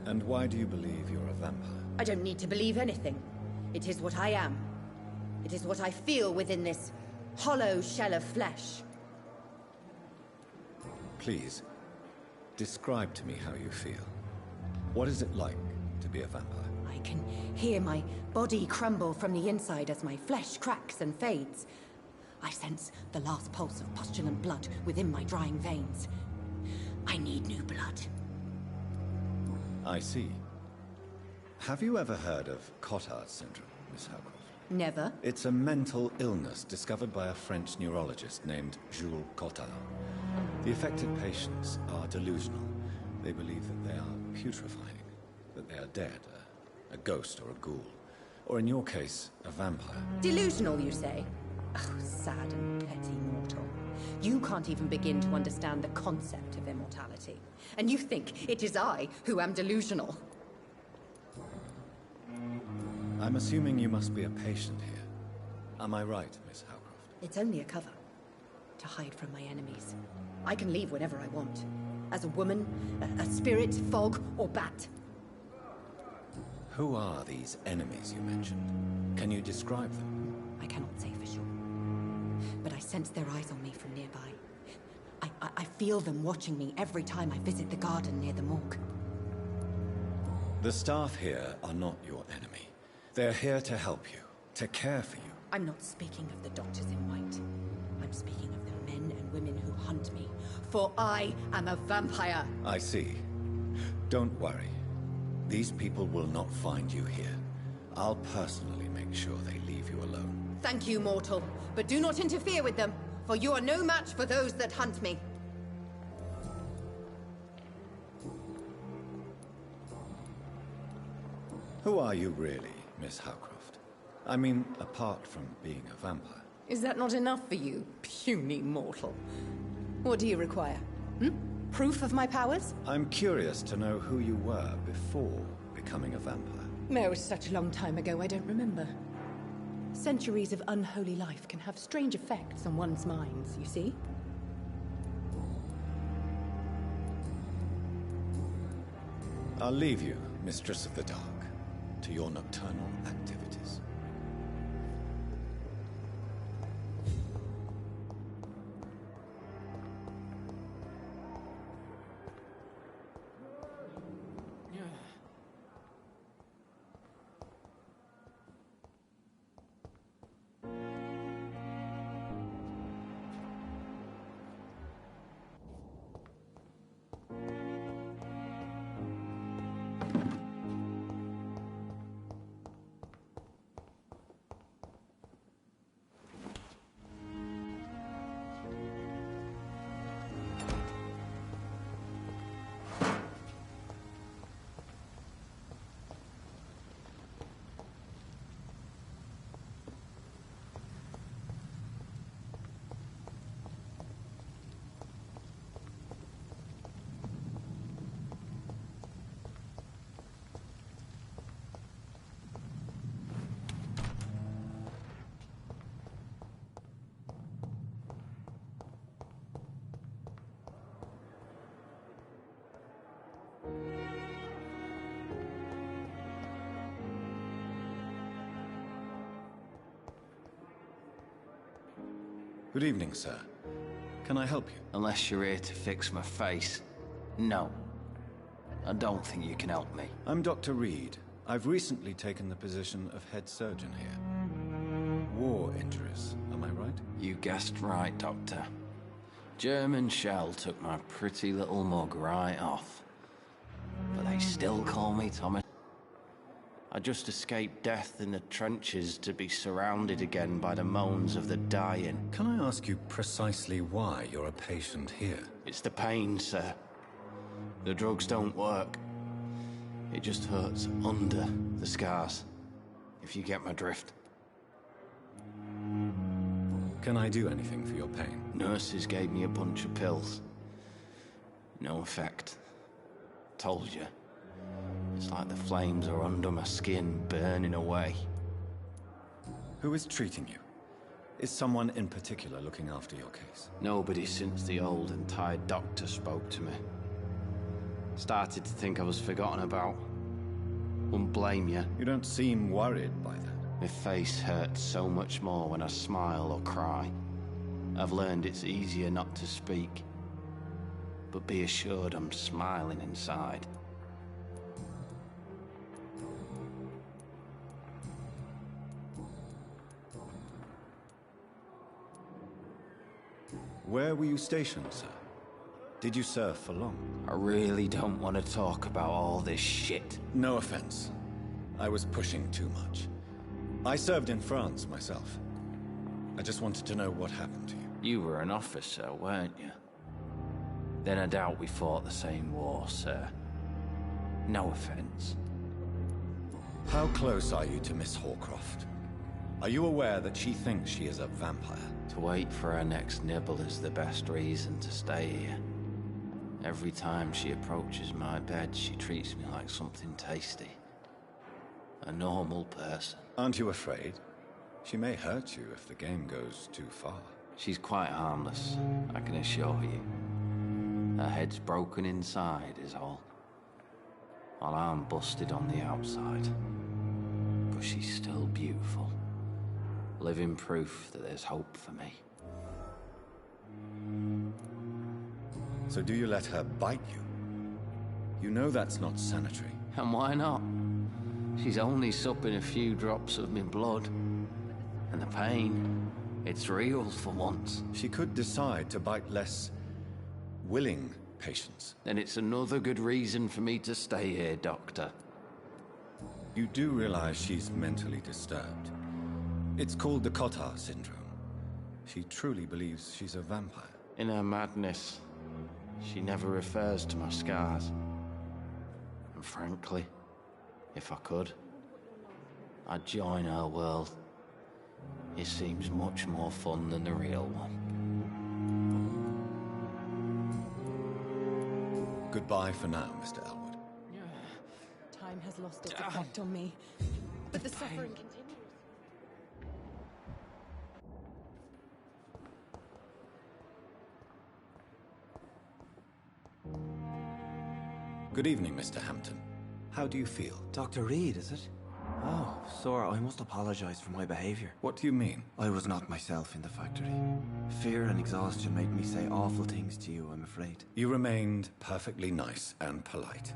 And why do you believe you're a vampire? I don't need to believe anything. It is what I am. It is what I feel within this hollow shell of flesh. Please, describe to me how you feel. What is it like to be a vampire? I can hear my body crumble from the inside as my flesh cracks and fades. I sense the last pulse of pustulant blood within my drying veins. I need new blood. I see. Have you ever heard of Cotard syndrome, Miss Howcroft? Never. It's a mental illness discovered by a French neurologist named Jules Cotard. The affected patients are delusional. They believe that they are putrefying, that they are dead, a ghost or a ghoul. Or in your case, a vampire. Delusional, you say? Oh, sad and petty mortal. You can't even begin to understand the concept of immortality. And you think it is I who am delusional. I'm assuming you must be a patient here. Am I right, Miss Howcroft? It's only a cover. To hide from my enemies. I can leave whenever I want. As a woman, a spirit, fog, or bat. Who are these enemies you mentioned? Can you describe them? I cannot say for sure. But I sense their eyes on me from nearby. I feel them watching me every time I visit the garden near the morgue. The staff here are not your enemy. They're here to help you, to care for you. I'm not speaking of the doctors in white. I'm speaking of the men and women who hunt me. For I am a vampire. I see. Don't worry. These people will not find you here. I'll personally make sure they leave you alone. Thank you, mortal. But do not interfere with them, for you are no match for those that hunt me. Who are you really, Miss Howcroft? I mean, apart from being a vampire. Is that not enough for you, puny mortal? What do you require? Proof of my powers? I'm curious to know who you were before becoming a vampire. It was such a long time ago, I don't remember. Centuries of unholy life can have strange effects on one's minds, you see? I'll leave you, Mistress of the Dark, to your nocturnal activities. Good evening, sir. Can I help you? Unless you're here to fix my face. No. I don't think you can help me. I'm Dr. Reed. I've recently taken the position of head surgeon here. War injuries, am I right? You guessed right, Doctor. German shell took my pretty little mug right off. But they still call me Thomas. I just escaped death in the trenches to be surrounded again by the moans of the dying. Can I ask you precisely why you're a patient here? It's the pain, sir. The drugs don't work. It just hurts under the scars, if you get my drift. Can I do anything for your pain? Nurses gave me a bunch of pills. No effect. Told you. It's like the flames are under my skin, burning away. Who is treating you? Is someone in particular looking after your case? Nobody since the old and tired doctor spoke to me. Started to think I was forgotten about. Wouldn't blame you. You don't seem worried by that. My face hurts so much more when I smile or cry. I've learned it's easier not to speak. But be assured I'm smiling inside. Where were you stationed, sir? Did you serve for long? I really don't want to talk about all this shit. No offense. I was pushing too much. I served in France myself. I just wanted to know what happened to you. You were an officer, weren't you? Then I doubt we fought the same war, sir. No offense. How close are you to Miss Horcroft? Are you aware that she thinks she is a vampire? To wait for her next nibble is the best reason to stay here. Every time she approaches my bed, she treats me like something tasty. A normal person. Aren't you afraid? She may hurt you if the game goes too far. She's quite harmless, I can assure you. Her head's broken inside is all. While I'm busted on the outside. But she's still beautiful. Living proof that there's hope for me. So do you let her bite you? You know that's not sanitary. And why not? She's only supping a few drops of my blood. And the pain, it's real for once. She could decide to bite less willing patients. Then it's another good reason for me to stay here, Doctor. You do realize she's mentally disturbed. It's called the Cotard syndrome. She truly believes she's a vampire. In her madness, she never refers to my scars. And frankly, if I could, I'd join her world. It seems much more fun than the real one. Goodbye for now, Mr. Elwood. Time has lost its effect on me. But the suffering continues. Good evening, Mr. Hampton. How do you feel? Dr. Reed, is it? Oh, sir, I must apologize for my behavior. What do you mean? I was not myself in the factory. Fear and exhaustion made me say awful things to you, I'm afraid. You remained perfectly nice and polite.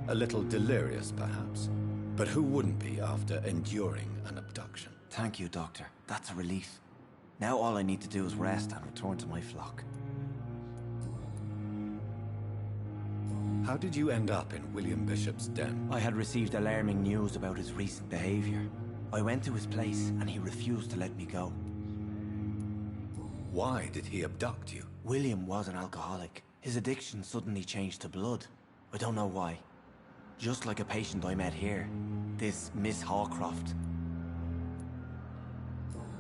A little delirious, perhaps. But who wouldn't be after enduring an abduction? Thank you, Doctor. That's a relief. Now all I need to do is rest and return to my flock. How did you end up in William Bishop's den? I had received alarming news about his recent behavior. I went to his place and he refused to let me go. Why did he abduct you? William was an alcoholic. His addiction suddenly changed to blood. I don't know why. Just like a patient I met here. This Miss Hawcroft.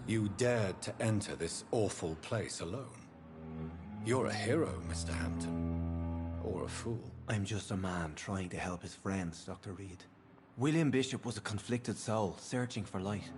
You dared to enter this awful place alone. You're a hero, Mr. Hampton. Or a fool. I'm just a man trying to help his friends, Dr. Reed. William Bishop was a conflicted soul, searching for light.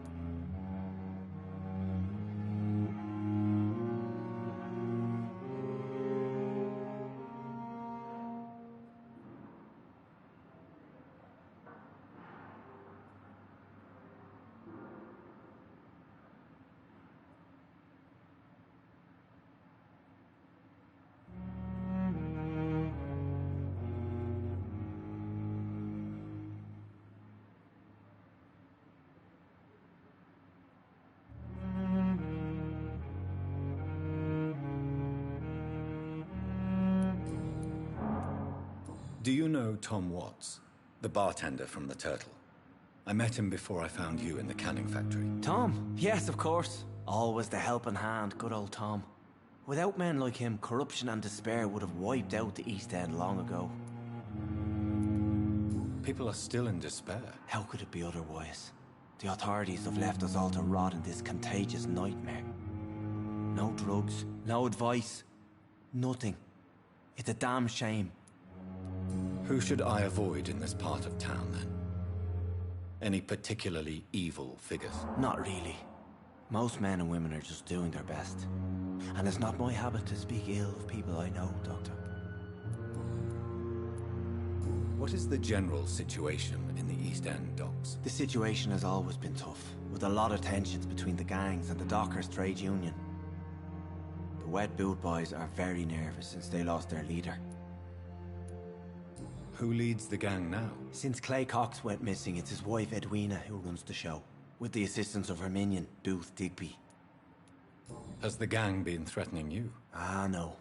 Do you know Tom Watts, the bartender from the Turtle? I met him before I found you in the canning factory. Tom? Yes, of course. Always the helping hand, good old Tom. Without men like him, corruption and despair would have wiped out the East End long ago. People are still in despair. How could it be otherwise? The authorities have left us all to rot in this contagious nightmare. No drugs, no advice, nothing. It's a damn shame. Who should I avoid in this part of town, then? Any particularly evil figures? Not really. Most men and women are just doing their best. And it's not my habit to speak ill of people I know, Doctor. What is the general situation in the East End docks? The situation has always been tough, with a lot of tensions between the gangs and the dockers' trade union. The wet boot boys are very nervous since they lost their leader. Who leads the gang now? Since Clay Cox went missing, it's his wife Edwina who runs the show, with the assistance of her minion, Booth Digby. Has the gang been threatening you? Ah, no.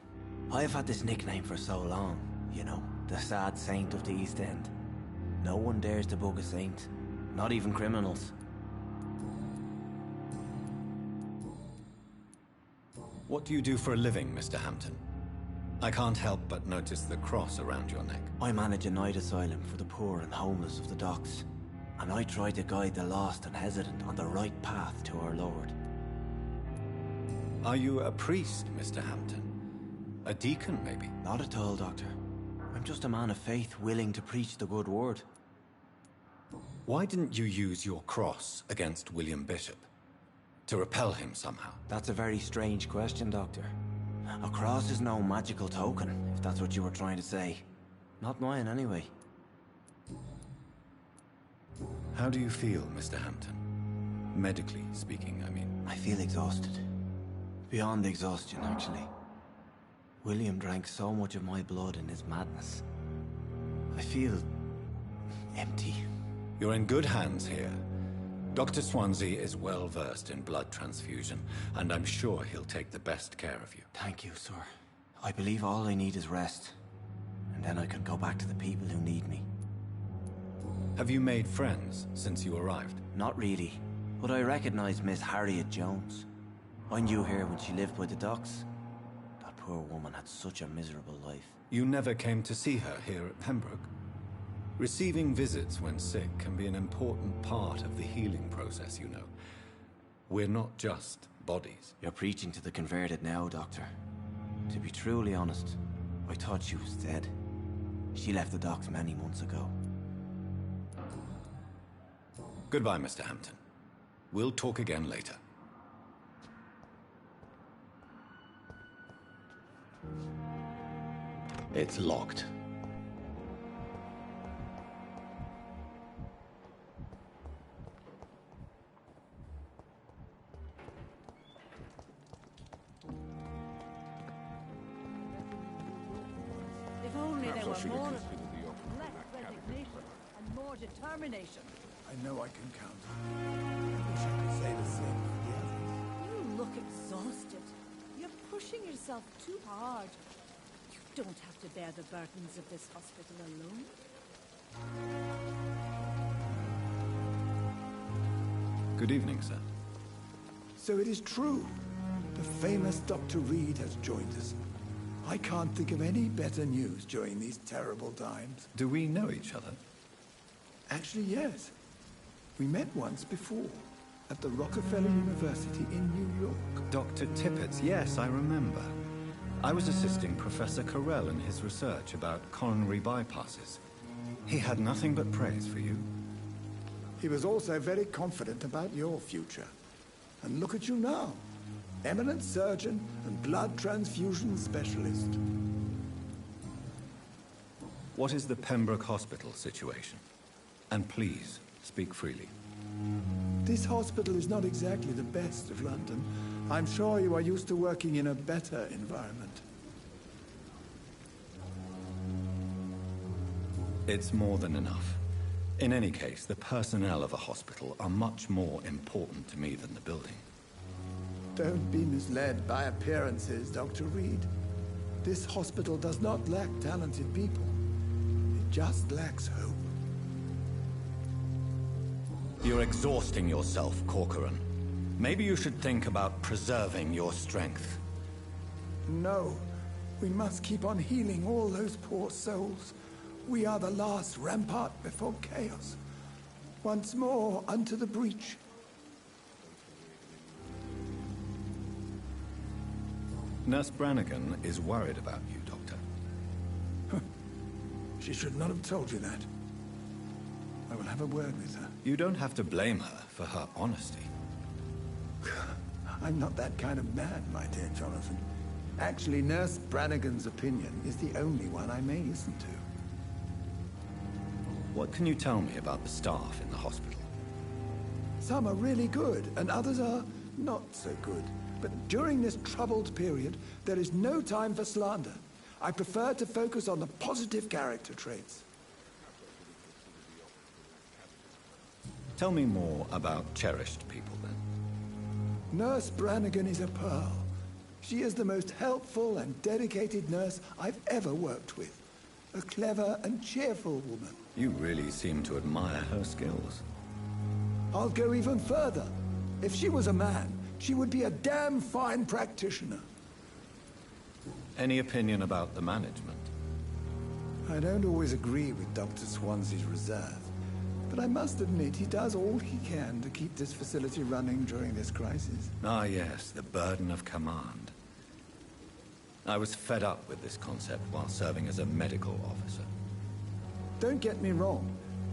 I've had this nickname for so long, you know, the sad saint of the East End. No one dares to bug a saint, not even criminals. What do you do for a living, Mr. Hampton? I can't help but notice the cross around your neck. I manage a night asylum for the poor and homeless of the docks, and I try to guide the lost and hesitant on the right path to our Lord. Are you a priest, Mr. Hampton? A deacon, maybe? Not at all, Doctor. I'm just a man of faith willing to preach the good word. Why didn't you use your cross against William Bishop? To repel him somehow? That's a very strange question, Doctor. A cross is no magical token, if that's what you were trying to say. Not mine, anyway. How do you feel, Mr. Hampton? Medically speaking, I mean. I feel exhausted. Beyond exhaustion, actually. William drank so much of my blood in his madness. I feel empty. You're in good hands here. Dr. Swansea is well versed in blood transfusion, and I'm sure he'll take the best care of you. Thank you, sir. I believe all I need is rest, and then I can go back to the people who need me. Have you made friends since you arrived? Not really, but I recognize Miss Harriet Jones. I knew her when she lived by the docks. That poor woman had such a miserable life. You never came to see her here at Pembroke? Receiving visits when sick can be an important part of the healing process, you know. We're not just bodies. You're preaching to the converted now, Doctor. To be truly honest, I thought she was dead. She left the docks many months ago. Goodbye, Mr. Hampton. We'll talk again later. It's locked. If only Perhaps there I were should have more of considered them. the offer of Less that cabin. resignation and more determination. I know I can count on you. I wish I could say the same for the others. You look exhausted. You're pushing yourself too hard. You don't have to bear the burdens of this hospital alone. Good evening, sir. So it is true. The famous Dr. Reed has joined us. I can't think of any better news during these terrible times. Do we know each other? Actually, yes. We met once before, at the Rockefeller University in New York. Dr. Tippett, yes, I remember. I was assisting Professor Carell in his research about coronary bypasses. He had nothing but praise for you. He was also very confident about your future. And look at you now. Eminent surgeon and blood transfusion specialist. What is the Pembroke Hospital situation? And please, speak freely. This hospital is not exactly the best of London. I'm sure you are used to working in a better environment. It's more than enough. In any case, the personnel of a hospital are much more important to me than the building. Don't be misled by appearances, Dr. Reed. This hospital does not lack talented people. It just lacks hope. You're exhausting yourself, Corcoran. Maybe you should think about preserving your strength. No. We must keep on healing all those poor souls. We are the last rampart before chaos. Once more, unto the breach. Nurse Brannigan is worried about you, Doctor. She should not have told you that. I will have a word with her. You don't have to blame her for her honesty. I'm not that kind of man, my dear Jonathan. Actually, Nurse Brannigan's opinion is the only one I may listen to. What can you tell me about the staff in the hospital? Some are really good, and others are not so good. But during this troubled period, there is no time for slander. I prefer to focus on the positive character traits. Tell me more about cherished people, then. Nurse Brannigan is a pearl. She is the most helpful and dedicated nurse I've ever worked with. A clever and cheerful woman. You really seem to admire her skills. I'll go even further. If she was a man, she would be a damn fine practitioner. Any opinion about the management? I don't always agree with Dr. Swansea's reserve, but I must admit he does all he can to keep this facility running during this crisis. Ah, yes, the burden of command. I was fed up with this concept while serving as a medical officer. Don't get me wrong.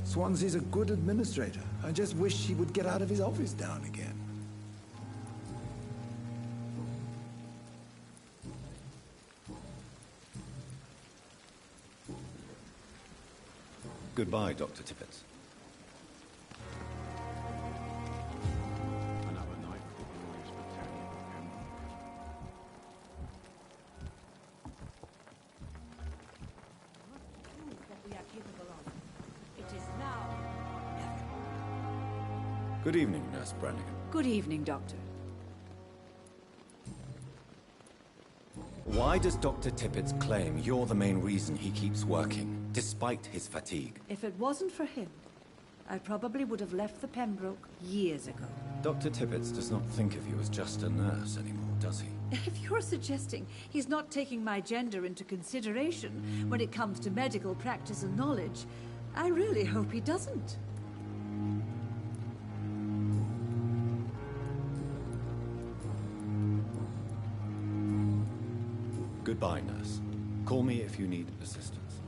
Swansea's a good administrator. I just wish he would get out of his office now and again. Goodbye, Dr. Tippett. Another night with the glorious battalion of Pembroke. Prove what we are capable of. It is now or never. Good evening, Nurse Brannigan. Good evening, Doctor. Why does Dr. Tippett claim you're the main reason he keeps working, despite his fatigue? If it wasn't for him, I probably would have left the Pembroke years ago. Dr. Tippett does not think of you as just a nurse anymore, does he? If you're suggesting he's not taking my gender into consideration when it comes to medical practice and knowledge, I really hope he doesn't. Goodbye, nurse. Call me if you need assistance.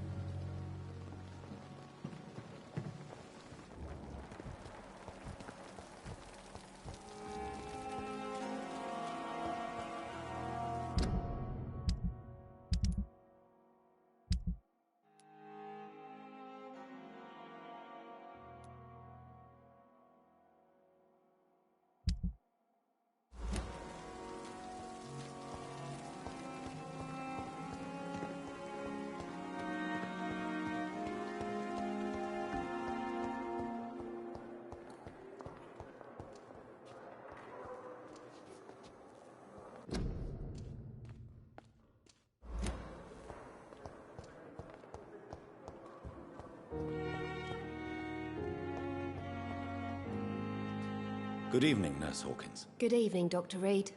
Good evening, Nurse Hawkins. Good evening, Dr. Reed.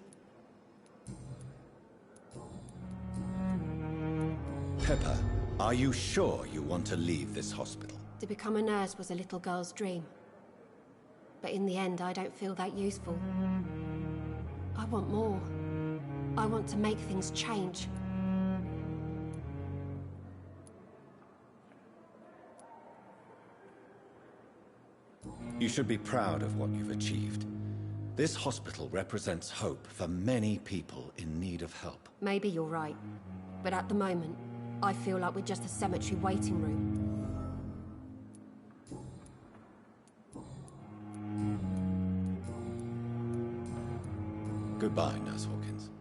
Pepper, are you sure you want to leave this hospital? To become a nurse was a little girl's dream. But in the end, I don't feel that useful. I want more. I want to make things change. You should be proud of what you've achieved. This hospital represents hope for many people in need of help. Maybe you're right. But at the moment, I feel like we're just a cemetery waiting room. Goodbye, Nurse Hawkins.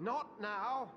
Not now!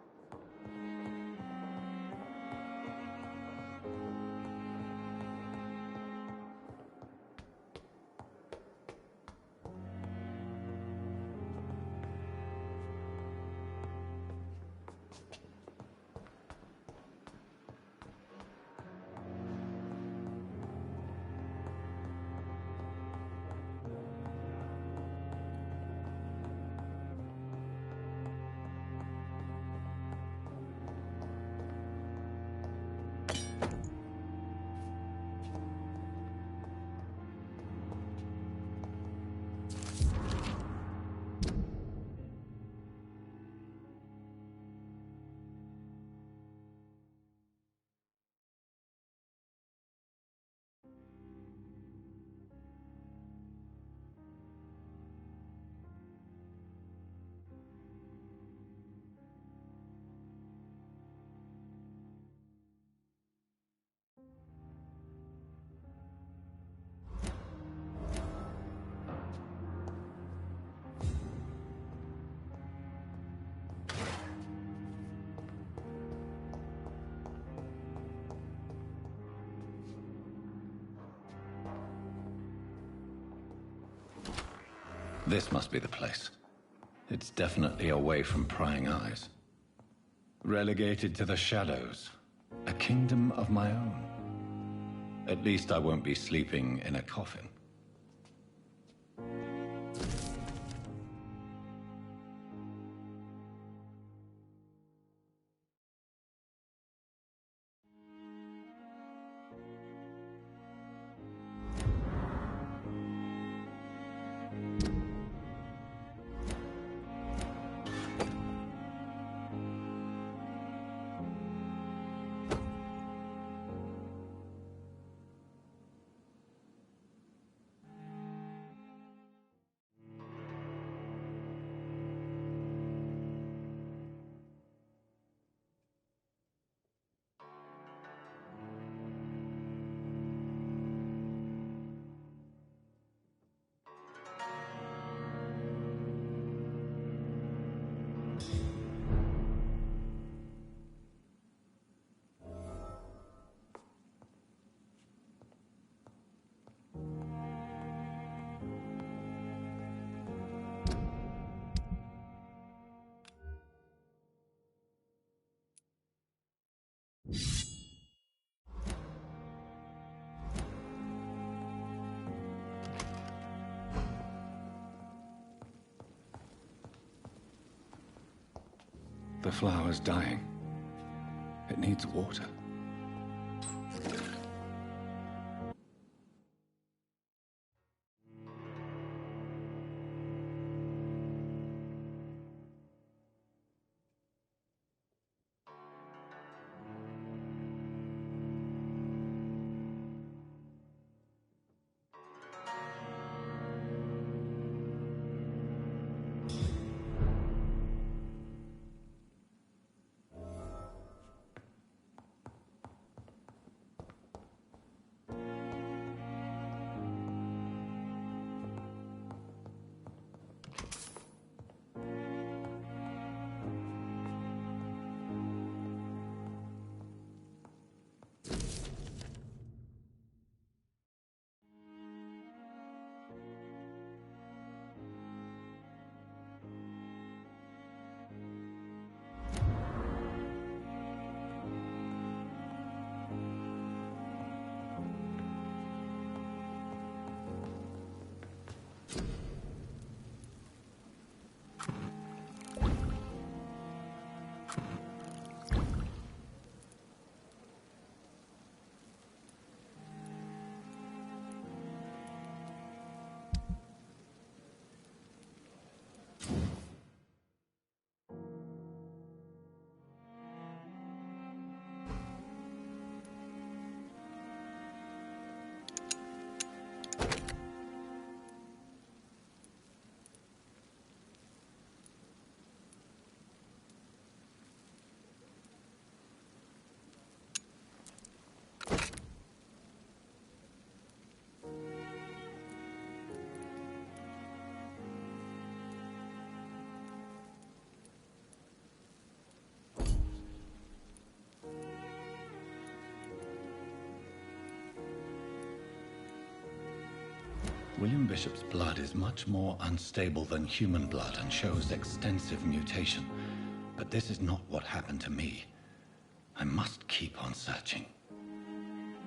This must be the place. It's definitely away from prying eyes. Relegated to the shadows. A kingdom of my own. At least I won't be sleeping in a coffin. The flower's dying. It needs water. William Bishop's blood is much more unstable than human blood and shows extensive mutation. But this is not what happened to me. I must keep on searching.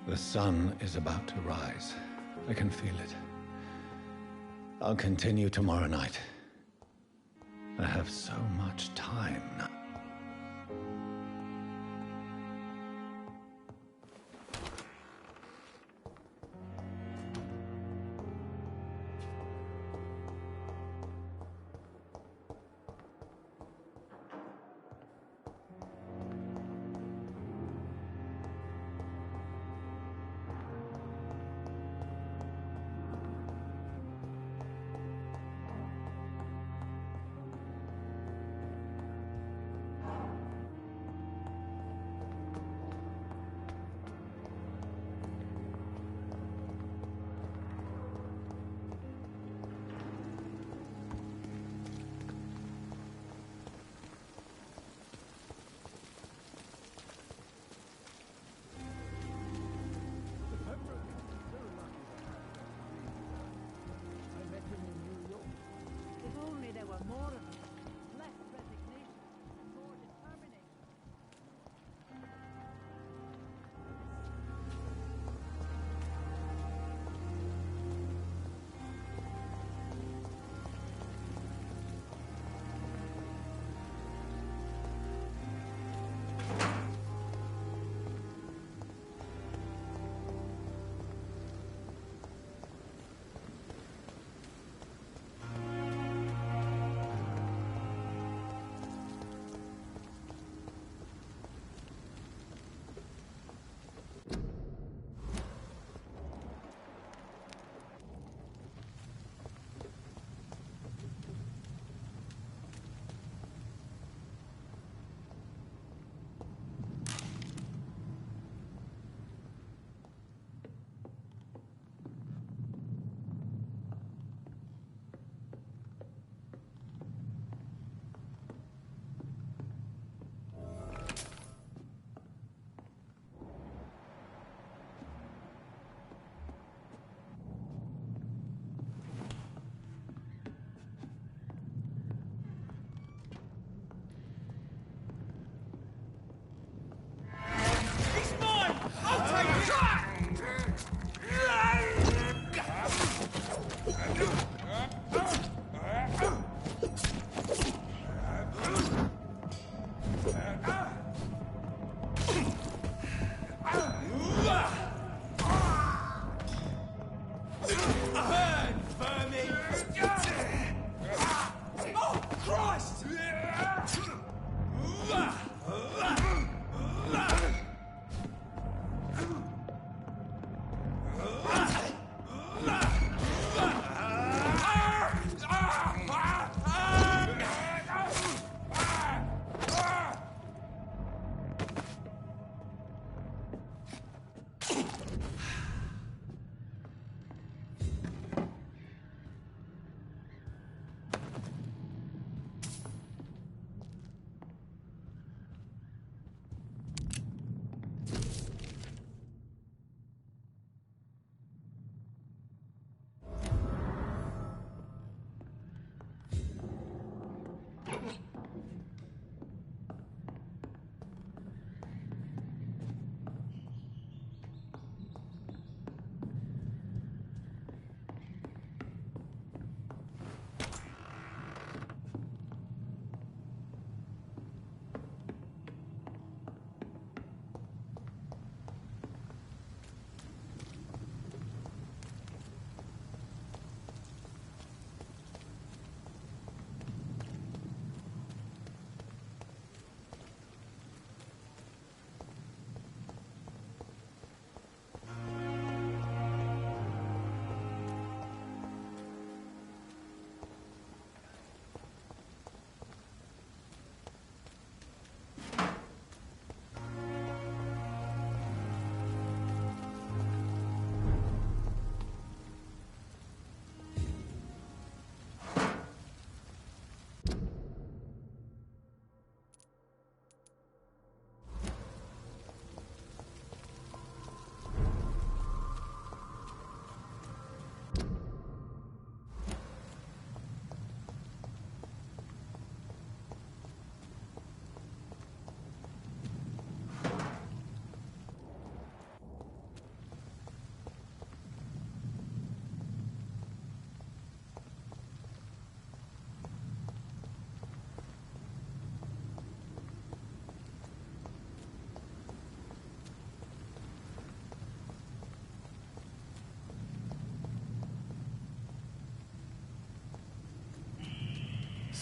The sun is about to rise. I can feel it. I'll continue tomorrow night. I have so much time now.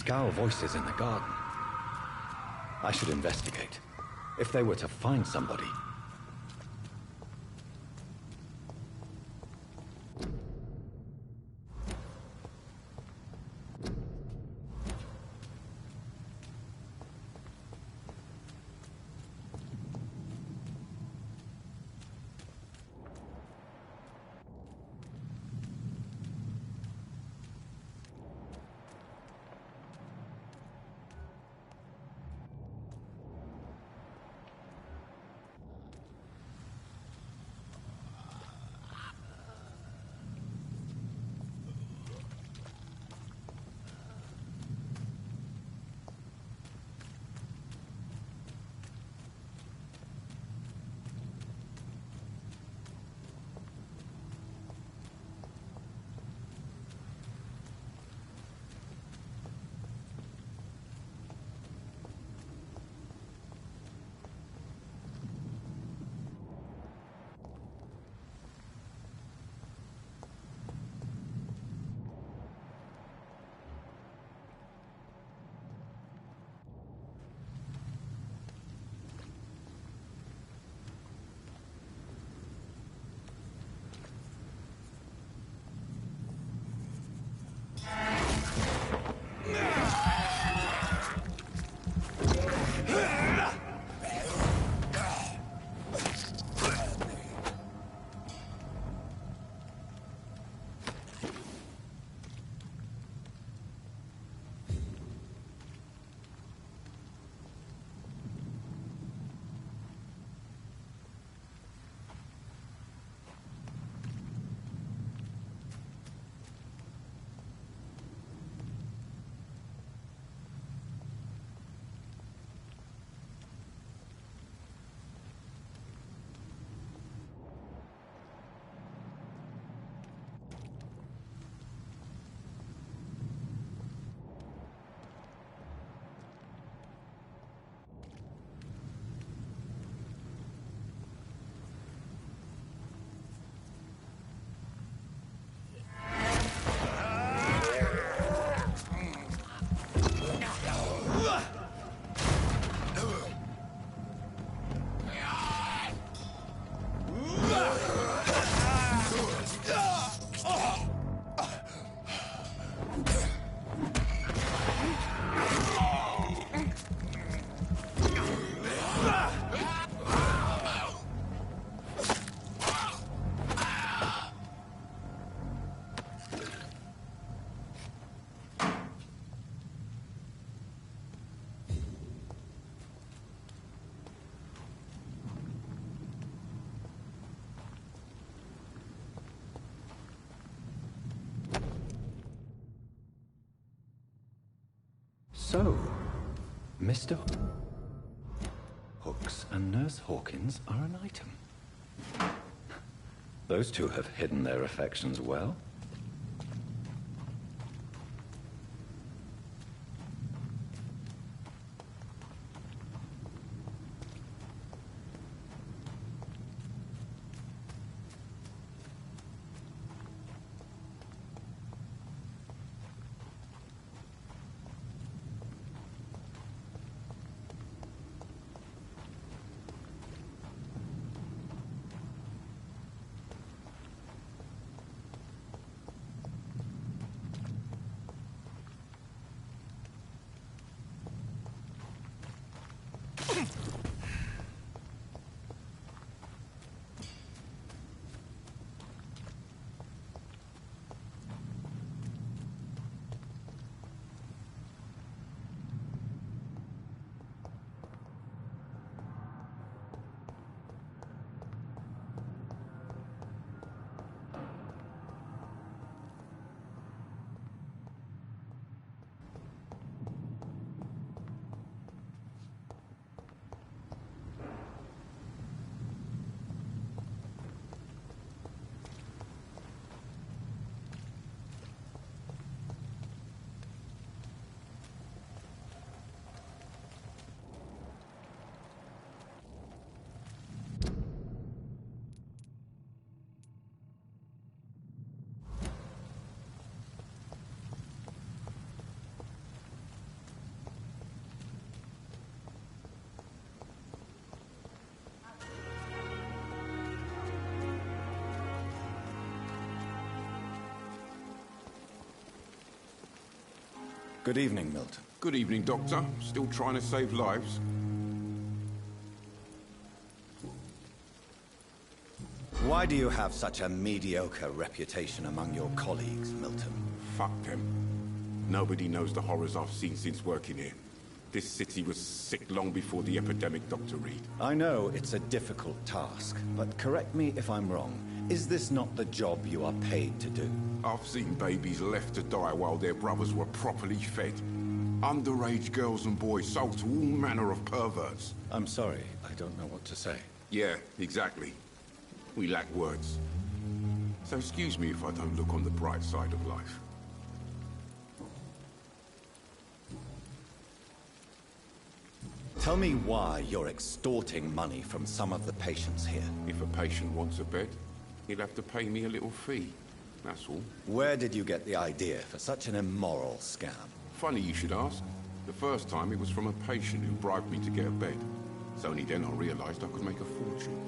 Scowl voices in the garden. I should investigate. If they were to find somebody. So, Mr. Hooks and Nurse Hawkins are an item. Those two have hidden their affections well. Good evening, Milton. Good evening, Doctor. Still trying to save lives? Why do you have such a mediocre reputation among your colleagues, Milton? Fuck them. Nobody knows the horrors I've seen since working here. This city was sick long before the epidemic, Dr. Reed. I know it's a difficult task, but correct me if I'm wrong. Is this not the job you are paid to do? I've seen babies left to die while their brothers were properly fed. Underage girls and boys sold to all manner of perverts. I'm sorry, I don't know what to say. Yeah, exactly. We lack words. So excuse me if I don't look on the bright side of life. Tell me why you're extorting money from some of the patients here. If a patient wants a bed, he'll have to pay me a little fee. That's all. Where did you get the idea for such an immoral scam? Funny you should ask. The first time it was from a patient who bribed me to get a bed. It's only then I realized I could make a fortune.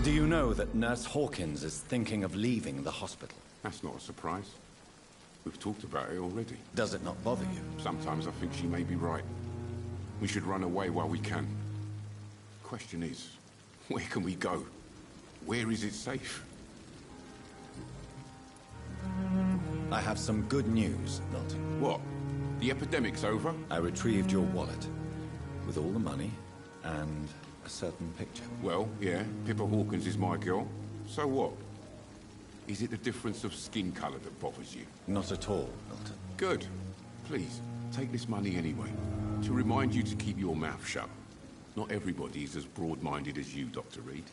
Do you know that Nurse Hawkins is thinking of leaving the hospital? That's not a surprise. We've talked about it already. Does it not bother you? Sometimes I think she may be right. We should run away while we can. Question is, where can we go? Where is it safe? I have some good news, Milton. What? The epidemic's over? I retrieved your wallet, with all the money, and a certain picture. Well, yeah, Pippa Hawkins is my girl. So what? Is it the difference of skin color that bothers you? Not at all, Milton. Good. Please, take this money anyway. To remind you to keep your mouth shut. Not everybody is as broad-minded as you, Dr. Reed.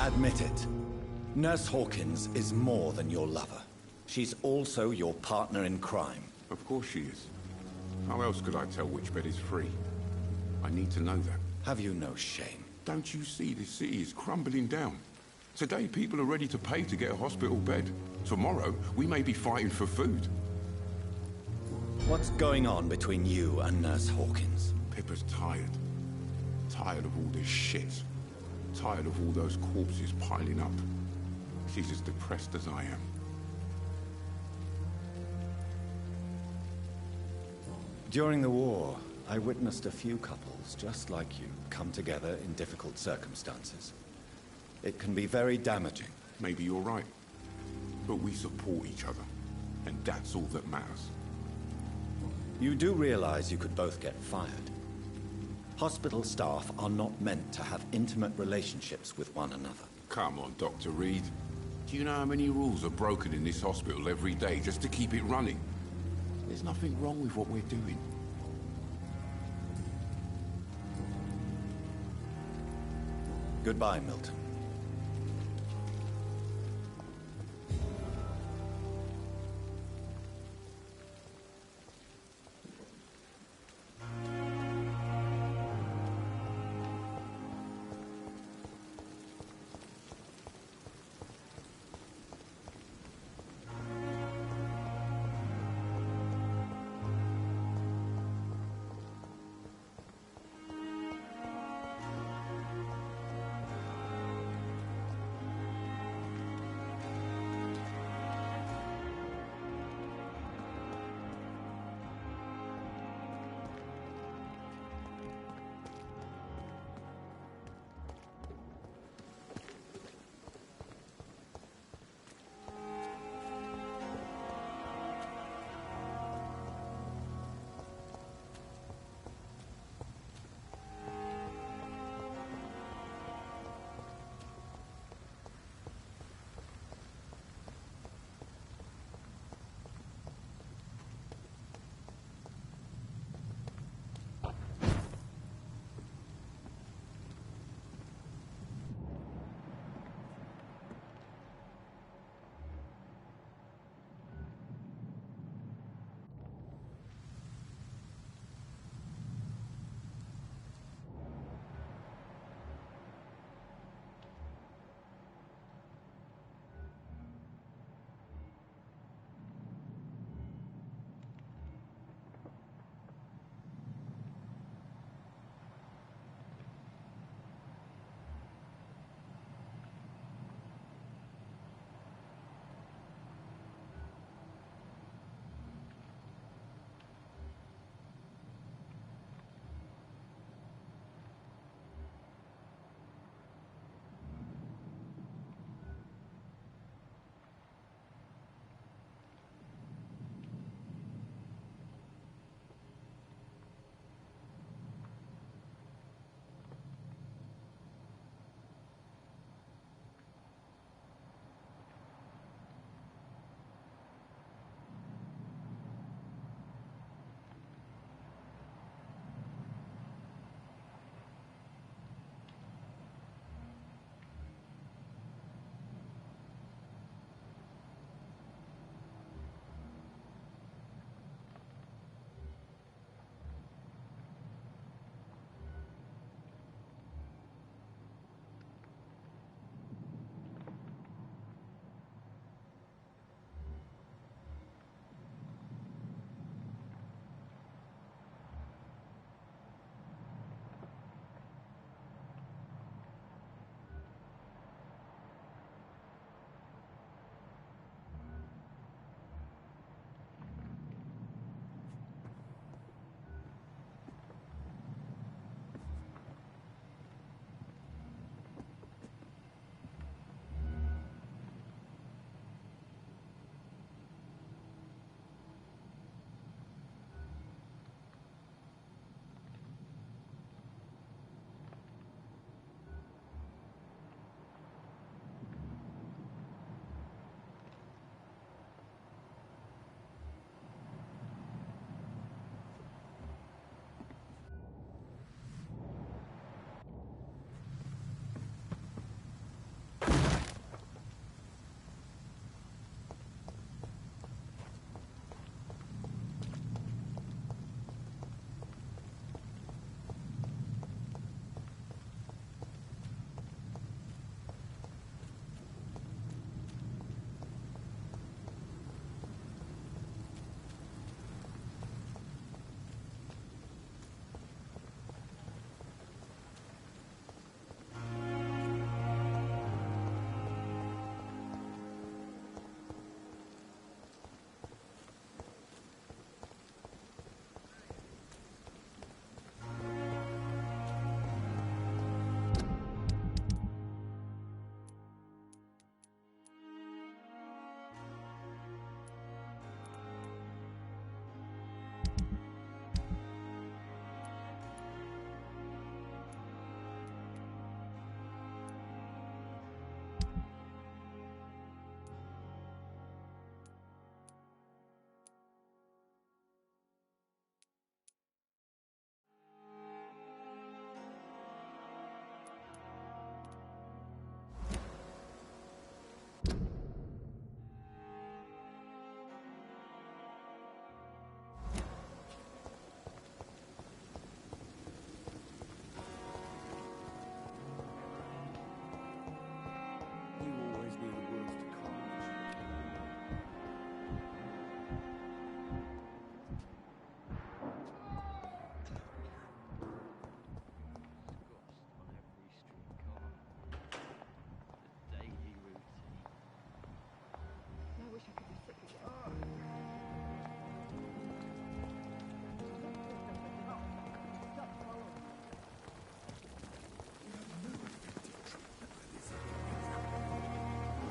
Admit it. Nurse Hawkins is more than your lover. She's also your partner in crime. Of course she is. How else could I tell which bed is free? I need to know that. Have you no shame? Don't you see this city is crumbling down? Today, people are ready to pay to get a hospital bed. Tomorrow, we may be fighting for food. What's going on between you and Nurse Hawkins? Pippa's tired. Tired of all this shit. Tired of all those corpses piling up. She's as depressed as I am. During the war, I witnessed a few couples, just like you, come together in difficult circumstances. It can be very damaging. Maybe you're right. But we support each other. And that's all that matters. You do realize you could both get fired. Hospital staff are not meant to have intimate relationships with one another. Come on, Dr. Reed. Do you know how many rules are broken in this hospital every day just to keep it running? There's nothing wrong with what we're doing. Goodbye, Milton.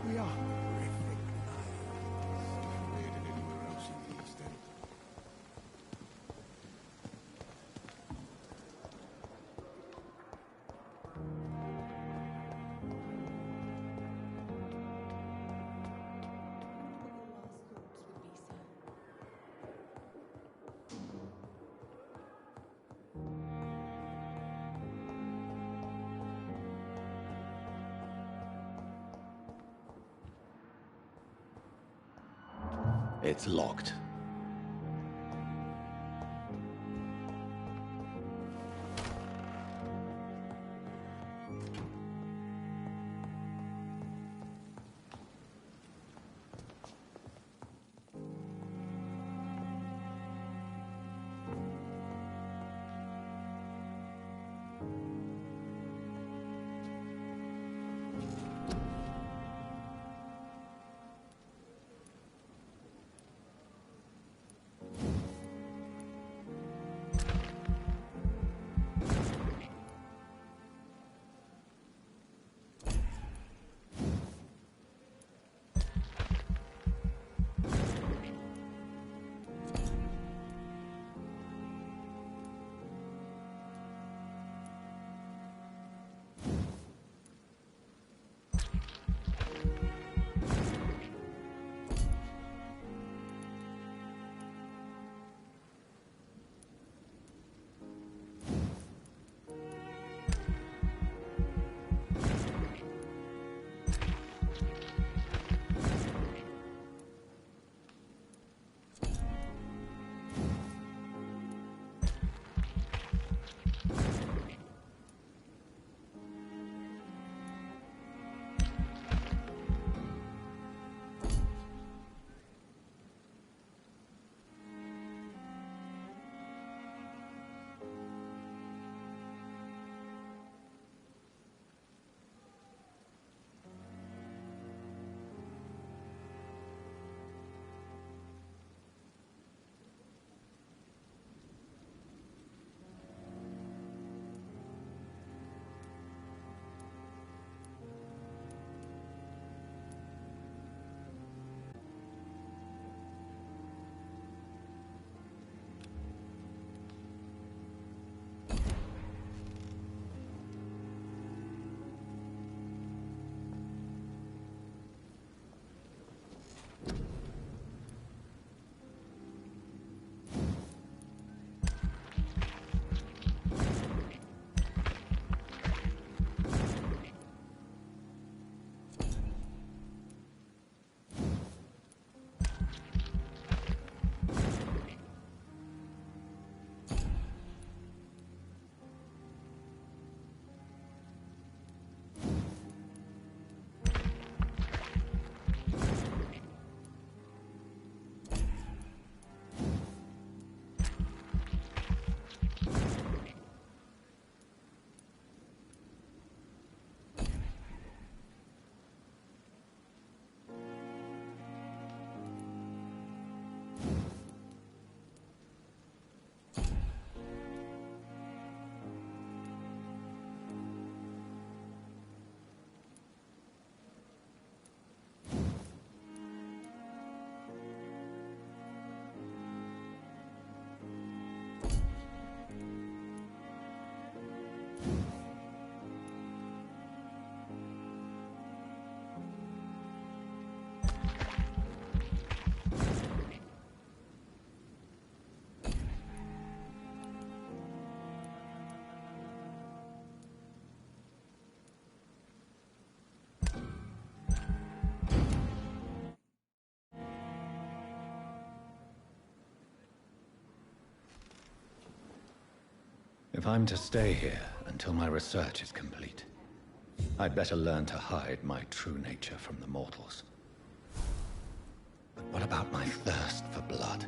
We are horrific Weirder than anywhere else in the East End. It's locked. If I'm to stay here until my research is complete, I'd better learn to hide my true nature from the mortals. But what about my thirst for blood?